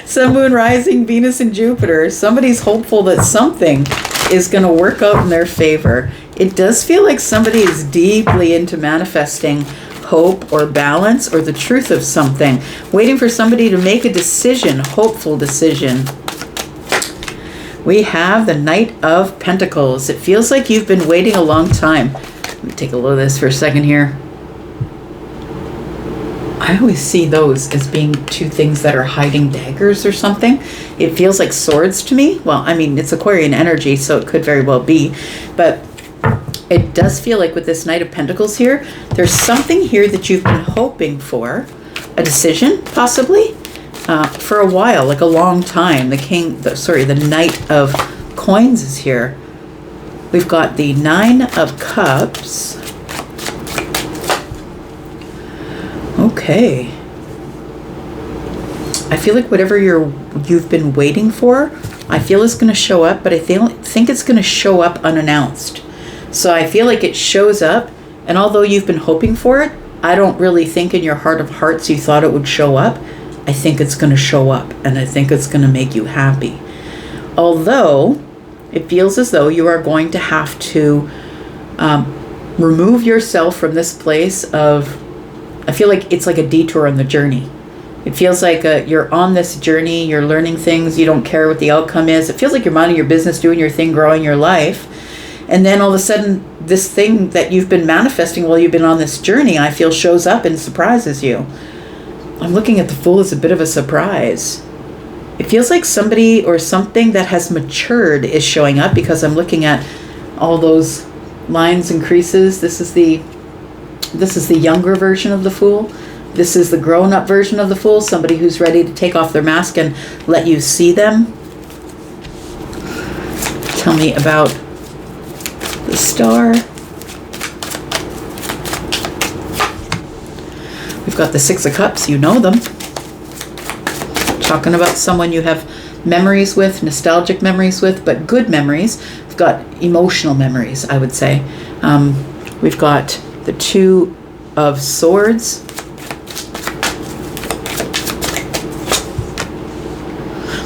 [SPEAKER 1] Sun, Moon, Rising, Venus, and Jupiter. Somebody's hopeful that something is going to work out in their favor. It does feel like somebody is deeply into manifesting hope or balance or the truth of something. Waiting for somebody to make a decision, hopeful decision. We have the Knight of Pentacles. It feels like you've been waiting a long time. Let me take a look at this for a second here. I always see those as being two things that are hiding daggers or something. It feels like swords to me. Well, I mean, it's Aquarian energy, so it could very well be. But it does feel like with this Knight of Pentacles here, there's something here that you've been hoping for. A decision, possibly, for a while, like a long time. The Knight of Coins is here. We've got the Nine of Cups. Okay. I feel like whatever you've been waiting for, I feel is going to show up, but I think it's going to show up unannounced. So I feel like it shows up, and although you've been hoping for it, I don't really think in your heart of hearts you thought it would show up. I think it's going to show up, and I think it's going to make you happy. Although it feels as though you are going to have to remove yourself from this place of, I feel like it's like a detour on the journey. It feels like you're on this journey, you're learning things, you don't care what the outcome is. It feels like you're minding your business, doing your thing, growing your life. And then all of a sudden, this thing that you've been manifesting while you've been on this journey, I feel shows up and surprises you. I'm looking at the Fool as a bit of a surprise. It feels like somebody or something that has matured is showing up, because I'm looking at all those lines and creases. This is the younger version of the Fool. This is the grown-up version of the Fool, somebody who's ready to take off their mask and let you see them. Tell me about the Star. We've got the Six of Cups, you know them. Talking about someone you have memories with, nostalgic memories with, but good memories. We've got emotional memories, I would say. We've got the Two of Swords.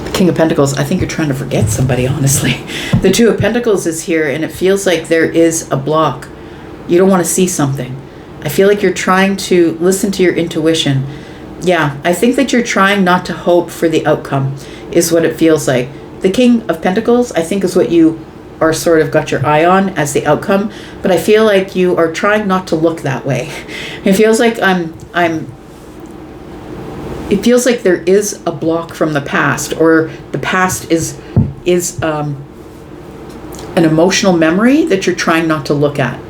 [SPEAKER 1] The King of Pentacles. I think you're trying to forget somebody, honestly. The Two of Pentacles is here, and it feels like there is a block. You don't want to see something. I feel like you're trying to listen to your intuition. Yeah, I think that you're trying not to hope for the outcome, is what it feels like. The King of Pentacles, I think, is what you are sort of got your eye on as the outcome, but I feel like you are trying not to look that way. It feels like it feels like there is a block from the past, or the past is an emotional memory that you're trying not to look at.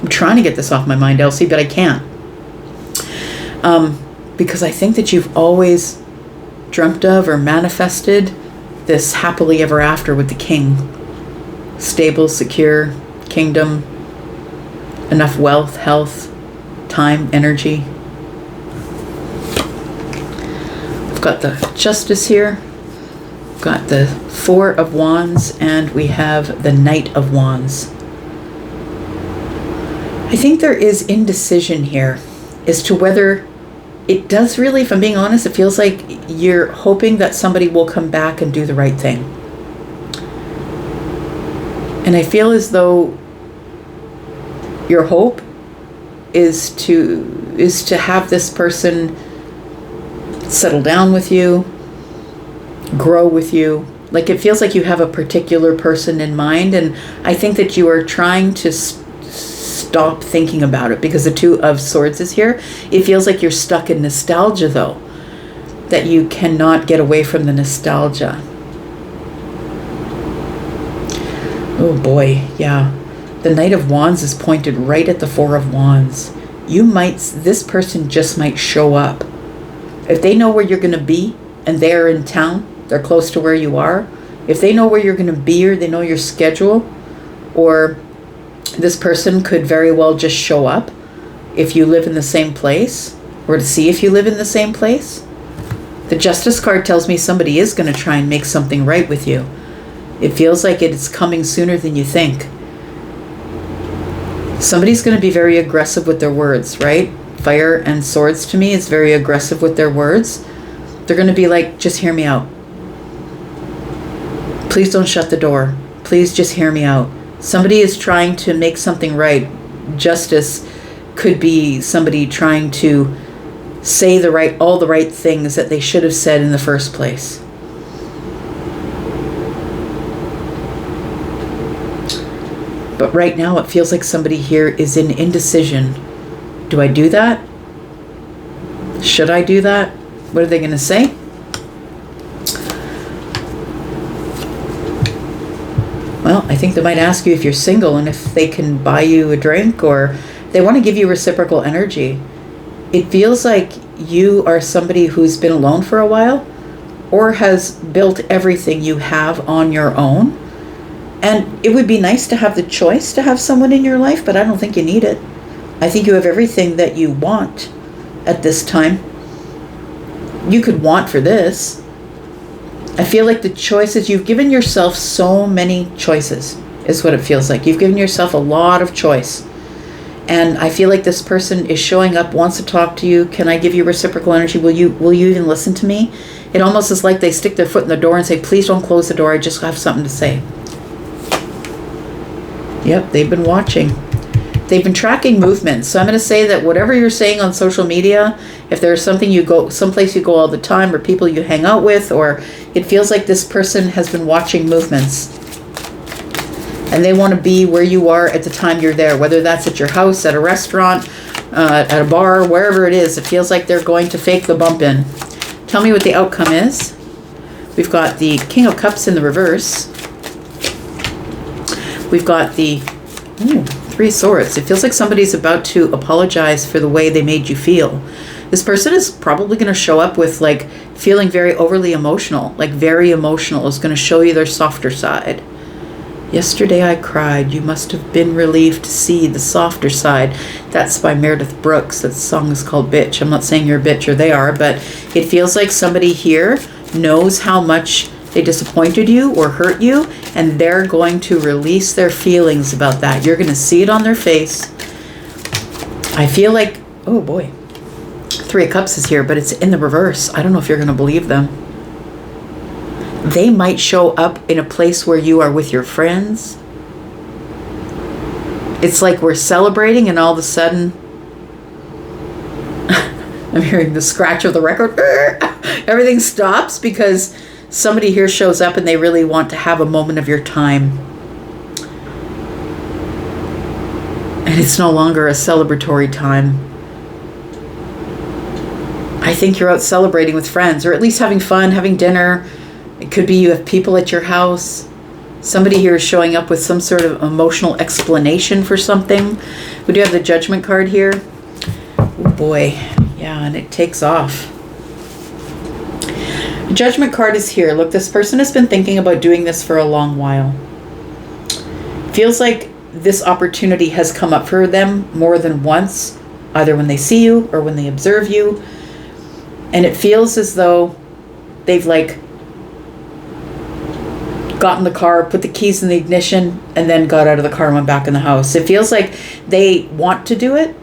[SPEAKER 1] I'm trying to get this off my mind, Elsie, but I can't. Because I think that you've always dreamt of or manifested this happily ever after with the King. Stable, secure, kingdom, enough wealth, health, time, energy. We've got the Justice here. We've got the Four of Wands, and we have the Knight of Wands. I think there is indecision here as to whether it does really, if I'm being honest, it feels like you're hoping that somebody will come back and do the right thing. And I feel as though your hope is to have this person settle down with you, grow with you. Like, it feels like you have a particular person in mind, and I think that you are trying to stop thinking about it, because the Two of Swords is here. It feels like you're stuck in nostalgia, though, that you cannot get away from the nostalgia. Oh boy, yeah. The Knight of Wands is pointed right at the Four of Wands. This person just might show up. If they know where you're going to be and they're in town, they're close to where you are. If they know where you're going to be, or they know your schedule, or this person could very well just show up if you live in the same place, or to see if you live in the same place. The Justice card tells me somebody is going to try and make something right with you. It feels like it's coming sooner than you think. Somebody's going to be very aggressive with their words, right? Fire and Swords to me is very aggressive with their words. They're going to be like, just hear me out. Please don't shut the door. Please just hear me out. Somebody is trying to make something right. Justice could be somebody trying to say all the right things that they should have said in the first place. But right now it feels like somebody here is in indecision. Do I do that? Should I do that? What are they going to say? Well, I think they might ask you if you're single and if they can buy you a drink, or they want to give you reciprocal energy. It feels like you are somebody who's been alone for a while, or has built everything you have on your own. And it would be nice to have the choice to have someone in your life, but I don't think you need it. I think you have everything that you want at this time. You could want for this. I feel like the choices, you've given yourself so many choices, is what it feels like. You've given yourself a lot of choice. And I feel like this person is showing up, wants to talk to you. Can I give you reciprocal energy? Will you even listen to me? It almost is like they stick their foot in the door and say, please don't close the door. I just have something to say. Yep, they've been watching. They've been tracking movements. So I'm going to say that whatever you're saying on social media, if there's something someplace you go all the time, or people you hang out with, or it feels like this person has been watching movements. And they want to be where you are at the time you're there, whether that's at your house, at a restaurant, at a bar, wherever it is. It feels like they're going to fake the bump in. Tell me what the outcome is. We've got the King of Cups in the reverse. We've got the Three Swords. It feels like somebody's about to apologize for the way they made you feel. This person is probably going to show up with like feeling very overly emotional, like very emotional, is going to show you their softer side. Yesterday I cried, you must have been relieved to see the softer side. That's by Meredith Brooks. That song is called Bitch. I'm not saying you're a bitch, or they are, but it feels like somebody here knows how much they disappointed you or hurt you, and they're going to release their feelings about that. You're going to see it on their face. I feel like, Oh boy. Three of Cups is here, but it's in the reverse. I don't know if you're going to believe them. They might show up in a place where you are with your friends. It's like we're celebrating and all of a sudden I'm hearing the scratch of the record. Everything stops because somebody here shows up and they really want to have a moment of your time. And it's no longer a celebratory time. I think you're out celebrating with friends, or at least having fun, having dinner. It could be you have people at your house. Somebody here is showing up with some sort of emotional explanation for something. We do have the Judgment card here. Oh boy. Yeah, and it takes off. The Judgment card is here. Look, this person has been thinking about doing this for a long while. Feels like this opportunity has come up for them more than once, either when they see you or when they observe you. And it feels as though they've like got in the car, put the keys in the ignition, and then got out of the car and went back in the house. It feels like they want to do it,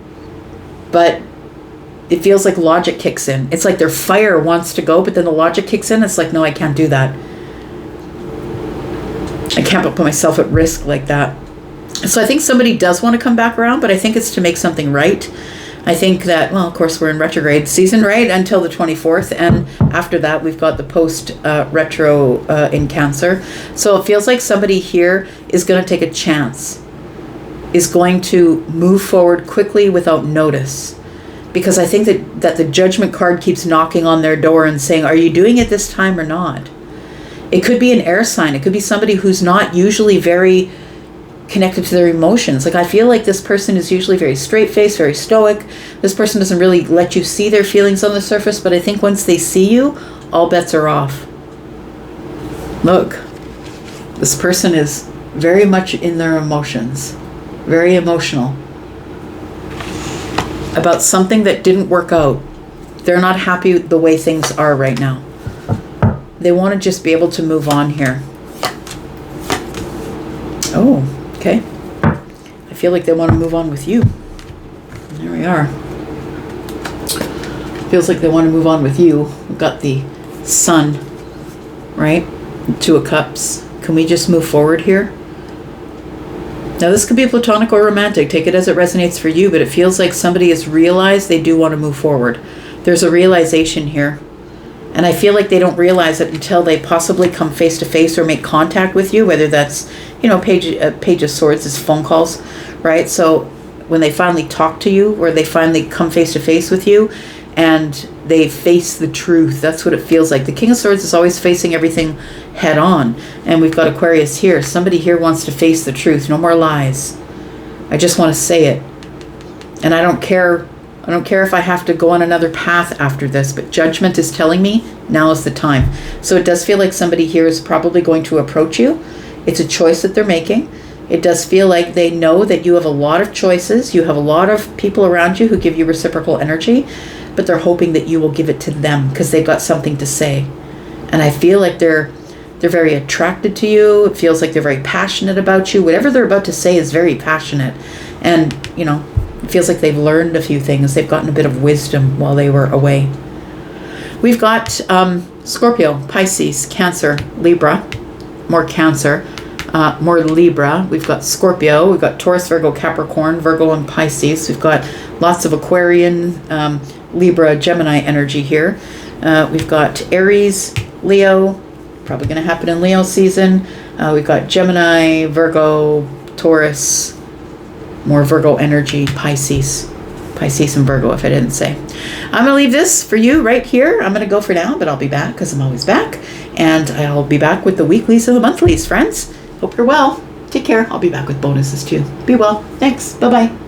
[SPEAKER 1] but it feels like logic kicks in. It's like their fire wants to go, but then the logic kicks in. It's like, no, I can't do that. I can't put myself at risk like that. So I think somebody does want to come back around, but I think it's to make something right. I think that, well, of course, we're in retrograde season, right, until the 24th. And after that, we've got the post-retro in Cancer. So it feels like somebody here is going to take a chance, is going to move forward quickly without notice. Because I think that the Judgment card keeps knocking on their door and saying, are you doing it this time or not? It could be an air sign. It could be somebody who's not usually very connected to their emotions. Like, I feel like this person is usually very straight-faced, very stoic. This person doesn't really let you see their feelings on the surface, but I think once they see you, all bets are off. Look, this person is very much in their emotions, very emotional about something that didn't work out. They're not happy the way things are right now. They want to just be able to move on here. Oh, okay. I feel like they want to move on with you. There we are. Feels like they want to move on with you. We've got the Sun, right? Two of Cups. Can we just move forward here? Now, this could be platonic or romantic. Take it as it resonates for you, but it feels like somebody has realized they do want to move forward. There's a realization here. And I feel like they don't realize it until they possibly come face to face or make contact with you, whether that's, you know, Page of Swords is phone calls, right? So when they finally talk to you, or they finally come face to face with you and they face the truth, that's what it feels like. The King of Swords is always facing everything head on. And we've got Aquarius here. Somebody here wants to face the truth. No more lies. I just want to say it. And I don't care if I have to go on another path after this, but Judgment is telling me now is the time. So it does feel like somebody here is probably going to approach you. It's a choice that they're making. It does feel like they know that you have a lot of choices. You have a lot of people around you who give you reciprocal energy, but they're hoping that you will give it to them because they've got something to say. And I feel like they're very attracted to you. It feels like they're very passionate about you. Whatever they're about to say is very passionate. And, you know, it feels like they've learned a few things. They've gotten a bit of wisdom while they were away. We've got Scorpio, Pisces, Cancer, Libra, more Cancer, more Libra. We've got Scorpio, we've got Taurus, Virgo, Capricorn, Virgo and Pisces. We've got lots of Aquarian, Libra, Gemini energy here. We've got Aries, Leo, probably going to happen in Leo season. We've got Gemini, Virgo, Taurus, more Virgo energy, Pisces and Virgo, if I didn't say. I'm going to leave this for you right here. I'm going to go for now, but I'll be back because I'm always back. And I'll be back with the weeklies and the monthlies, friends. Hope you're well. Take care. I'll be back with bonuses too. Be well. Thanks. Bye-bye.